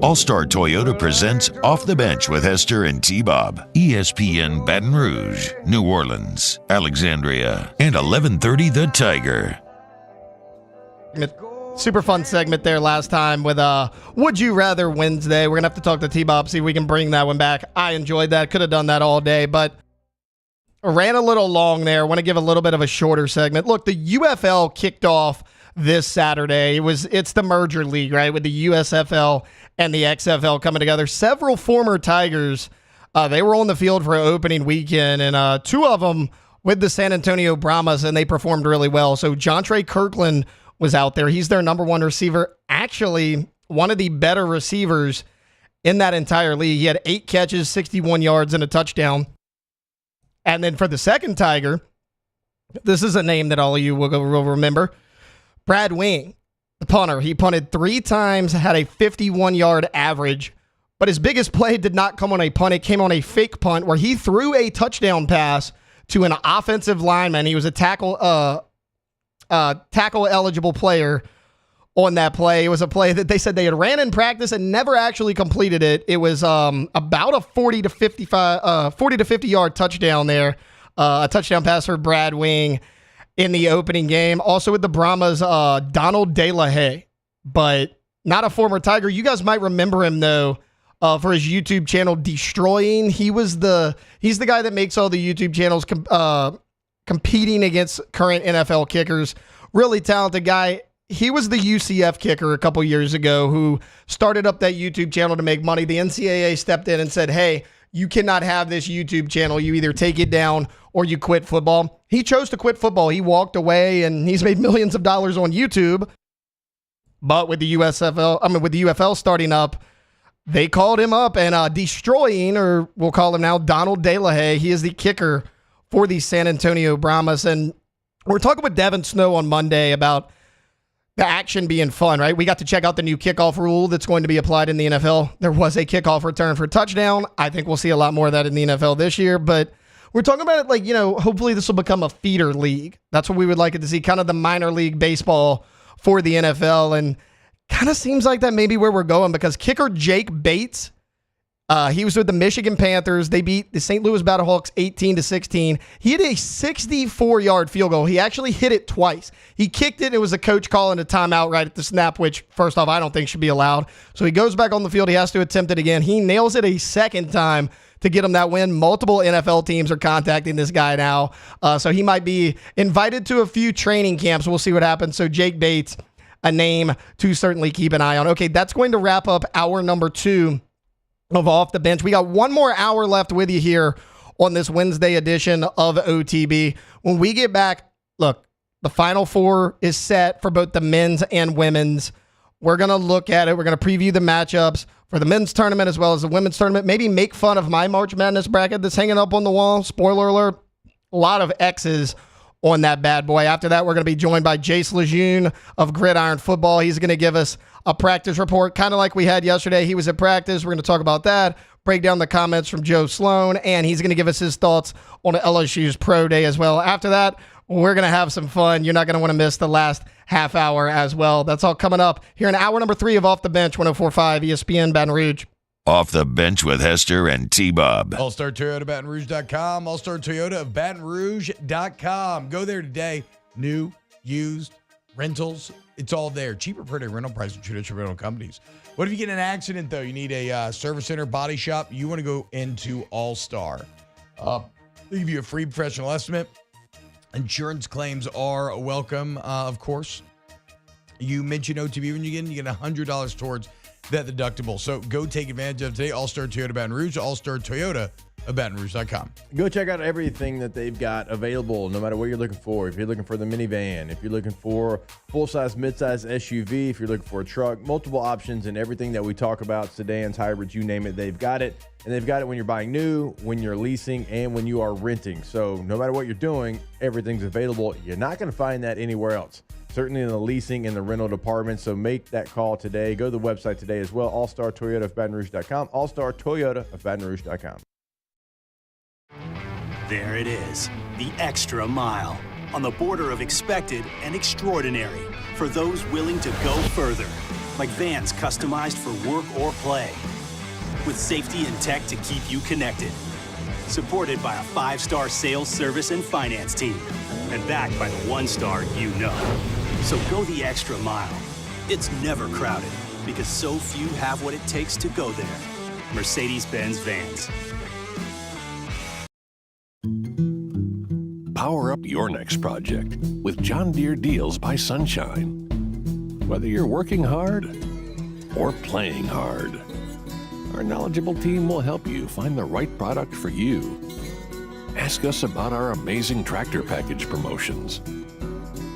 Speaker 1: All-Star Toyota presents Off the Bench with Hester and T-Bob. ESPN Baton Rouge, New Orleans, Alexandria, and 1130 The Tiger.
Speaker 4: Super fun segment there last time with Would You Rather Wednesday. We're going to have to talk to T-Bob, see if we can bring that one back. I enjoyed that. Could have done that all day, but ran a little long there. Want to give a little bit of a shorter segment. Look, the UFL kicked off this Saturday. It's the merger league, right, with the USFL and the XFL coming together. Several former Tigers, they were on the field for opening weekend, and 2 of them with the San Antonio Brahmas, and they performed really well. So Jontre Kirkland was out there. He's their number 1 receiver. Actually, one of the better receivers in that entire league. He had 8 catches, 61 yards, and a touchdown. And then for the second Tiger, this is a name that all of you will remember. Brad Wing, the punter. He punted 3 times, had a 51-yard average, but his biggest play did not come on a punt. It came on a fake punt where he threw a touchdown pass to an offensive lineman. He was a tackle-eligible player on that play. It was a play that they said they had ran in practice and never actually completed it. It was about a 40 to 50-yard touchdown there, a touchdown pass for Brad Wing in the opening game. Also with the Brahmas, Donald De La Haye, but not a former Tiger. You guys might remember him, though, for his YouTube channel, Destroying. He's the guy that makes all the YouTube channels competing against current NFL kickers. Really talented guy. He was the UCF kicker a couple years ago who started up that YouTube channel to make money. The NCAA stepped in and said, hey, you cannot have this YouTube channel. You either take it down or you quit football. He chose to quit football. He walked away and he's made millions of dollars on YouTube. But with the with the UFL starting up, they called him up and destroying, or we'll call him now, Donald DeLahaye. He is the kicker for the San Antonio Brahmas. And we're talking with Devin Snow on Monday about the action being fun, right? We got to check out the new kickoff rule that's going to be applied in the NFL. There was a kickoff return for touchdown. I think we'll see a lot more of that in the NFL this year, but we're talking about it like, hopefully this will become a feeder league. That's what we would like it to see, kind of the minor league baseball for the NFL, and kind of seems like that may be where we're going because kicker Jake Bates, he was with the Michigan Panthers. They beat the St. Louis Battlehawks 18-16. He hit a 64-yard field goal. He actually hit it twice. He kicked it. It was a coach calling a timeout right at the snap, which, first off, I don't think should be allowed. So he goes back on the field. He has to attempt it again. He nails it a second time to get him that win. Multiple NFL teams are contacting this guy now. So he might be invited to a few training camps. We'll see what happens. So Jake Bates, a name to certainly keep an eye on. Okay, that's going to wrap up hour number 2 of Off the Bench. We got one more hour left with you here on this Wednesday edition of OTB. When we get back, look, the Final Four is set for both the men's and women's. We're going to look at it. We're going to preview the matchups for the men's tournament as well as the women's tournament. Maybe make fun of my March Madness bracket that's hanging up on the wall. Spoiler alert, a lot of X's on that bad boy. After that, we're going to be joined by Jace LeJeune of Gridiron Football. He's going to give us a practice report, kind of like we had yesterday. He was at practice. We're going to talk about that, break down the comments from Joe Sloan, and he's going to give us his thoughts on LSU's Pro Day as well. After that, we're going to have some fun. You're not going to want to miss the last half hour as well. That's all coming up here in hour number 3 of Off the Bench, 104.5 ESPN Baton Rouge.
Speaker 1: Off the Bench with Hester and T-Bob.
Speaker 7: All-Star Toyota BatonRouge.com. All-Star Toyota of BatonRouge.com. Go there today. New, used, rentals. It's all there. Cheaper per day rental price than traditional rental companies. What if you get in an accident, though? You need a service center, body shop. You want to go into All-Star. They give you a free professional estimate. Insurance claims are welcome, of course. You mention OTB when you get in, you get $100 towards that deductible. So go take advantage of today. All-Star Toyota Baton Rouge, All-Star Toyota of BatonRouge.com.
Speaker 8: Go check out everything that they've got available, no matter what you're looking for. If you're looking for the minivan, if you're looking for full-size, mid-size SUV, if you're looking for a truck, multiple options and everything that we talk about, sedans, hybrids, you name it, they've got it. And they've got it when you're buying new, when you're leasing, and when you are renting. So no matter what you're doing, everything's available. You're not going to find that anywhere else. Certainly in the leasing and the rental department. So make that call today. Go to the website today as well. All-Star Toyota of BatonRouge.com. All-Star Toyota of BatonRouge.com.
Speaker 9: There it is, the extra mile, on the border of expected and extraordinary for those willing to go further, like vans customized for work or play, with safety and tech to keep you connected, supported by a 5-star sales, service, and finance team, and backed by the 1-star you know. So go the extra mile. It's never crowded, because so few have what it takes to go there. Mercedes-Benz Vans.
Speaker 12: Power up your next project with John Deere Deals by Sunshine. Whether you're working hard or playing hard, our knowledgeable team will help you find the right product for you. Ask us about our amazing tractor package promotions.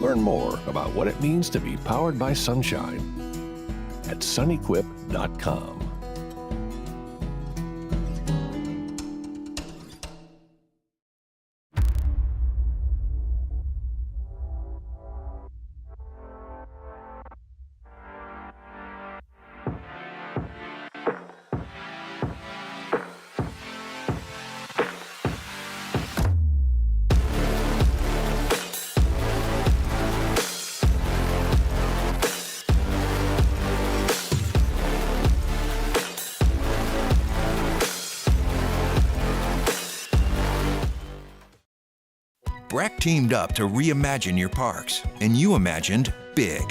Speaker 12: Learn more about what it means to be powered by Sunshine at sunequip.com.
Speaker 2: Breck teamed up to reimagine your parks, and you imagined big.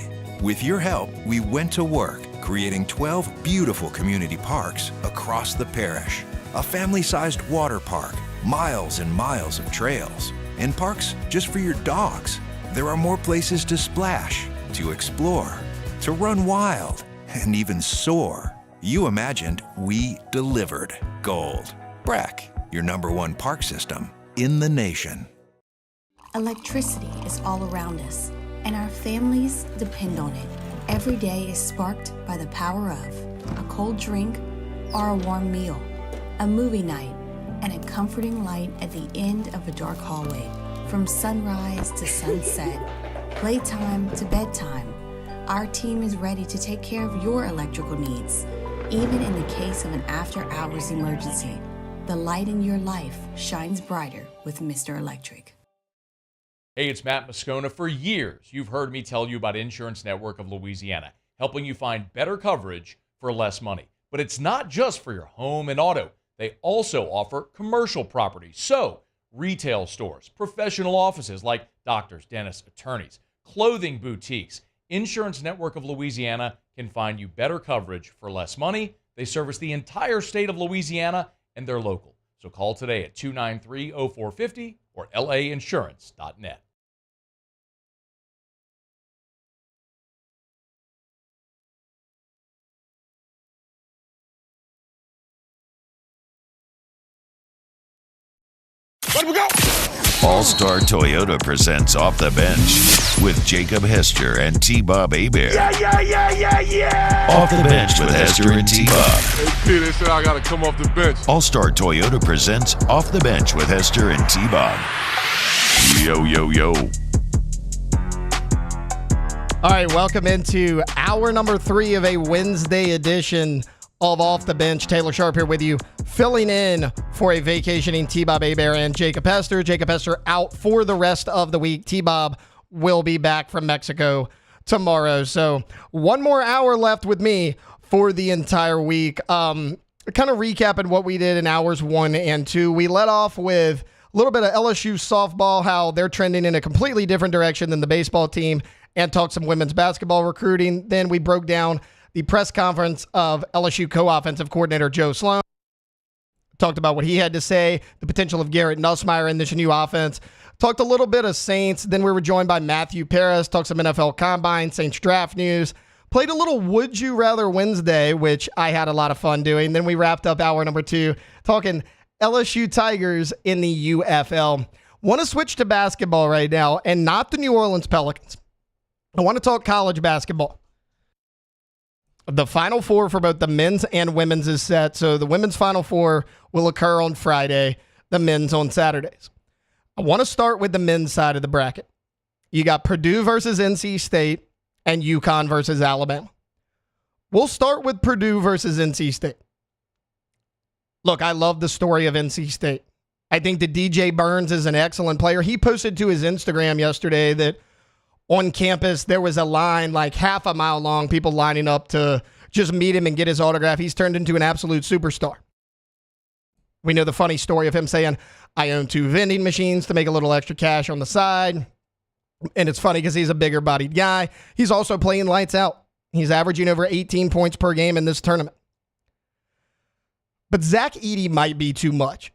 Speaker 2: With your help, we went to work, creating 12 beautiful community parks across the parish. A family-sized water park, miles and miles of trails, and parks just for your dogs. There are more places to splash, to explore, to run wild, and even soar. You imagined, we delivered. Gold. Brack, your #1 park system in the nation.
Speaker 3: Electricity is all around us, and our families depend on it. Every day is sparked by the power of a cold drink or a warm meal, a movie night, and a comforting light at the end of a dark hallway. From sunrise to sunset, playtime to bedtime, our team is ready to take care of your electrical needs. Even in the case of an after-hours emergency, the light in your life shines brighter with Mr. Electric.
Speaker 16: Hey, it's Matt Moscona. For years, you've heard me tell you about Insurance Network of Louisiana, helping you find better coverage for less money. But it's not just for your home and auto. They also offer commercial property. So, retail stores, professional offices like doctors, dentists, attorneys, clothing boutiques. Insurance Network of Louisiana can find you better coverage for less money. They service the entire state of Louisiana, and they're local. So call today at 293-0450 or lainsurance.net.
Speaker 1: Let we go! All-Star Toyota presents Off the Bench with Jacob Hester and T-Bob Hebert.
Speaker 12: Yeah!
Speaker 1: Off the Bench with Hester and T-Bob.
Speaker 12: Hey, they said I gotta come off the bench.
Speaker 1: All-Star Toyota presents Off the Bench with Hester and T-Bob. Yo, yo, yo.
Speaker 4: All right, welcome into hour number 3 of a Wednesday edition of Off the Bench. Taylor Sharp here with you, filling in for a vacationing T-Bob Hebert and Jacob Hester. Jacob Hester out for the rest of the week. T-Bob will be back from Mexico tomorrow. So one more hour left with me for the entire week. Kind of recapping what we did in hours 1 and 2. We let off with a little bit of LSU softball, how they're trending in a completely different direction than the baseball team, and talked some women's basketball recruiting. Then we broke down the press conference of LSU co-offensive coordinator Joe Sloan. Talked about what he had to say, the potential of Garrett Nussmeier in this new offense. Talked a little bit of Saints. Then we were joined by Matthew Paris. Talked some NFL Combine, Saints draft news. Played a little Would You Rather Wednesday, which I had a lot of fun doing. Then we wrapped up hour number 2 talking LSU Tigers in the UFL. Want to switch to basketball right now, and not the New Orleans Pelicans. I want to talk college basketball. The Final Four for both the men's and women's is set. So the women's Final Four will occur on Friday, the men's on Saturdays. I want to start with the men's side of the bracket. You got Purdue versus NC State and UConn versus Alabama. We'll start with Purdue versus NC State. Look, I love the story of NC State. I think that DJ Burns is an excellent player. He posted to his Instagram yesterday that on campus, there was a line like half a mile long, people lining up to just meet him and get his autograph. He's turned into an absolute superstar. We know the funny story of him saying, I own 2 vending machines to make a little extra cash on the side. And it's funny because he's a bigger bodied guy. He's also playing lights out. He's averaging over 18 points per game in this tournament. But Zach Edey might be too much.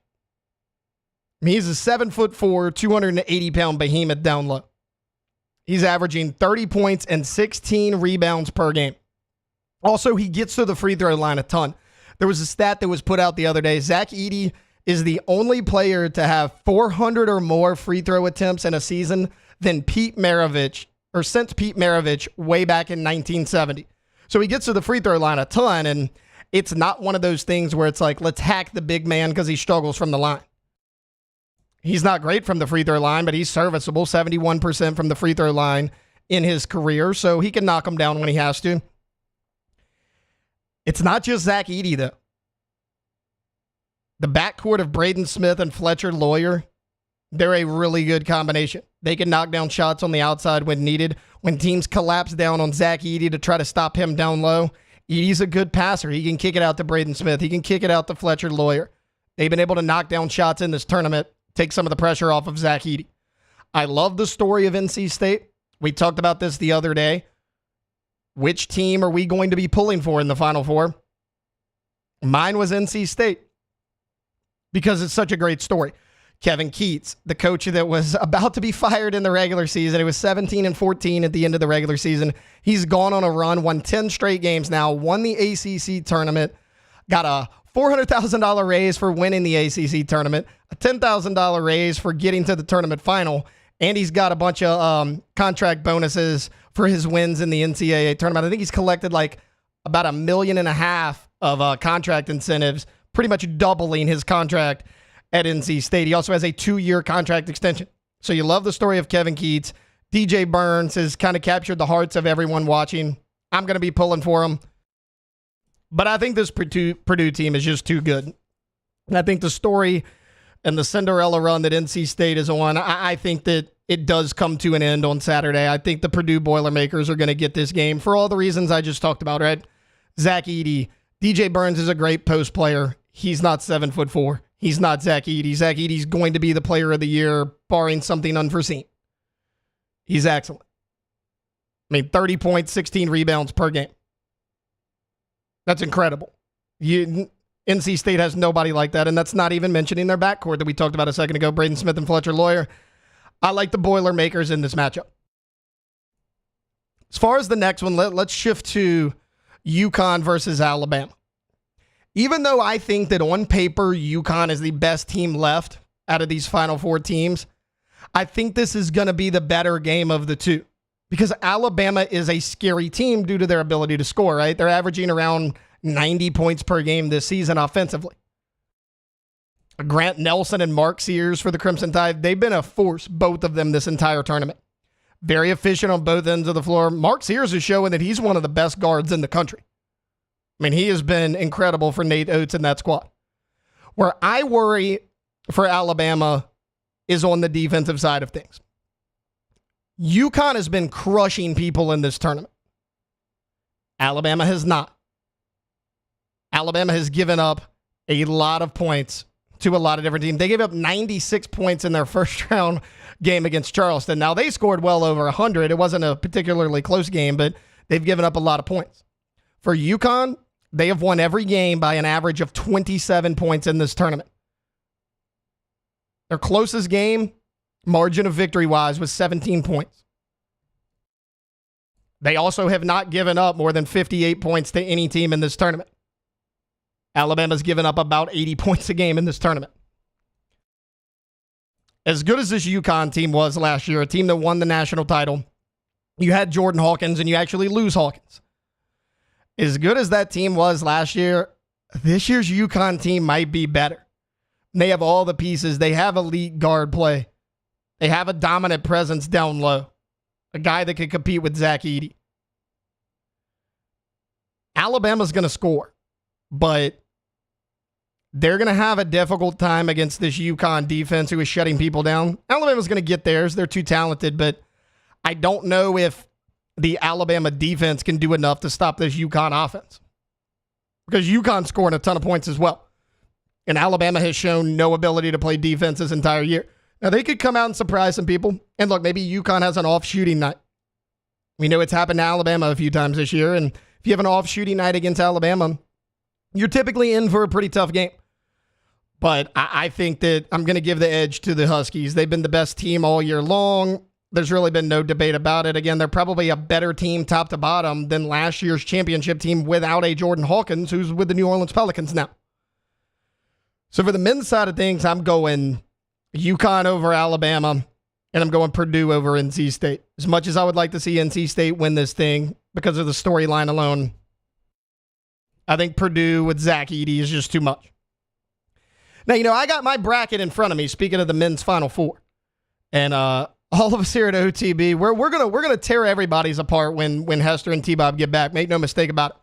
Speaker 4: I mean, he's a 7'4", 280-pound behemoth down low. He's averaging 30 points and 16 rebounds per game. Also, he gets to the free throw line a ton. There was a stat that was put out the other day. Zach Edey is the only player to have 400 or more free throw attempts in a season than Pete Maravich, or since Pete Maravich way back in 1970. So he gets to the free throw line a ton, and it's not one of those things where it's like, let's hack the big man because he struggles from the line. He's not great from the free throw line, but he's serviceable, 71% from the free throw line in his career, so he can knock him down when he has to. It's not just Zach Edey, though. The backcourt of Braden Smith and Fletcher Lawyer, they're a really good combination. They can knock down shots on the outside when needed. When teams collapse down on Zach Edey to try to stop him down low, Edey's a good passer. He can kick it out to Braden Smith. He can kick it out to Fletcher Lawyer. They've been able to knock down shots in this tournament, take some of the pressure off of Zach Edey. I love the story of NC State. We talked about this the other day. Which team are we going to be pulling for in the Final Four? Mine was NC State because it's such a great story. Kevin Keats, the coach that was about to be fired in the regular season. It was 17-14 at the end of the regular season. He's gone on a run, won 10 straight games now, won the ACC tournament, got a $400,000 raise for winning the ACC tournament, a $10,000 raise for getting to the tournament final, and he's got a bunch of contract bonuses for his wins in the NCAA tournament. I think he's collected like about $1.5 million of contract incentives, pretty much doubling his contract at NC State. He also has a 2-year contract extension. So you love the story of Kevin Keats. DJ Burns has kind of captured the hearts of everyone watching. I'm going to be pulling for him. But I think this Purdue team is just too good. And I think the story and the Cinderella run that NC State is on, I think that it does come to an end on Saturday. I think the Purdue Boilermakers are going to get this game for all the reasons I just talked about, right? Zach Edey. DJ Burns is a great post player. He's not 7'4". He's not Zach Edey. Zach Edey's going to be the player of the year, barring something unforeseen. He's excellent. 30 points, 16 rebounds per game. That's incredible. NC State has nobody like that, and that's not even mentioning their backcourt that we talked about a second ago, Braden Smith and Fletcher Lawyer. I like the Boilermakers in this matchup. As far as the next one, let's shift to UConn versus Alabama. Even though I think that on paper, UConn is the best team left out of these Final Four teams, I think this is going to be the better game of the two because Alabama is a scary team due to their ability to score, right? They're averaging around 90 points per game this season offensively. Grant Nelson and Mark Sears for the Crimson Tide, they've been a force, both of them, this entire tournament. Very efficient on both ends of the floor. Mark Sears is showing that he's one of the best guards in the country. He has been incredible for Nate Oates and that squad. Where I worry for Alabama is on the defensive side of things. UConn has been crushing people in this tournament. Alabama has not. Alabama has given up a lot of points to a lot of different teams. They gave up 96 points in their first round game against Charleston. Now, they scored well over 100. It wasn't a particularly close game, but they've given up a lot of points. For UConn, they have won every game by an average of 27 points in this tournament. Their closest game, margin of victory-wise, was 17 points. They also have not given up more than 58 points to any team in this tournament. Alabama's given up about 80 points a game in this tournament. As good as this UConn team was last year, a team that won the national title, you had Jordan Hawkins and you actually lose Hawkins. As good as that team was last year, this year's UConn team might be better. They have all the pieces. They have elite guard play. They have a dominant presence down low. A guy that can compete with Zach Edey. Alabama's going to score, but they're going to have a difficult time against this UConn defense who is shutting people down. Alabama's going to get theirs. They're too talented, but I don't know if the Alabama defense can do enough to stop this UConn offense. Because UConn's scoring a ton of points as well. And Alabama has shown no ability to play defense this entire year. Now, they could come out and surprise some people. And look, maybe UConn has an off shooting night. We know it's happened to Alabama a few times this year. And if you have an off shooting night against Alabama, you're typically in for a pretty tough game. But I think that I'm going to give the edge to the Huskies. They've been the best team all year long. There's really been no debate about it. Again, they're probably a better team top to bottom than last year's championship team without a Jordan Hawkins, who's with the New Orleans Pelicans now. So for the men's side of things, I'm going UConn over Alabama, and I'm going Purdue over NC State. As much as I would like to see NC State win this thing because of the storyline alone, I think Purdue with Zach Edey is just too much. Now, I got my bracket in front of me, speaking of the men's Final Four. And all of us here at OTB, we're gonna tear everybody's apart when Hester and T-Bob get back. Make no mistake about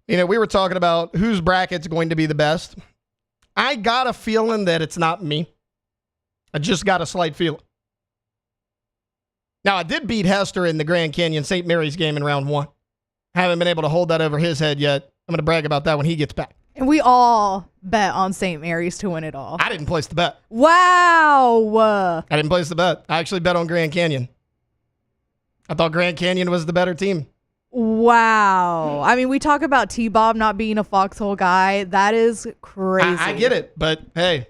Speaker 4: it. We were talking about whose bracket's going to be the best. I got a feeling that it's not me. I just got a slight feeling. Now, I did beat Hester in the Grand Canyon St. Mary's game in round 1. Haven't been able to hold that over his head yet. I'm going to brag about that when he gets back.
Speaker 5: And we all bet on St. Mary's to win it all.
Speaker 4: I didn't place the bet.
Speaker 5: Wow.
Speaker 4: I didn't place the bet. I actually bet on Grand Canyon. I thought Grand Canyon was the better team.
Speaker 5: Wow. I mean, we talk about T-Bob not being a foxhole guy. That is crazy.
Speaker 4: I get it, but hey.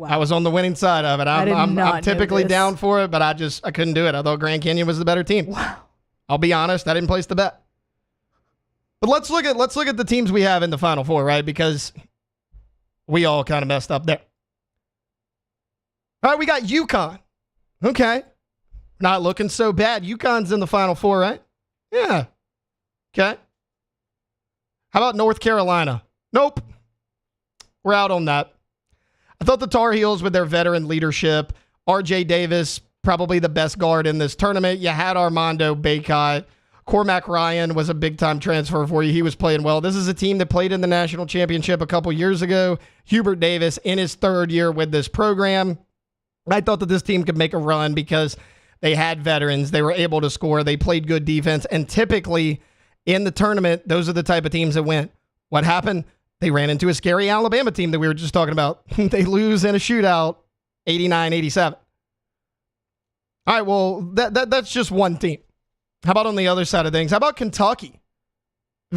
Speaker 4: I was on the winning side of it. I'm typically down for it, but I couldn't do it. I thought Grand Canyon was the better team.
Speaker 5: Wow.
Speaker 4: I'll be honest, I didn't place the bet. But let's look at the teams we have in the Final Four, right? Because we all kind of messed up there. All right, we got UConn. Okay. Not looking so bad. UConn's in the Final Four, right? Yeah. Okay. How about North Carolina? Nope. We're out on that. I thought the Tar Heels, with their veteran leadership, RJ Davis, probably the best guard in this tournament. You had Armando Bacot. Cormac Ryan was a big-time transfer for you. He was playing well. This is a team that played in the national championship a couple years ago. Hubert Davis in his third year with this program. I thought that this team could make a run because they had veterans. They were able to score. They played good defense. And typically in the tournament, those are the type of teams that win. What happened? They ran into a scary Alabama team that we were just talking about. They lose in a shootout, 89-87. All right, well, that's just one team. How about on the other side of things? How about Kentucky?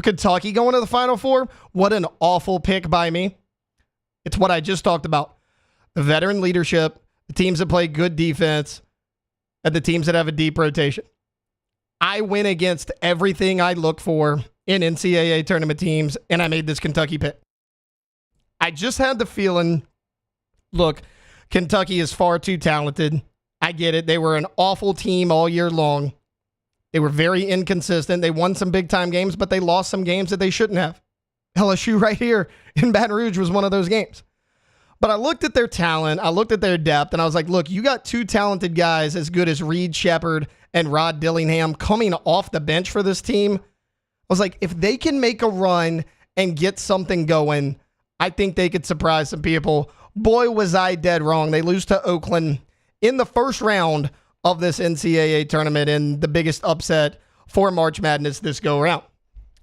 Speaker 4: Kentucky going to the Final Four? What an awful pick by me. It's what I just talked about. The veteran leadership, the teams that play good defense, and the teams that have a deep rotation. I went against everything I look for in NCAA tournament teams, and I made this Kentucky pick. I just had the feeling, look, Kentucky is far too talented. I get it. They were an awful team all year long. They were very inconsistent. They won some big-time games, but they lost some games that they shouldn't have. LSU right here in Baton Rouge was one of those games. But I looked at their talent, I looked at their depth, and I was like, look, you got two talented guys as good as Reed Shepherd and Rod Dillingham coming off the bench for this team. I was like, if they can make a run and get something going, I think they could surprise some people. Boy, was I dead wrong. They lose to Oakland in the first round of this NCAA tournament in the biggest upset for March Madness this go around.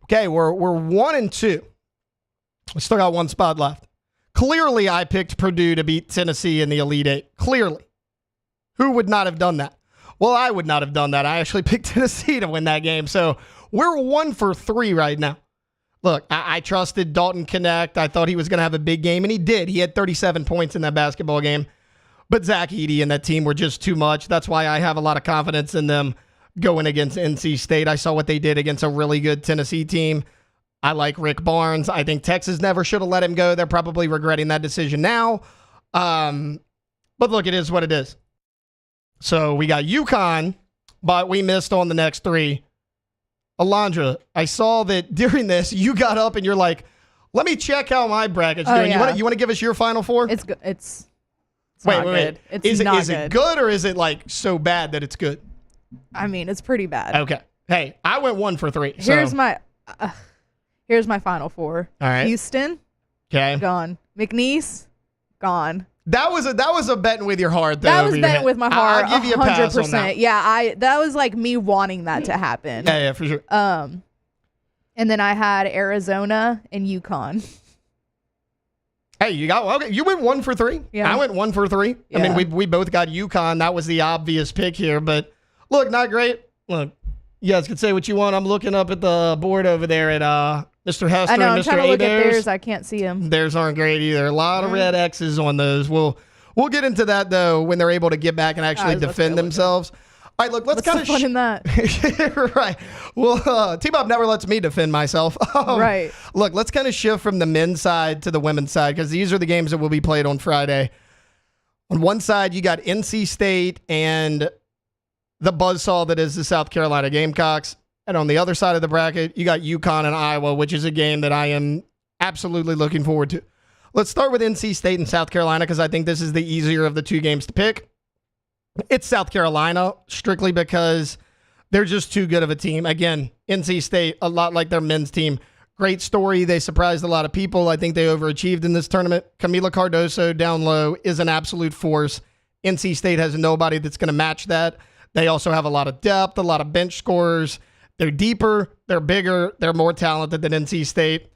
Speaker 4: Okay, we're 1-2. We still got one spot left. Clearly, I picked Purdue to beat Tennessee in the Elite Eight. Clearly. Who would not have done that? Well, I would not have done that. I actually picked Tennessee to win that game. So we're 1-for-3 right now. Look, I trusted Dalton Connect. I thought he was going to have a big game, and he did. He had 37 points in that basketball game. But Zach Edey and that team were just too much. That's why I have a lot of confidence in them going against NC State. I saw what they did against a really good Tennessee team. I like Rick Barnes. I think Texas never should have let him go. They're probably regretting that decision now. But look, it is what it is. So we got UConn, but we missed on the next three. Alondra, I saw that during this, you got up and you're like, let me check how my bracket's doing.
Speaker 5: Yeah.
Speaker 4: You want to give us your Final Four?
Speaker 5: It's good. It's
Speaker 4: wait,
Speaker 5: not good. It's
Speaker 4: is
Speaker 5: not
Speaker 4: is it good or is it like so bad that it's good?
Speaker 5: I mean, it's pretty bad.
Speaker 4: Okay. Hey, I went 1-for-3. So.
Speaker 5: Here's my Final Four.
Speaker 4: All right.
Speaker 5: Houston.
Speaker 4: Okay.
Speaker 5: Gone. McNeese. Gone.
Speaker 4: That was a betting with your heart, though.
Speaker 5: That was betting with my heart.
Speaker 4: I'll give you a pass
Speaker 5: 100%.
Speaker 4: on that.
Speaker 5: Yeah, that was like me wanting that to happen.
Speaker 4: Yeah, for sure.
Speaker 5: And then I had Arizona and UConn.
Speaker 4: Hey, you went 1-for-3.
Speaker 5: Yeah.
Speaker 4: I went 1-for-3.
Speaker 5: Yeah.
Speaker 4: I mean, we both got UConn. That was the obvious pick here, but look, not great. Look, you guys can say what you want. I'm looking up at the board over there at Mr. Hester
Speaker 5: I know,
Speaker 4: and
Speaker 5: I'm
Speaker 4: Mr.
Speaker 5: trying to look
Speaker 4: Abears.
Speaker 5: at theirs. I can't see them.
Speaker 4: Theirs aren't great either. A lot of red X's on those. We'll get into that, though, when they're able to get back and actually defend themselves. All right, look, let's kind of
Speaker 5: fun in that.
Speaker 4: right. Well, T-Bob never lets me defend myself.
Speaker 5: Right.
Speaker 4: Look, let's kind of shift from the men's side to the women's side because these are the games that will be played on Friday. On one side, you got NC State and the buzzsaw that is the South Carolina Gamecocks. And on the other side of the bracket, you got UConn and Iowa, which is a game that I am absolutely looking forward to. Let's start with NC State and South Carolina because I think this is the easier of the two games to pick. It's South Carolina strictly because they're just too good of a team. Again, NC State, a lot like their men's team. Great story. They surprised a lot of people. I think they overachieved in this tournament. Camila Cardoso down low is an absolute force. NC State has nobody that's going to match that. They also have a lot of depth, a lot of bench scorers. They're deeper, they're bigger, they're more talented than NC State.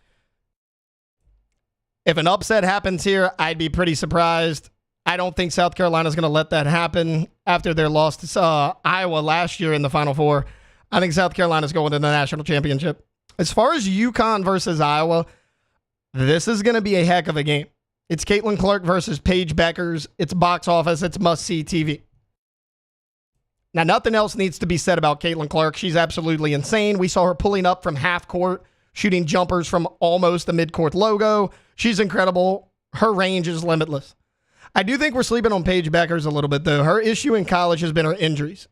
Speaker 4: If an upset happens here, I'd be pretty surprised. I don't think South Carolina's going to let that happen after their loss to Iowa last year in the Final Four. I think South Carolina's going to the national championship. As far as UConn versus Iowa, this is going to be a heck of a game. It's Caitlin Clark versus Paige Beckers. It's box office. It's must-see TV. Now, nothing else needs to be said about Caitlin Clark. She's absolutely insane. We saw her pulling up from half court, shooting jumpers from almost the midcourt logo. She's incredible. Her range is limitless. I do think we're sleeping on Paige Beckers a little bit, though. Her issue in college has been her injuries.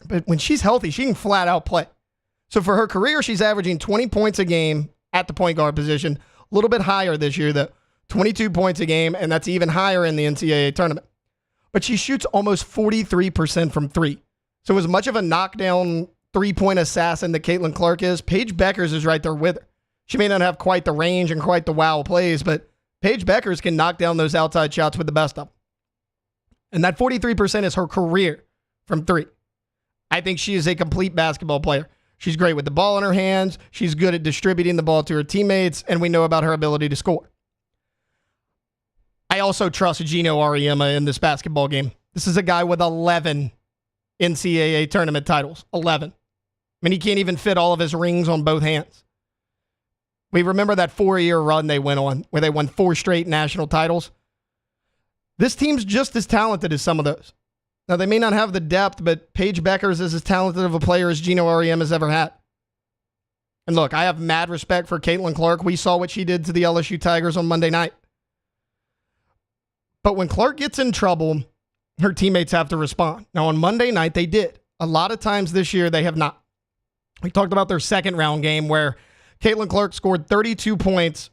Speaker 4: But when she's healthy, she can flat out play. So for her career, she's averaging 20 points a game at the point guard position. A little bit higher this year, though. 22 points a game, and that's even higher in the NCAA tournament. But she shoots almost 43% from three. So as much of a knockdown three-point assassin that Caitlin Clark is, Paige Beckers is right there with her. She may not have quite the range and quite the wow plays, but Paige Beckers can knock down those outside shots with the best of them. And that 43% is her career from three. I think she is a complete basketball player. She's great with the ball in her hands. She's good at distributing the ball to her teammates, and we know about her ability to score. I also trust Gino Auriemma in this basketball game. This is a guy with 11 NCAA tournament titles. 11. I mean, he can't even fit all of his rings on both hands. We remember that 4-year run they went on where they won 4 straight national titles. This team's just as talented as some of those. Now, they may not have the depth, but Paige Beckers is as talented of a player as Gino Auriemma has ever had. And look, I have mad respect for Caitlin Clark. We saw what she did to the LSU Tigers on Monday night. But when Clark gets in trouble, her teammates have to respond. Now, on Monday night, they did. A lot of times this year, they have not. We talked about their second round game where Caitlin Clark scored 32 points,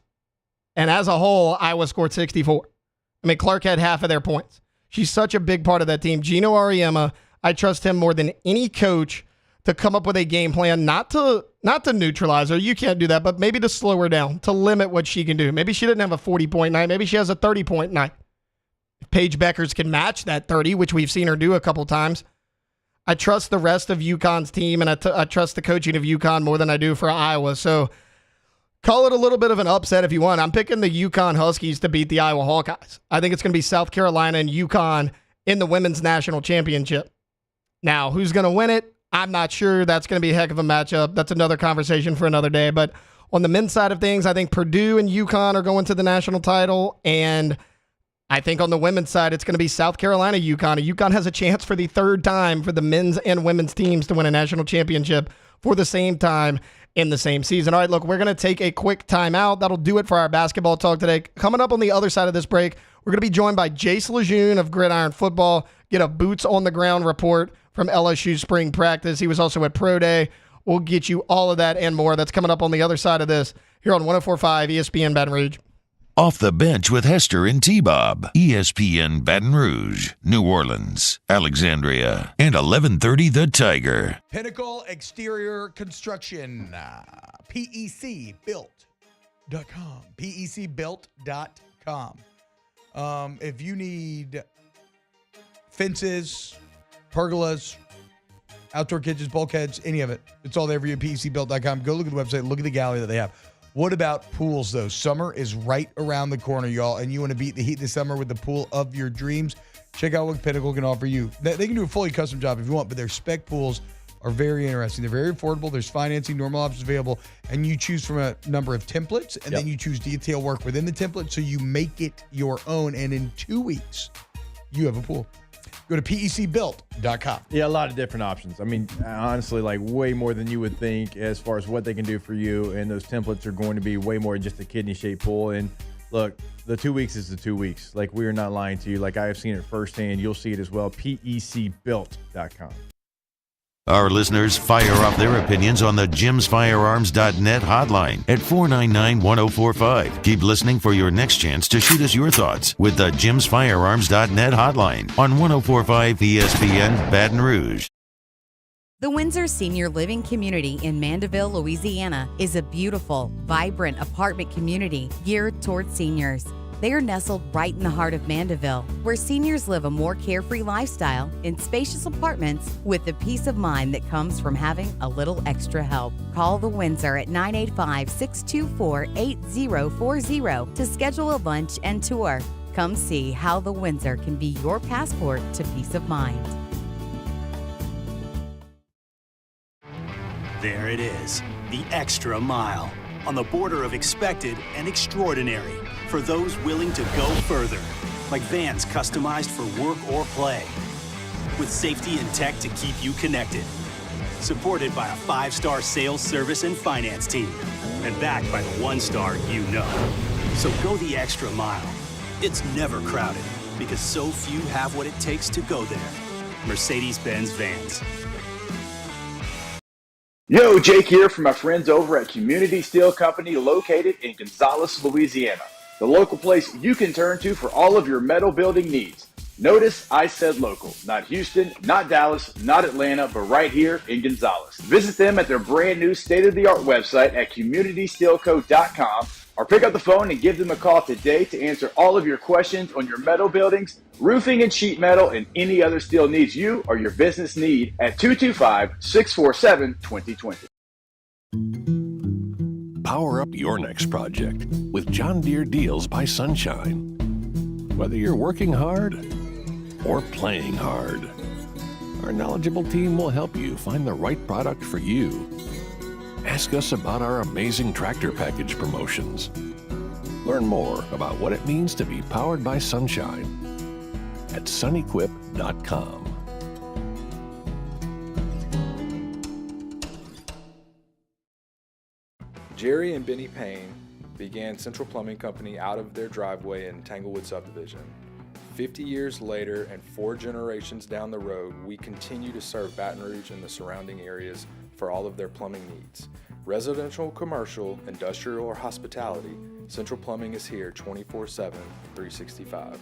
Speaker 4: and as a whole, Iowa scored 64. I mean, Clark had half of their points. She's such a big part of that team. Gino Auriemma, I trust him more than any coach to come up with a game plan, not to neutralize her. You can't do that, but maybe to slow her down, to limit what she can do. Maybe she didn't have a 40-point night. Maybe she has a 30-point night. If Paige Beckers can match that 30, which we've seen her do a couple times, I trust the rest of UConn's team, and I trust the coaching of UConn more than I do for Iowa. So call it a little bit of an upset if you want. I'm picking the UConn Huskies to beat the Iowa Hawkeyes. I think it's going to be South Carolina and UConn in the women's national championship. Now, who's going to win it? I'm not sure. That's going to be a heck of a matchup. That's another conversation for another day. But on the men's side of things, I think Purdue and UConn are going to the national title, and I think on the women's side, it's going to be South Carolina, UConn. UConn has a chance for the third time for the men's and women's teams to win a national championship for the same time in the same season. All right, look, we're going to take a quick timeout. That'll do it for our basketball talk today. Coming up on the other side of this break, we're going to be joined by Jace LeJeune of Gridiron Football, get a boots-on-the-ground report from LSU spring practice. He was also at Pro Day. We'll get you all of that and more. That's coming up on the other side of this here on 104.5 ESPN Baton Rouge.
Speaker 1: Off the Bench with Hester and T-Bob. ESPN Baton Rouge, New Orleans, Alexandria, and 1130 The Tiger.
Speaker 7: Pinnacle Exterior Construction, PECbuilt.com. PECbuilt.com. If you need fences, pergolas, outdoor kitchens, bulkheads, any of it, it's all there for you at PECbuilt.com. Go look at the website, look at the gallery that they have. What about pools, though? Summer is right around the corner, y'all, and you want to beat the heat this summer with the pool of your dreams? Check out what Pinnacle can offer you. They can do a fully custom job if you want, but their spec pools are very interesting. They're very affordable. There's financing, normal options available, and you choose from a number of templates, and then you choose detail work within the template, so you make it your own, and in 2 weeks, you have a pool. Go to PECbuilt.com.
Speaker 8: Yeah, a lot of different options. I mean, honestly, like way more than you would think as far as what they can do for you. And those templates are going to be way more than just a kidney-shaped pool. And look, the 2 weeks is the 2 weeks. Like, we are not lying to you. Like, I have seen it firsthand. You'll see it as well. PECbuilt.com.
Speaker 1: Our listeners fire off their opinions on the jimsfirearms.net hotline at 499-1045. Keep listening for your next chance to shoot us your thoughts with the jimsfirearms.net hotline on 104.5 ESPN Baton Rouge.
Speaker 6: The Windsor Senior Living Community in Mandeville, Louisiana is a beautiful, vibrant apartment community geared toward seniors. They are nestled right in the heart of Mandeville, where seniors live a more carefree lifestyle in spacious apartments with the peace of mind that comes from having a little extra help. Call the Windsor at 985-624-8040 to schedule a lunch and tour. Come see how the Windsor can be your passport to peace of mind.
Speaker 9: There it is, the extra mile. on the border of expected and extraordinary for those willing to go further, like vans customized for work or play, with safety and tech to keep you connected. Supported by a 5-star sales, service, and finance team, and backed by the 1-star you know. So go the extra mile. It's never crowded, because so few have what it takes to go there. Mercedes-Benz Vans.
Speaker 14: Yo, Jake here from my friends over at Community Steel Company located in Gonzales, Louisiana. The local place you can turn to for all of your metal building needs. Notice I said local, not Houston, not Dallas, not Atlanta, but right here in Gonzales. Visit them at their brand new state-of-the-art website at communitysteelco.com or pick up the phone and give them a call today to answer all of your questions on your metal buildings, roofing and sheet metal, and any other steel needs you or your business need at 225-647-2020.
Speaker 12: Power up your next project with John Deere Deals by Sunshine. Whether you're working hard or playing hard, our knowledgeable team will help you find the right product for you. Ask us about our amazing tractor package promotions. Learn more about what it means to be powered by sunshine at sunequip.com.
Speaker 19: Jerry and Benny Payne began Central Plumbing Company out of their driveway in Tanglewood subdivision. 50 years later and 4 generations down the road, we continue to serve Baton Rouge and the surrounding areas for all of their plumbing needs. Residential, commercial, industrial, or hospitality, Central Plumbing is here 24/7, 365.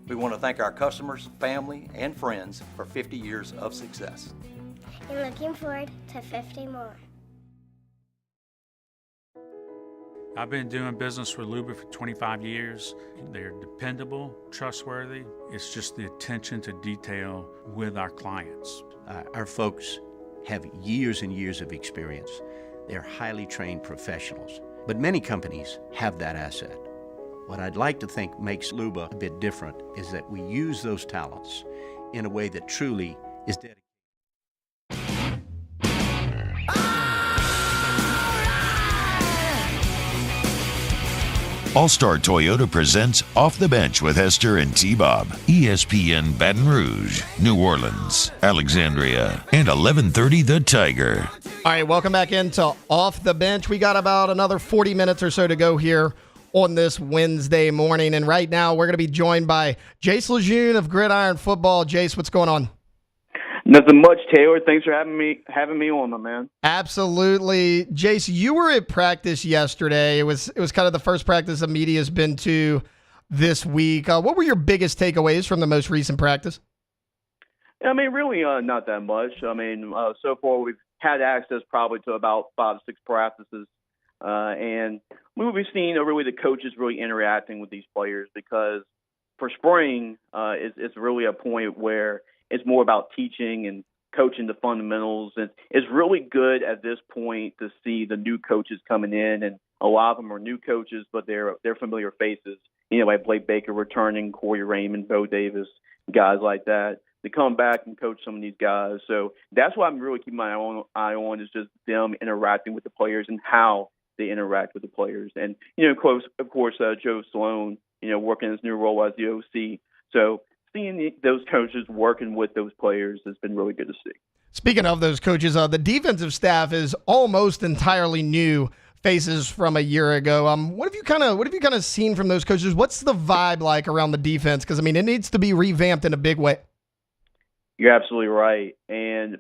Speaker 22: We want to thank our customers, family, and friends for 50 years of success.
Speaker 23: And looking forward to 50 more.
Speaker 13: I've been doing business with Luba for 25 years. They're dependable, trustworthy. It's just the attention to detail with our clients.
Speaker 25: Our folks have years and years of experience. They're highly trained professionals, but many companies have that asset. What I'd like to think makes Luba a bit different is that we use those talents in a way that truly is dedicated.
Speaker 1: All-Star Toyota presents Off the Bench with Hester and T-Bob. ESPN Baton Rouge, New Orleans, Alexandria, and 1130 The Tiger.
Speaker 4: All right, welcome back into Off the Bench. We got about another 40 minutes or so to go here on this Wednesday morning. And right now, we're going to be joined by Jace LeJeune of Gridiron Football. Jace, what's going on?
Speaker 15: Nothing much, Taylor. Thanks for having me on, my man.
Speaker 4: Absolutely. Jace, you were at practice yesterday. It was kind of the first practice the media's been to this week. What were your biggest takeaways from the most recent practice?
Speaker 15: I mean, really not that much. I mean, so far we've had access probably to about 5 or 6 practices. And we've seen really the coaches really interacting with these players, because for spring, it's really a point where it's more about teaching and coaching the fundamentals. And it's really good at this point to see the new coaches coming in, and a lot of them are new coaches, but they're familiar faces. You know, like Blake Baker returning, Corey Raymond, Bo Davis, guys like that. They come back and coach some of these guys. So that's what I'm really keeping my eye on, is just them interacting with the players and how they interact with the players. And, you know, of course, Joe Sloan, you know, working his new role as the OC. So seeing those coaches working with those players has been really good to see.
Speaker 4: Speaking of those coaches, the defensive staff is almost entirely new faces from a year ago. What have you kind of seen from those coaches? What's the vibe like around the defense? Because I mean, it needs to be revamped in a big way.
Speaker 15: You're absolutely right, and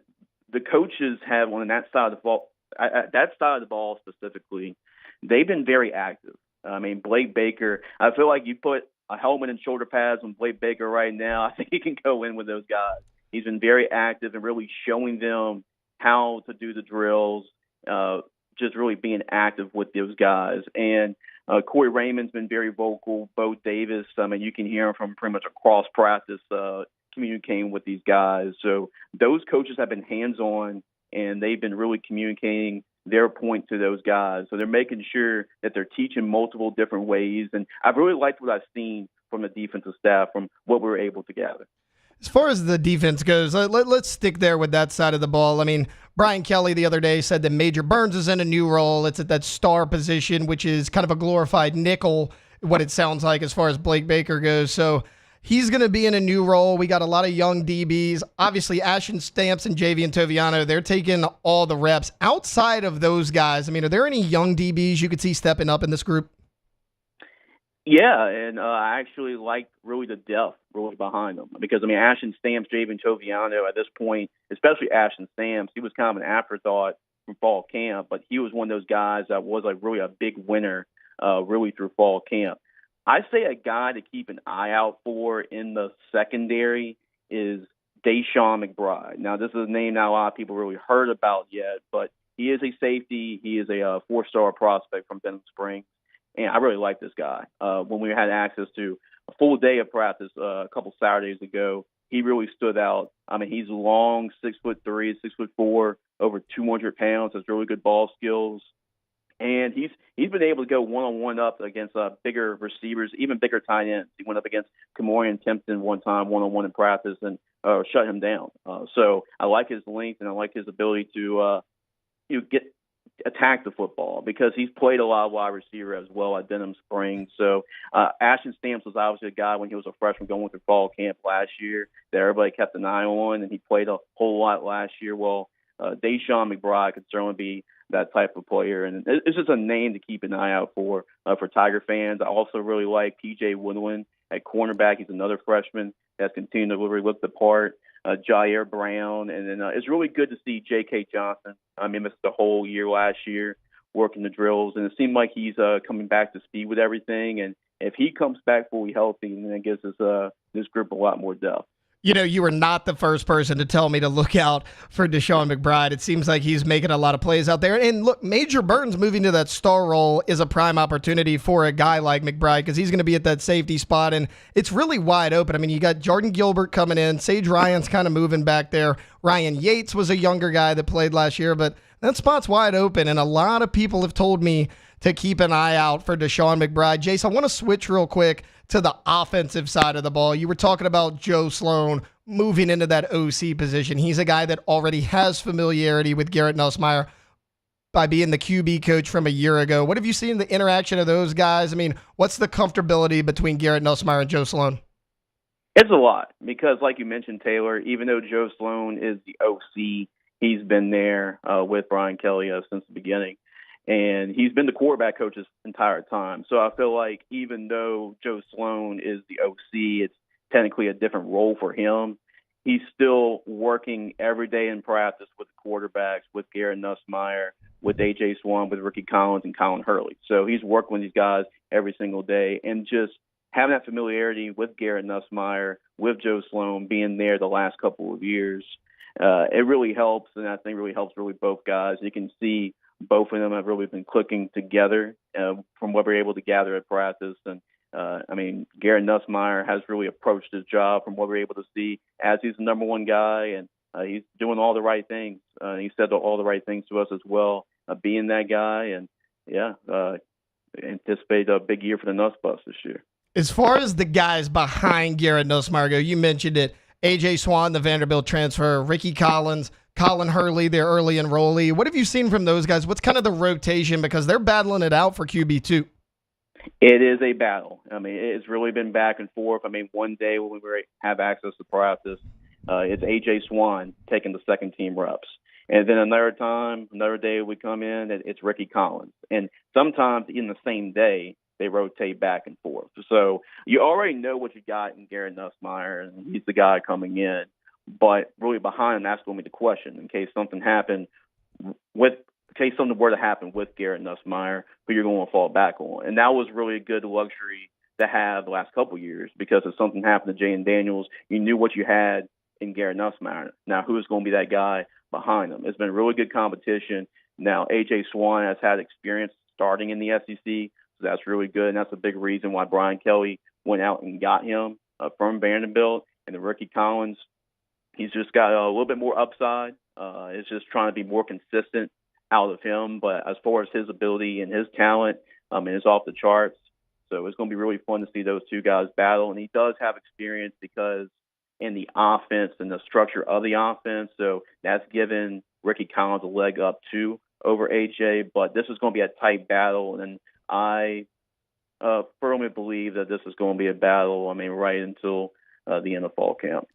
Speaker 15: the coaches have on that side of the ball specifically, they've been very active. I mean, Blake Baker, I feel like you put a helmet and shoulder pads on Blake Baker right now, I think he can go in with those guys. He's been very active and really showing them how to do the drills, just really being active with those guys. And Corey Raymond's been very vocal. Bo Davis, I mean, you can hear him from pretty much across practice communicating with these guys. So those coaches have been hands-on, and they've been really communicating their point to those guys. So they're making sure that they're teaching multiple different ways. And I've really liked what I've seen from the defensive staff, from what we were able to gather.
Speaker 4: As far as the defense goes, let's stick there with that side of the ball. I mean, Brian Kelly the other day said that Major Burns is in a new role. It's at that star position, which is kind of a glorified nickel, what it sounds like as far as Blake Baker goes. So he's going to be in a new role. We got a lot of young DBs. Obviously, Ashton Stamps and Javian Toviano, they're taking all the reps. Outside of those guys, I mean, are there any young DBs you could see stepping up in this group?
Speaker 15: Yeah, and I actually like really the depth really behind them because, I mean, Ashton Stamps, Javian Toviano at this point, especially Ashton Stamps, he was kind of an afterthought from fall camp, but he was one of those guys that was like really a big winner really through fall camp. I say a guy to keep an eye out for in the secondary is Deshaun McBride. Now, this is a name not a lot of people really heard about yet, but he is a safety. He is a four-star prospect from Benham Springs. And I really like this guy. When we had access to a full day of practice a couple Saturdays ago, he really stood out. I mean, he's long, 6'3", 6'4", over 200 pounds, has really good ball skills. And he's been able to go one-on-one up against bigger receivers, even bigger tight ends. He went up against Kamorian Timpton one time, one-on-one in practice, and shut him down. So I like his length, and I like his ability to attack the football because he's played a lot of wide receiver as well at Denham Springs. So Ashton Stamps was obviously a guy when he was a freshman going through fall camp last year that everybody kept an eye on, and he played a whole lot last year. Well, Deshaun McBride could certainly be that type of player, and it's just a name to keep an eye out for Tiger fans. I also really like P.J. Woodland at cornerback. He's another freshman that's continued to really look the part. Jair Brown, and then it's really good to see J.K. Johnson. I mean, missed the whole year last year working the drills, and it seemed like he's coming back to speed with everything. And if he comes back fully healthy, then it gives us this group a lot more depth.
Speaker 4: You know, you were not the first person to tell me to look out for Deshaun McBride. It seems like he's making a lot of plays out there. And look, Major Burns moving to that star role is a prime opportunity for a guy like McBride because he's going to be at that safety spot, and it's really wide open. I mean, you got Jordan Gilbert coming in. Sage Ryan's kind of moving back there. Ryan Yates was a younger guy that played last year, but that spot's wide open, and a lot of people have told me to keep an eye out for Deshaun McBride. Jace, I want to switch real quick to the offensive side of the ball. You were talking about Joe Sloan moving into that OC position. He's a guy that already has familiarity with Garrett Nussmeier by being the QB coach from a year ago. What have you seen the interaction of those guys? I mean, what's the comfortability between Garrett Nussmeier and Joe Sloan?
Speaker 15: It's a lot because, like you mentioned, Taylor, even though Joe Sloan is the OC, he's been there with Brian Kelly since the beginning. And he's been the quarterback coach this entire time. So I feel like even though Joe Sloan is the OC, it's technically a different role for him. He's still working every day in practice with the quarterbacks, with Garrett Nussmeier, with A.J. Swan, with Ricky Collins, and Colin Hurley. So he's working with these guys every single day. And just having that familiarity with Garrett Nussmeier, with Joe Sloan, being there the last couple of years, it really helps. And I think really helps really both guys. You can see both of them have really been clicking together from what we're able to gather at practice. And, I mean, Garrett Nussmeier has really approached his job from what we're able to see as he's the number one guy, and he's doing all the right things. He said all the right things to us as well, being that guy. And, anticipate a big year for the Nuss Bus this year.
Speaker 4: As far as the guys behind Garrett Nussmeier go, you mentioned it. A.J. Swan, the Vanderbilt transfer, Ricky Collins, Colin Hurley, their early enrollee. What have you seen from those guys? What's kind of the rotation? Because they're battling it out for QB2.
Speaker 15: It is a battle. I mean, it's really been back and forth. I mean, one day when we have access to practice, it's A.J. Swan taking the second team reps. And then another day we come in, it's Ricky Collins. And sometimes in the same day, they rotate back and forth. So you already know what you got in Garrett Nussmeier, and he's the guy coming in. But really behind him, that's going to be the question in case something were to happen with Garrett Nussmeier, who you're going to fall back on. And that was really a good luxury to have the last couple of years because if something happened to Jaden Daniels, you knew what you had in Garrett Nussmeier. Now, who's going to be that guy behind him? It's been really good competition. Now, A.J. Swan has had experience starting in the SEC, so that's really good, and that's a big reason why Brian Kelly went out and got him from Vanderbilt. And the Ricky Collins, he's just got a little bit more upside. It's just trying to be more consistent out of him. But as far as his ability and his talent, it's off the charts. So it's going to be really fun to see those two guys battle. And he does have experience because in the offense and the structure of the offense. So that's given Ricky Collins a leg up too over AJ. But this is going to be a tight battle, and I firmly believe that this is going to be a battle. I mean, right until the end of fall camp.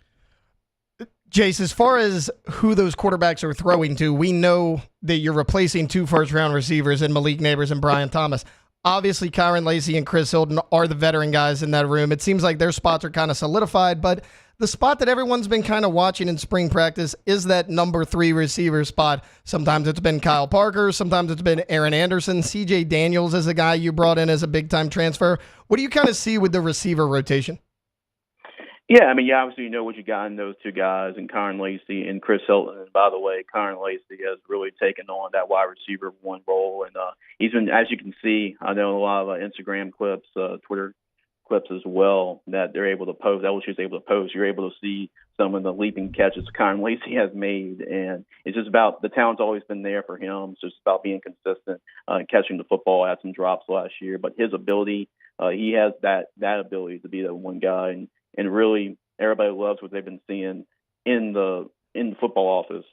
Speaker 4: Jace, as far as who those quarterbacks are throwing to, we know that you're replacing 2 first-round receivers in Malik Neighbors and Brian Thomas. Obviously, Kyron Lacy and Chris Hilton are the veteran guys in that room. It seems like their spots are kind of solidified, but the spot that everyone's been kind of watching in spring practice is that number 3 receiver spot. Sometimes it's been Kyle Parker. Sometimes it's been Aaron Anderson. CJ Daniels is a guy you brought in as a big-time transfer. What do you kind of see with the receiver rotation?
Speaker 15: Yeah, I mean, you obviously know what you got in those 2 guys, and Kyron Lacy and Chris Hilton. And by the way, Kyron Lacy has really taken on that wide receiver 1 role, and he's been, as you can see, I know a lot of Instagram clips, Twitter clips as well that they're able to post. LSU's able to post. You're able to see some of the leaping catches Kyron Lacy has made, and it's just about the talent's always been there for him. So it's about being consistent, catching the football. Had some drops last year, but his ability, he has that ability to be that one guy. And really, everybody loves what they've been seeing in the football office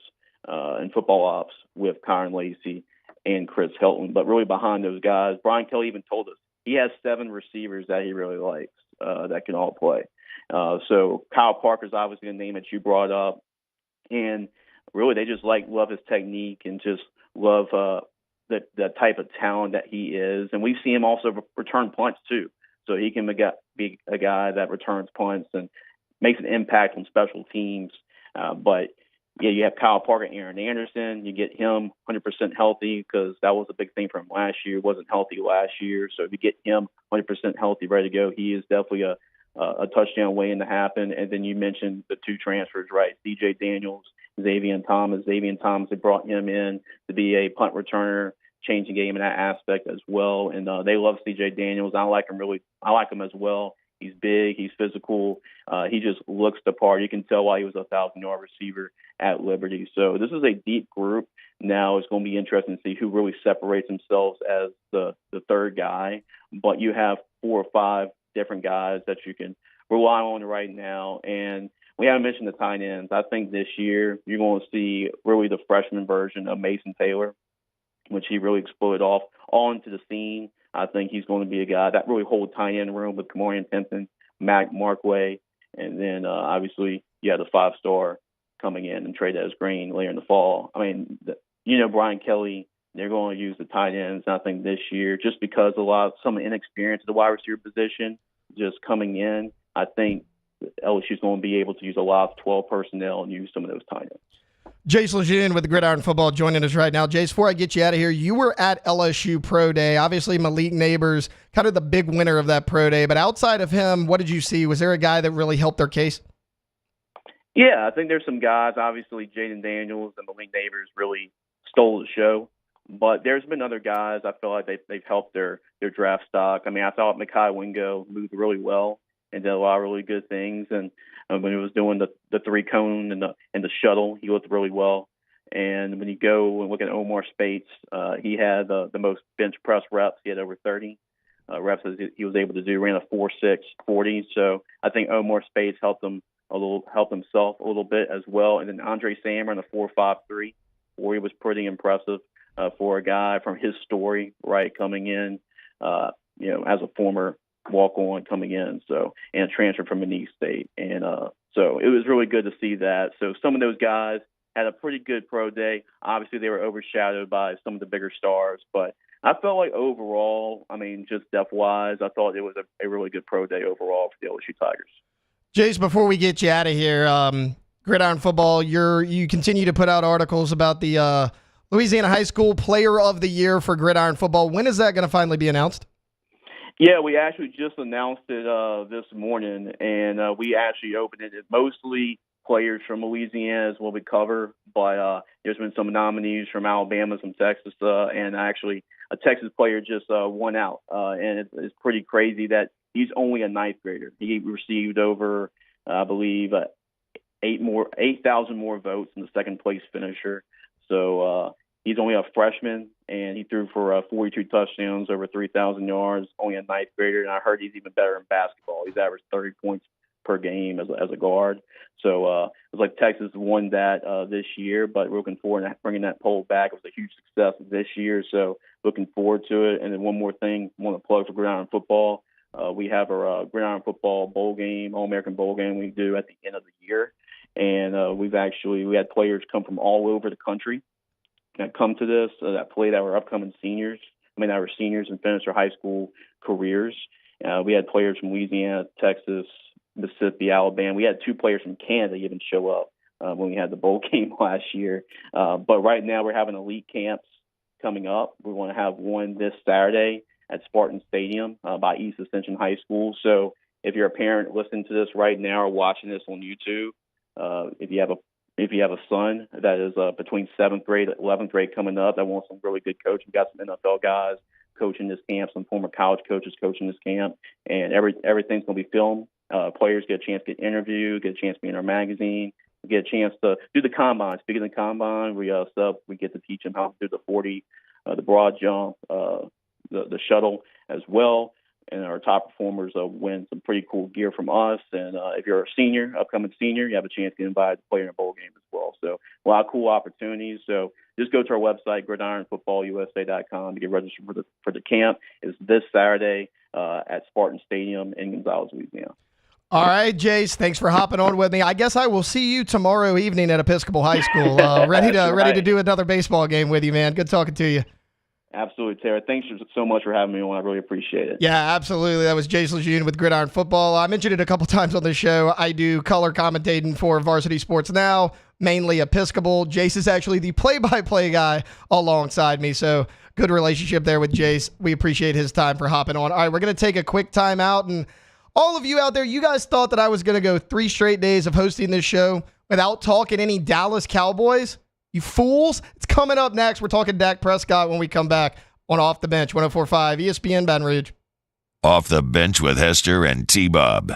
Speaker 15: and football ops with Kyron Lacy and Chris Hilton. But really behind those guys, Brian Kelly even told us he has 7 receivers that he really likes that can all play. So Kyle Parker's obviously a name that you brought up. And really, they just love his technique and just love the type of talent that he is. And we've seen him also return punts too. So he can be a guy that returns punts and makes an impact on special teams. But, yeah, you have Kyle Parker, Aaron Anderson. You get him 100% healthy because that was a big thing for him last year. Wasn't healthy last year. So if you get him 100% healthy, ready to go, he is definitely a touchdown waiting to happen. And then you mentioned the 2 transfers, right? CJ Daniels, Xavier Thomas. Xavier Thomas, they brought him in to be a punt returner, change the game in that aspect as well. And they love CJ Daniels. I like him as well. He's big. He's physical. He just looks the part. You can tell why he was a 1,000-yard receiver at Liberty. So this is a deep group. Now it's going to be interesting to see who really separates themselves as the third guy. But you have 4 or 5 different guys that you can rely on right now. And we haven't mentioned the tight ends. I think this year you're going to see really the freshman version of Mason Taylor, which he really exploded off onto the scene. I think he's going to be a guy that really holds tight end room with Kamarian Pimpton, Mac Markway, and then obviously you have the 5-star coming in and Trey-Dez Green later in the fall. I mean, Brian Kelly, they're going to use the tight ends, I think, this year just because some inexperience at the wide receiver position just coming in. I think LSU's going to be able to use a lot of 12 personnel and use some of those tight ends.
Speaker 4: Jace LeJeune with the Gridiron Football joining us right now. Jace, before I get you out of here, you were at LSU Pro Day. Obviously, Malik Neighbors, kind of the big winner of that Pro Day. But outside of him, what did you see? Was there a guy that really helped their case?
Speaker 15: Yeah, I think there's some guys. Obviously, Jaden Daniels and Malik Neighbors really stole the show. But there's been other guys I feel like they've helped their draft stock. I mean, I thought Mekhi Wingo moved really well and did a lot of really good things. And when he was doing the 3-cone and the shuttle, he looked really well. And when you go and look at Omar Spates, he had the most bench press reps. He had over 30 reps that he was able to do. Ran a 4.6 40. So I think Omar Spates helped himself a little bit as well. And then Andre Sam ran a 4.53, where he was pretty impressive for a guy from his story, right, coming in, as a former walk-on coming in, and transfer from McNeese State. And so it was really good to see that. So some of those guys had a pretty good pro day. Obviously, they were overshadowed by some of the bigger stars, but I felt like overall, I mean, just depth-wise, I thought it was a really good pro day overall for the LSU Tigers.
Speaker 4: Jace, before we get you out of here, Gridiron Football, you continue to put out articles about the Louisiana High School Player of the Year for Gridiron Football. When is that going to finally be announced?
Speaker 15: Yeah, we actually just announced it this morning, and we actually opened it. It's mostly players from Louisiana is what we cover, but there's been some nominees from Alabama, some Texas, and actually a Texas player just won out. And it's pretty crazy that he's only a 9th grader. He received over, I believe, 8,000 more votes than the second-place finisher. So he's only a freshman, and he threw for 42 touchdowns, over 3,000 yards, only a 9th grader. And I heard he's even better in basketball. He's averaged 30 points per game as a guard. So it was like Texas won that this year, but we're looking forward to bringing that poll back. It was a huge success this year, so looking forward to it. And then one more thing, I want to plug for Gridiron Football. We have our Gridiron Football Bowl game, All-American Bowl game we do at the end of the year. And we had players come from all over the country that come to this, that played our upcoming seniors. Our seniors and finished their high school careers. We had players from Louisiana, Texas, Mississippi, Alabama. We had 2 players from Canada even show up when we had the bowl game last year. But right now we're having elite camps coming up. We want to have one this Saturday at Spartan Stadium by East Ascension High School. So if you're a parent listening to this right now or watching this on YouTube, if you have a son that is between 7th grade and 11th grade coming up that wants some really good coaching, we've got some NFL guys coaching this camp, some former college coaches coaching this camp, and everything's going to be filmed. Players get a chance to get interviewed, get a chance to be in our magazine, get a chance to do the combine. Speaking of the combine, we get to teach them how to do the 40, the broad jump, the shuttle as well. And our top performers win some pretty cool gear from us. And if you're a upcoming senior, you have a chance to get invited to play in a bowl game as well. So a lot of cool opportunities. So just go to our website, gridironfootballusa.com, to get registered for the camp. It's this Saturday at Spartan Stadium in Gonzales, Louisiana.
Speaker 4: All right, Jace, thanks for hopping on with me. I guess I will see you tomorrow evening at Episcopal High School. Ready to do another baseball game with you, man. Good talking to you.
Speaker 15: Absolutely, Tara. Thanks so much for having me on. I really appreciate it.
Speaker 4: Yeah, absolutely. That was Jace LeJeune with Gridiron Football. I mentioned it a couple times on the show. I do color commentating for Varsity Sports Now, mainly Episcopal. Jace is actually the play-by-play guy alongside me, so good relationship there with Jace. We appreciate his time for hopping on. All right, we're going to take a quick time out, and all of you out there, you guys thought that I was going to go 3 straight days of hosting this show without talking any Dallas Cowboys? You fools. It's coming up next. We're talking Dak Prescott when we come back on Off the Bench, 104.5 ESPN Baton Rouge.
Speaker 1: Off the Bench with Hester and T-Bob.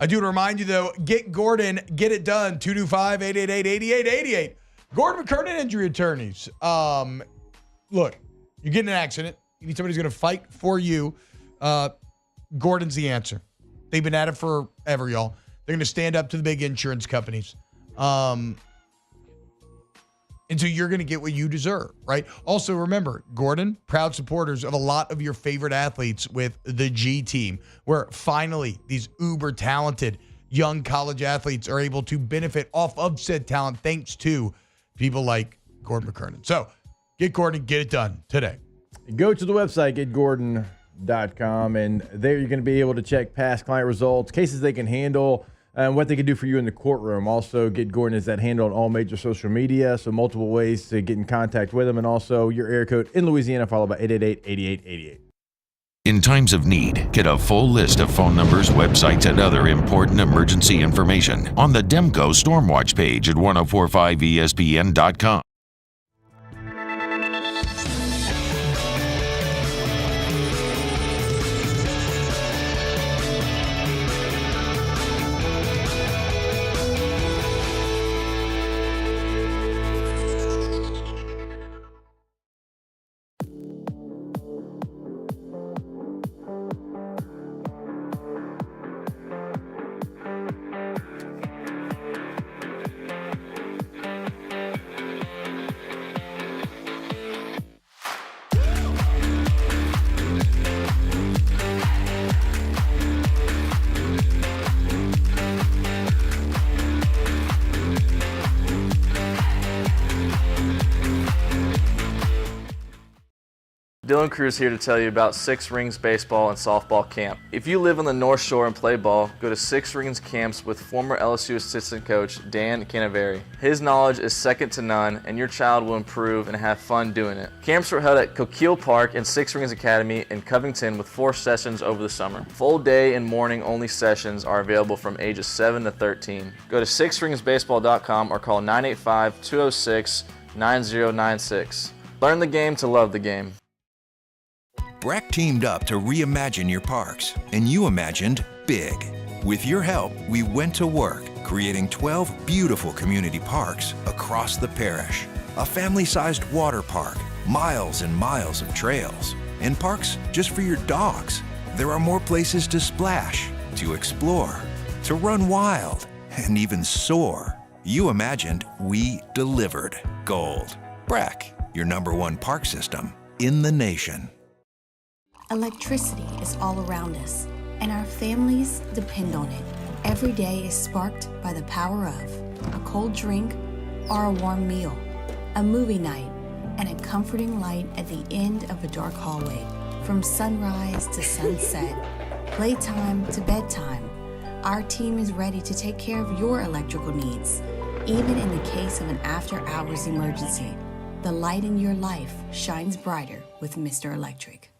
Speaker 7: I do want to remind you, though, get Gordon, get it done, 225-888-8888. Gordon McKernan Injury Attorneys. Look, you get in an accident. You need somebody who's going to fight for you. Gordon's the answer. They've been at it forever, y'all. They're going to stand up to the big insurance companies. And so you're going to get what you deserve, right? Also, remember, Gordon, proud supporters of a lot of your favorite athletes with the G team, where finally these uber talented young college athletes are able to benefit off of said talent thanks to people like Gordon McKernan. So get Gordon, get it done today.
Speaker 8: Go to the website, getgordon.com, and there you're going to be able to check past client results, cases they can handle, and what they can do for you in the courtroom. Also, Get Gordon is that handle on all major social media, so multiple ways to get in contact with them, and also your area code in Louisiana, followed by 888-8888.
Speaker 1: In times of need, get a full list of phone numbers, websites, and other important emergency information on the Demco Stormwatch page at 1045ESPN.com.
Speaker 26: Dylan Cruz here to tell you about Six Rings Baseball and Softball Camp. If you live on the North Shore and play ball, go to Six Rings Camps with former LSU assistant coach Dan Canaveri. His knowledge is second to none, and your child will improve and have fun doing it. Camps were held at Coquille Park and Six Rings Academy in Covington with 4 sessions over the summer. Full day and morning only sessions are available from ages 7 to 13. Go to sixringsbaseball.com or call 985-206-9096. Learn the game to love the game.
Speaker 2: Breck teamed up to reimagine your parks, and you imagined big. With your help, we went to work, creating 12 beautiful community parks across the parish. A family-sized water park, miles and miles of trails, and parks just for your dogs. There are more places to splash, to explore, to run wild, and even soar. You imagined, we delivered gold. Breck, your #1 park system in the nation.
Speaker 3: Electricity is all around us, and our families depend on it. Every day is sparked by the power of a cold drink or a warm meal, a movie night, and a comforting light at the end of a dark hallway. From sunrise to sunset, playtime to bedtime, our team is ready to take care of your electrical needs. Even in the case of an after-hours emergency, the light in your life shines brighter with Mr. Electric.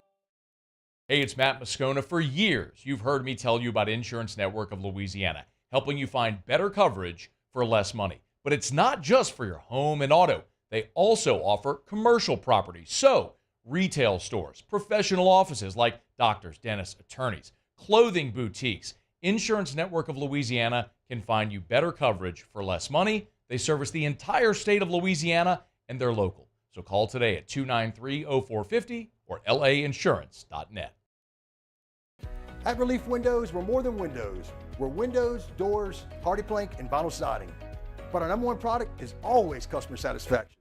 Speaker 16: Hey, it's Matt Moscona. For years, you've heard me tell you about Insurance Network of Louisiana, helping you find better coverage for less money. But it's not just for your home and auto. They also offer commercial property. So, retail stores, professional offices like doctors, dentists, attorneys, clothing boutiques. Insurance Network of Louisiana can find you better coverage for less money. They service the entire state of Louisiana, and they're local. So call today at 293-0450 or lainsurance.net.
Speaker 10: At Relief Windows, we're more than windows. We're windows, doors, hardy plank, and vinyl siding. But our #1 product is always customer satisfaction.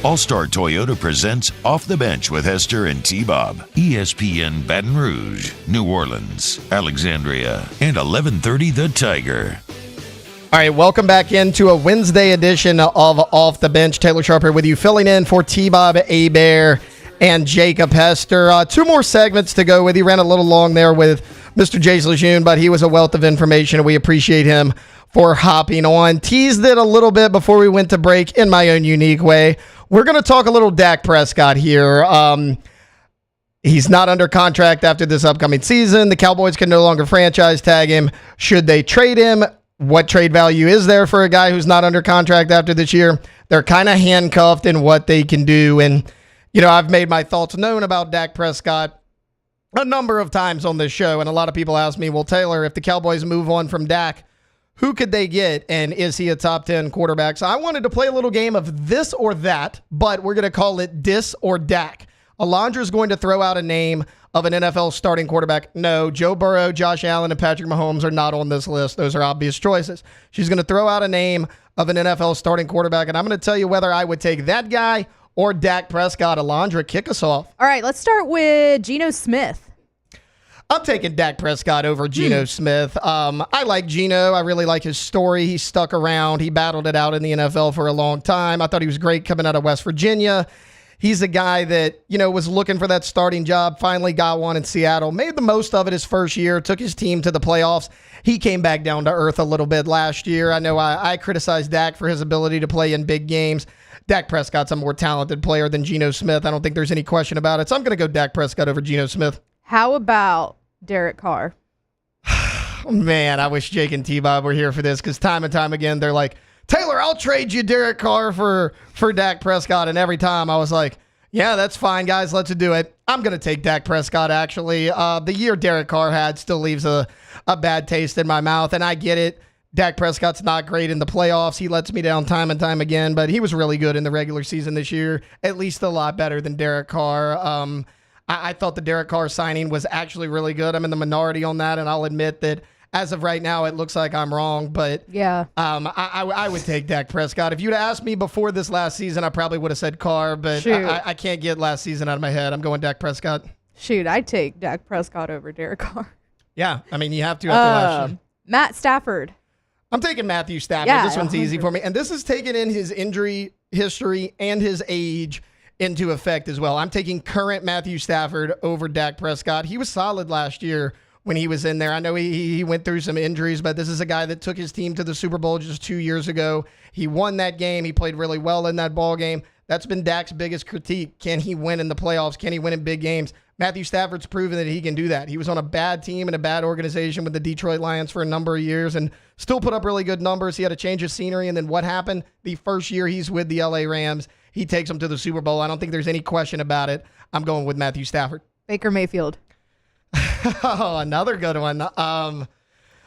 Speaker 1: All-Star Toyota presents Off the Bench with Hester and T-Bob. ESPN Baton Rouge, New Orleans, Alexandria, and 1130 The Tiger.
Speaker 4: All right, welcome back into a Wednesday edition of Off the Bench. Taylor Sharper with you, filling in for T-Bob, A-Bear, and Jacob Hester. 2 more segments to go with you. Ran a little long there with Mr. Jace LeJeune, but he was a wealth of information, and we appreciate him for hopping on. Teased it a little bit before we went to break in my own unique way. We're going to talk a little Dak Prescott here. He's not under contract after this upcoming season. The Cowboys can no longer franchise tag him. Should they trade him? What trade value is there for a guy who's not under contract after this year? They're kind of handcuffed in what they can do. And, you know, I've made my thoughts known about Dak Prescott a number of times on this show. And a lot of people ask me, well, Taylor, if the Cowboys move on from Dak, who could they get, and is he a top 10 quarterback? So I wanted to play a little game of this or that, but we're going to call it Dis or Dak. Alondra's going to throw out a name of an NFL starting quarterback. No, Joe Burrow, Josh Allen, and Patrick Mahomes are not on this list. Those are obvious choices. She's going to throw out a name of an NFL starting quarterback, and I'm going to tell you whether I would take that guy or Dak Prescott. Alondra, kick us off.
Speaker 5: All right, let's start with Geno Smith.
Speaker 4: I'm taking Dak Prescott over Geno Smith. I like Geno. I really like his story. He stuck around. He battled it out in the NFL for a long time. I thought he was great coming out of West Virginia. He's a guy that, you know, was looking for that starting job, finally got one in Seattle, made the most of it his first year, took his team to the playoffs. He came back down to earth a little bit last year. I know I criticized Dak for his ability to play in big games. Dak Prescott's a more talented player than Geno Smith. I don't think there's any question about it. So I'm going to go Dak Prescott over Geno Smith.
Speaker 5: How about Derek Carr?
Speaker 4: Man, I wish Jake and T-Bob were here for this, because time and time again, they're like, Taylor, I'll trade you Derek Carr for Dak Prescott. And every time I was like, yeah, that's fine, guys. Let's do it. I'm going to take Dak Prescott, actually. The year Derek Carr had still leaves a bad taste in my mouth, and I get it. Dak Prescott's not great in the playoffs. He lets me down time and time again, but he was really good in the regular season this year, at least a lot better than Derek Carr. I thought the Derek Carr signing was actually really good. I'm in the minority on that, and I'll admit that as of right now, it looks like I'm wrong. But
Speaker 5: yeah,
Speaker 4: I would take Dak Prescott. If you'd asked me before this last season, I probably would have said Carr, but I can't get last season out of my head. I'm going Dak Prescott.
Speaker 5: Shoot, I'd take Dak Prescott over Derek Carr.
Speaker 4: Yeah, I mean, you have to after last year.
Speaker 5: Matt Stafford.
Speaker 4: I'm taking Matthew Stafford.
Speaker 5: Yeah,
Speaker 4: this one's easy for me. And this is taking in his injury history and his age into effect as well. I'm taking current Matthew Stafford over Dak Prescott. He was solid last year when he was in there. I know he went through some injuries, but this is a guy that took his team to the Super Bowl just 2 years ago. He won that game. He played really well in that ball game. That's been Dak's biggest critique. Can he win in the playoffs? Can he win in big games? Matthew Stafford's proven that he can do that. He was on a bad team and a bad organization with the Detroit Lions for a number of years and still put up really good numbers. He had a change of scenery, and then what happened? The first year he's with the LA Rams, he takes them to the Super Bowl. I don't think there's any question about it. I'm going with Matthew Stafford.
Speaker 5: Baker Mayfield.
Speaker 4: Oh, another good one.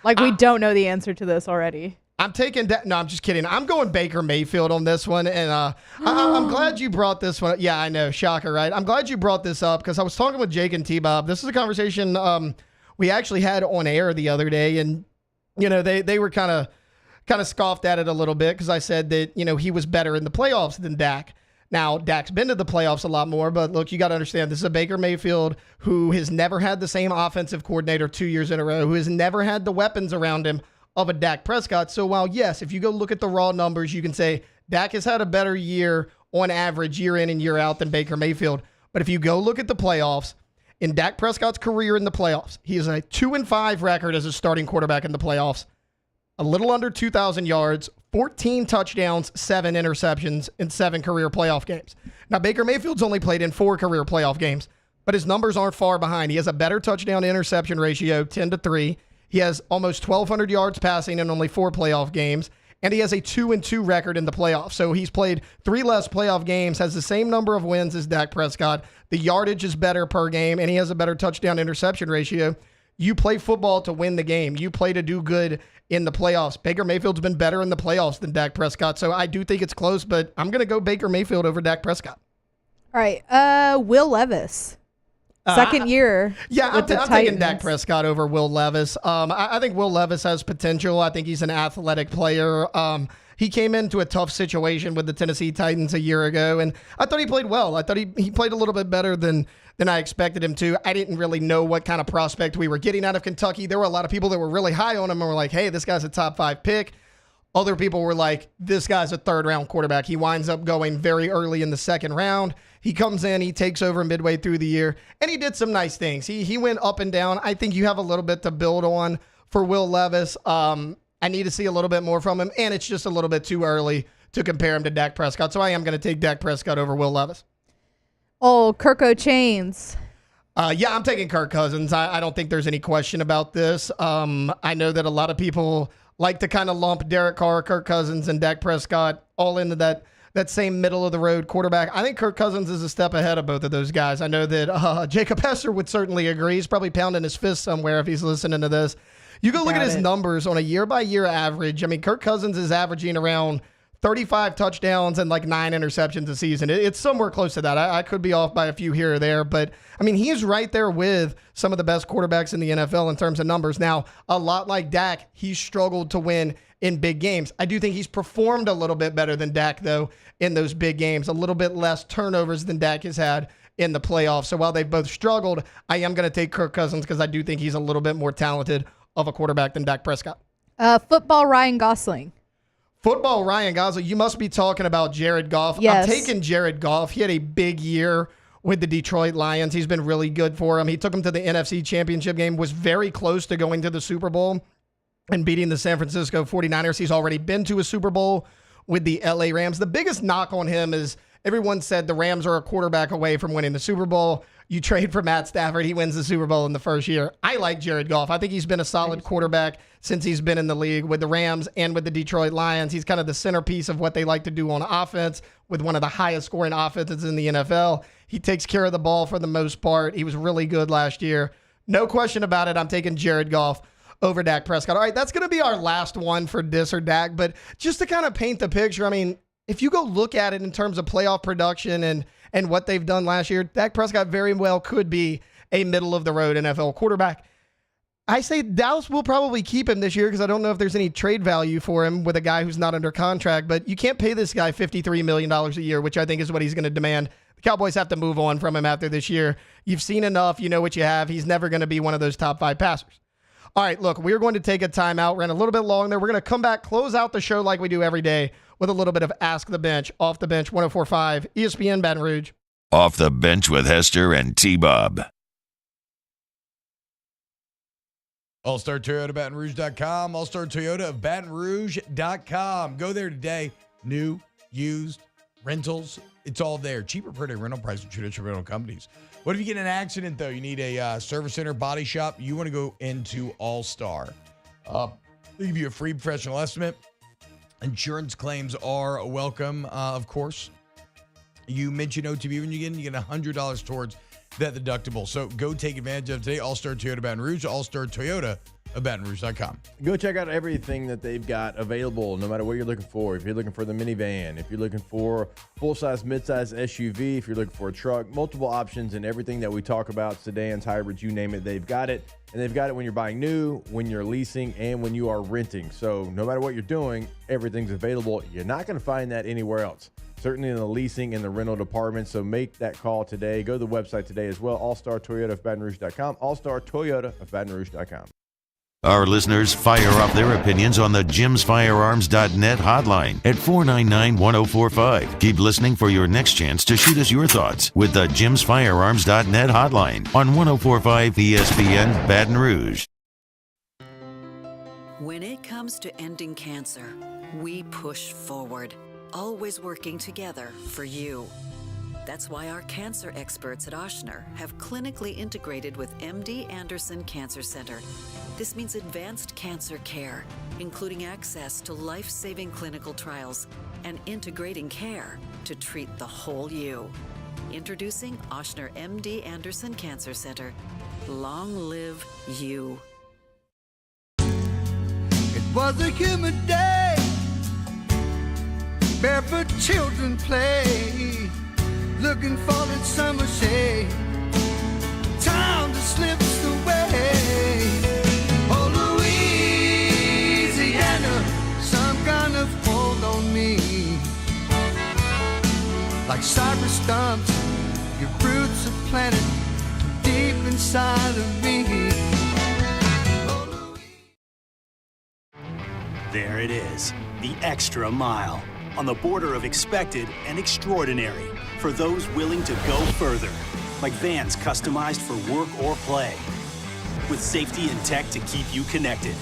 Speaker 5: Like we don't know the answer to this already.
Speaker 4: I'm taking that. No, I'm just kidding. I'm going Baker Mayfield on this one. And I'm glad you brought this one. Yeah, I know. Shocker, right? I'm glad you brought this up because I was talking with Jake and T-Bob. This is a conversation we actually had on air the other day. And, they were kind of scoffed at it a little bit because I said that, he was better in the playoffs than Dak. Now, Dak's been to the playoffs a lot more, but look, you got to understand, this is a Baker Mayfield who has never had the same offensive coordinator 2 years in a row, who has never had the weapons around him of a Dak Prescott. So while, yes, if you go look at the raw numbers, you can say Dak has had a better year on average year in and year out than Baker Mayfield. But if you go look at the playoffs, in Dak Prescott's career in the playoffs, he has a 2-5 record as a starting quarterback in the playoffs. A little under 2,000 yards, 14 touchdowns, 7 interceptions in 7 career playoff games. Now, Baker Mayfield's only played in 4 career playoff games, but his numbers aren't far behind. He has a better touchdown-interception ratio, 10-3. He has almost 1,200 yards passing in only 4 playoff games, and he has a 2-2 record in the playoffs. So he's played 3 less playoff games, has the same number of wins as Dak Prescott. The yardage is better per game, and he has a better touchdown-interception ratio. You play football to win the game. You play to do good in the playoffs. Baker Mayfield's been better in the playoffs than Dak Prescott, so I do think it's close, but I'm going to go Baker Mayfield over Dak Prescott.
Speaker 5: All right, Will Levis. Second year.
Speaker 4: Yeah, I'm taking Dak Prescott over Will Levis. I think Will Levis has potential. I think he's an athletic player. He came into a tough situation with the Tennessee Titans a year ago, and I thought he played well. I thought he played a little bit better than I expected him to. I didn't really know what kind of prospect we were getting out of Kentucky. There were a lot of people that were really high on him and were like, hey, this guy's a top 5 pick. Other people were like, this guy's a 3rd-round quarterback. He winds up going very early in the 2nd round. He comes in, he takes over midway through the year, and he did some nice things. He went up and down. I think you have a little bit to build on for Will Levis. I need to see a little bit more from him, and it's just a little bit too early to compare him to Dak Prescott. So I am going to take Dak Prescott over Will Levis.
Speaker 5: Oh, Kirko Chains.
Speaker 4: Yeah, I'm taking Kirk Cousins. I don't think there's any question about this. I know that a lot of people like to kind of lump Derek Carr, Kirk Cousins, and Dak Prescott all into that same middle-of-the-road quarterback. I think Kirk Cousins is a step ahead of both of those guys. I know that Jacob Hester would certainly agree. He's probably pounding his fist somewhere if he's listening to this. You go look at his numbers on a year-by-year average. I mean, Kirk Cousins is averaging around 35 touchdowns and like 9 interceptions a season. It's somewhere close to that. I could be off by a few here or there, but I mean, he's right there with some of the best quarterbacks in the NFL in terms of numbers. Now, a lot like Dak, he's struggled to win in big games. I do think he's performed a little bit better than Dak, though, in those big games. A little bit less turnovers than Dak has had in the playoffs. So while they've both struggled, I am going to take Kirk Cousins because I do think he's a little bit more talented of a quarterback than Dak Prescott.
Speaker 5: Football Ryan Gosling.
Speaker 4: Football Ryan Gosling, you must be talking about Jared Goff.
Speaker 5: Yes.
Speaker 4: I'm taking Jared Goff. He had a big year with the Detroit Lions. He's been really good for him. He took him to the NFC Championship game, was very close to going to the Super Bowl and beating the San Francisco 49ers. He's already been to a Super Bowl with the LA Rams. The biggest knock on him is everyone said the Rams are a quarterback away from winning the Super Bowl. You trade for Matt Stafford, he wins the Super Bowl in the first year. I like Jared Goff. I think he's been a solid quarterback since he's been in the league with the Rams and with the Detroit Lions. He's kind of the centerpiece of what they like to do on offense with one of the highest scoring offenses in the NFL. He takes care of the ball for the most part. He was really good last year. No question about it. I'm taking Jared Goff over Dak Prescott. All right, that's going to be our last one for Dis or Dak, but just to kind of paint the picture, I mean, if you go look at it in terms of playoff production and what they've done last year, Dak Prescott very well could be a middle-of-the-road NFL quarterback. I say Dallas will probably keep him this year because I don't know if there's any trade value for him with a guy who's not under contract, but you can't pay this guy $53 million a year, which I think is what he's going to demand. The Cowboys have to move on from him after this year. You've seen enough. You know what you have. He's never going to be one of those top 5 passers. All right, look, we're going to take a timeout. Ran a little bit long there. We're going to come back, close out the show like we do every day with a little bit of Ask the Bench, Off the Bench, 104.5, ESPN Baton Rouge.
Speaker 1: Off the Bench with Hester and T-Bob.
Speaker 7: All-Star Toyota of Baton Rouge.com, All-Star Toyota of Baton Rouge.com. Go there today. New, used, rentals, it's all there. Cheaper per day rental price from traditional rental companies. What if you get in an accident, though? You need a service center, body shop. You want to go into All-Star. They give you a free professional estimate. Insurance claims are welcome, of course. You mention OTB when you get $100 towards that deductible. So go take advantage of today. All-Star Toyota Baton Rouge, allstartoyota.com. of BatonRouge.com.
Speaker 8: Go check out everything that they've got available, no matter what you're looking for. If you're looking for the minivan, if you're looking for full-size, mid-size SUV, if you're looking for a truck, multiple options and everything that we talk about, sedans, hybrids, you name it, they've got it. And they've got it when you're buying new, when you're leasing, and when you are renting. So no matter what you're doing, everything's available. You're not going to find that anywhere else. Certainly in the leasing and the rental department. So make that call today. Go to the website today as well. All-Star Toyota of BatonRouge.com. All-Star Toyota of BatonRouge.com.
Speaker 1: Our listeners fire off their opinions on the jimsfirearms.net hotline at 499-1045. Keep listening for your next chance to shoot us your thoughts with the jimsfirearms.net hotline on 1045 ESPN Baton Rouge.
Speaker 11: When it comes to ending cancer, we push forward, always working together for you. That's why our cancer experts at Ochsner have clinically integrated with MD Anderson Cancer Center. This means advanced cancer care, including access to life-saving clinical trials and integrating care to treat the whole you. Introducing Ochsner MD Anderson Cancer Center. Long live you.
Speaker 17: It was a humid day, barefoot children play, looking for that summer shade. Time that slips away. Oh, Louisiana, some kind of hold on me. Like cypress stumps, your roots are planted deep inside of me.
Speaker 9: There it is, the extra mile. On the border of expected and extraordinary for those willing to go further, like vans customized for work or play, with safety and tech to keep you connected.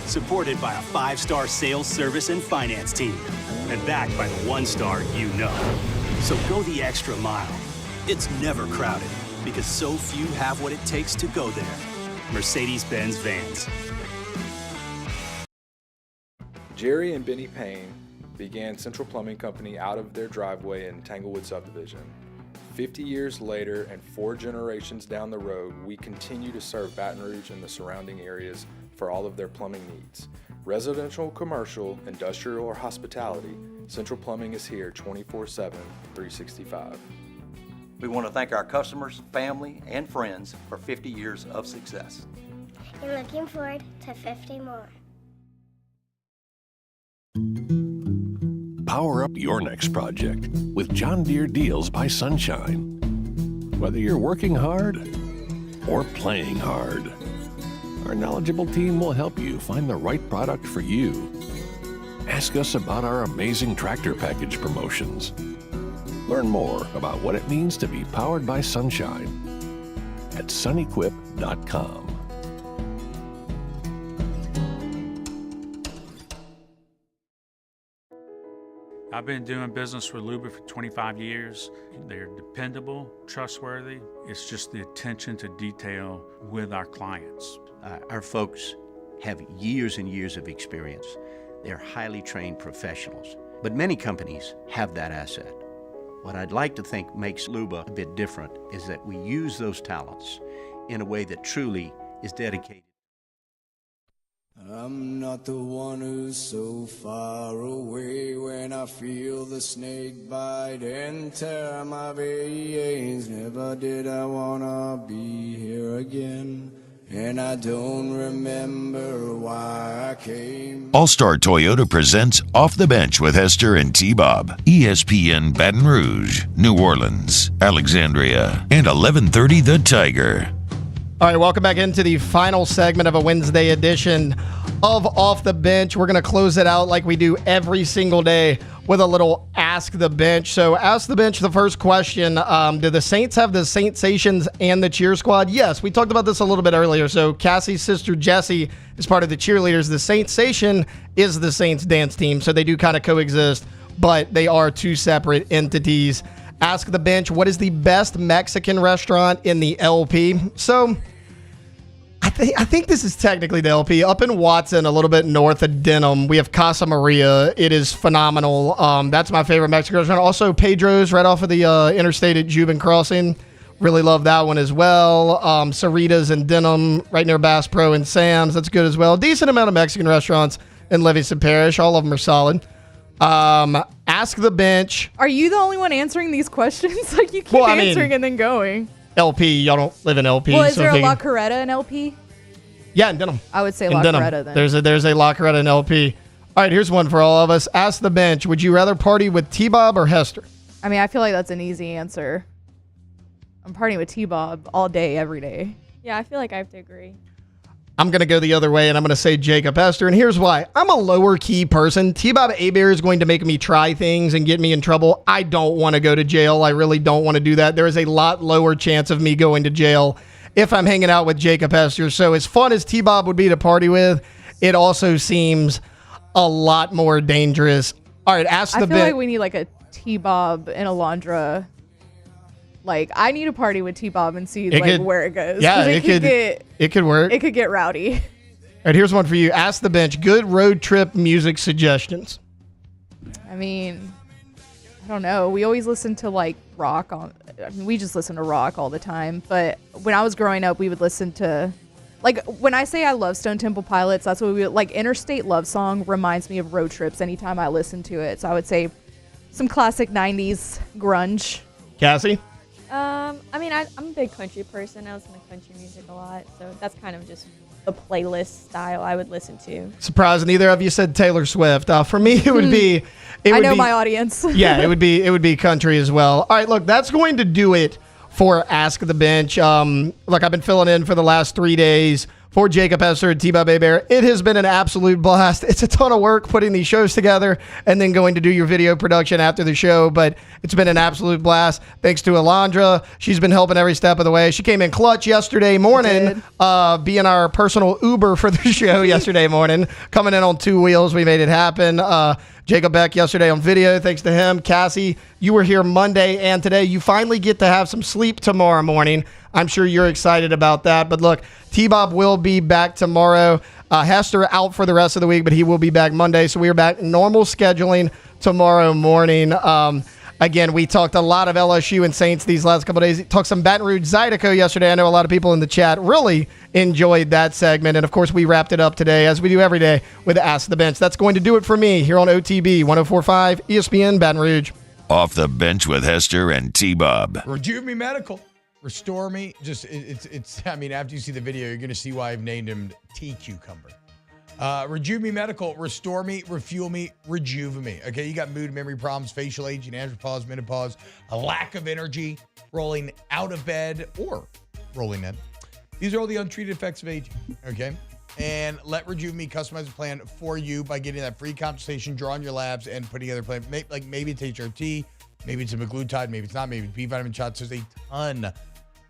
Speaker 9: Supported by a 5-star sales, service, and finance team, and backed by the 1-star you know. So go the extra mile. It's never crowded because so few have what it takes to go there. Mercedes-Benz Vans.
Speaker 19: Jerry and Benny Payne began Central Plumbing Company out of their driveway in Tanglewood subdivision. 50 years later and 4 generations down the road, we continue to serve Baton Rouge and the surrounding areas for all of their plumbing needs. Residential, commercial, industrial, or hospitality, Central Plumbing is here 24/7, 365.
Speaker 22: We want to thank our customers, family, and friends for 50 years of success.
Speaker 23: And looking forward to 50 more.
Speaker 12: Power up your next project with John Deere Deals by Sunshine. Whether you're working hard or playing hard, our knowledgeable team will help you find the right product for you. Ask us about our amazing tractor package promotions. Learn more about what it means to be powered by sunshine at sunequip.com.
Speaker 13: I've been doing business with Luba for 25 years. They're dependable, trustworthy. It's just the attention to detail with our clients.
Speaker 25: Our folks have years and years of experience. They're highly trained professionals. But many companies have that asset. What I'd like to think makes Luba a bit different is that we use those talents in a way that truly is dedicated.
Speaker 18: I'm not the one who's so far away when I feel the snake bite and tear my veins. Never did I wanna be here again, and I don't remember why I came.
Speaker 1: All-Star Toyota presents Off the Bench with Hester and T-Bob. ESPN Baton Rouge, New Orleans, Alexandria, and 1130 The Tiger.
Speaker 4: All right, welcome back into the final segment of a Wednesday edition of Off the Bench. We're going to close it out like we do every single day with a little Ask the Bench. So Ask the Bench, the first question, do the Saints have the Saintsations and the cheer squad? Yes, we talked about this a little bit earlier. So Cassie's sister Jessie is part of the cheerleaders. The Saintsation is the Saints dance team, so they do kind of coexist, but they are two separate entities. Ask the Bench, what is the best Mexican restaurant in the LP? So I think this is technically the LP. Up in Watson, a little bit north of Denham, we have Casa Maria. It is phenomenal. That's my favorite Mexican restaurant. Also, Pedro's right off of the interstate at Juban Crossing. Really love that one as well. Sarita's and Denim right near Bass Pro and Sam's. That's good as well. Decent amount of Mexican restaurants in Livingston Parish. All of them are solid. Ask the Bench.
Speaker 5: Are you the only one answering these questions? Like you keep answering and then going.
Speaker 4: LP. Y'all don't live in LP.
Speaker 5: Well, is there a La Coretta in LP?
Speaker 4: Yeah, in Denham.
Speaker 5: I would say La Coretta then.
Speaker 4: There's a La Coretta in LP. All right, here's one for all of us. Ask the Bench. Would you rather party with T-Bob or Hester?
Speaker 5: I mean, I feel like that's an easy answer. I'm partying with T-Bob all day, every day.
Speaker 6: Yeah, I feel like I have to agree.
Speaker 4: I'm going to go the other way, and I'm going to say Jacob Hester, and here's why. I'm a lower-key person. T-Bob Hebert is going to make me try things and get me in trouble. I don't want to go to jail. I really don't want to do that. There is a lot lower chance of me going to jail if I'm hanging out with Jacob Hester. So as fun as T-Bob would be to party with, it also seems a lot more dangerous. All right,
Speaker 5: I feel like we need like a T-Bob and Alondra. Like, I need to party with T-Bob and see where it goes.
Speaker 4: Yeah, it could work.
Speaker 5: It could get rowdy.
Speaker 4: All right, here's one for you. Ask the Bench. Good road trip music suggestions.
Speaker 5: I mean, I don't know. We always listen to like rock we just listen to rock all the time. But when I was growing up, we would listen to, like, when I say I love Stone Temple Pilots, that's what we would, like, Interstate Love Song reminds me of road trips anytime I listen to it. So I would say some classic 90s grunge.
Speaker 4: Cassie?
Speaker 6: I mean, I'm a big country person. I listen to country music a lot, so that's kind of just the playlist style I would listen to.
Speaker 4: Surprised neither of you said Taylor Swift. For me, it would be.
Speaker 5: I know my audience.
Speaker 4: Yeah, it would be country as well. All right, look, that's going to do it for Ask the Bench. Look, I've been filling in for the last 3 days for Jacob Hester and T-Bob Hebert. It has been an absolute blast. It's a ton of work putting these shows together and then going to do your video production after the show, but it's been an absolute blast. Thanks to Alondra. She's been helping every step of the way. She came in clutch yesterday morning, being our personal Uber for the show yesterday morning, coming in on 2 wheels. We made it happen. Jacob Beck yesterday on video. Thanks to him. Cassie, you were here Monday and today. You finally get to have some sleep tomorrow morning. I'm sure you're excited about that. But look, T-Bob will be back tomorrow. Hester out for the rest of the week, but he will be back Monday. So we are back normal scheduling tomorrow morning. Again, we talked a lot of LSU and Saints these last couple of days. Talked some Baton Rouge Zydeco yesterday. I know a lot of people in the chat really enjoyed that segment. And, of course, we wrapped it up today, as we do every day, with Ask the Bench. That's going to do it for me here on OTB 104.5 ESPN Baton Rouge.
Speaker 1: Off the Bench with Hester and T-Bob.
Speaker 7: Rejuve Me Medical. Restore Me. Just, it's. I mean, after you see the video, you're going to see why I've named him T Cucumber. Rejuve Me Medical, restore me, refuel me, rejuve me. Okay, you got mood, memory problems, facial aging, andropause, menopause, a lack of energy, rolling out of bed, or rolling in. These are all the untreated effects of aging, okay? And let Rejuve Me customize a plan for you by getting that free consultation, drawing your labs, and putting together a plan. Like maybe it's HRT, maybe it's a maglutide, maybe it's not, maybe it's B vitamin shots. There's a ton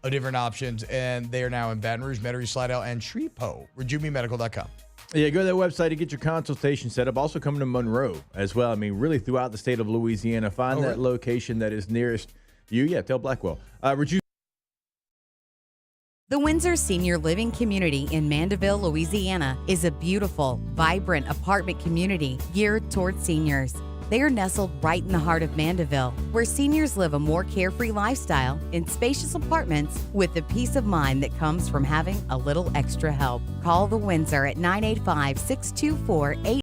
Speaker 7: of different options, and they are now in Baton Rouge, Metairie, Slidell, and Shreveport. RejuveMeMedical.com.
Speaker 8: Yeah, go to that website to get your consultation set up. Also coming to Monroe as well. I mean, really throughout the state of Louisiana. Find that location that is nearest you. Yeah, tell Blackwell.
Speaker 14: The Windsor Senior Living Community in Mandeville, Louisiana is a beautiful, vibrant apartment community geared toward seniors. They are nestled right in the heart of Mandeville, where seniors live a more carefree lifestyle in spacious apartments with the peace of mind that comes from having a little extra help. Call the Windsor at 985-624-8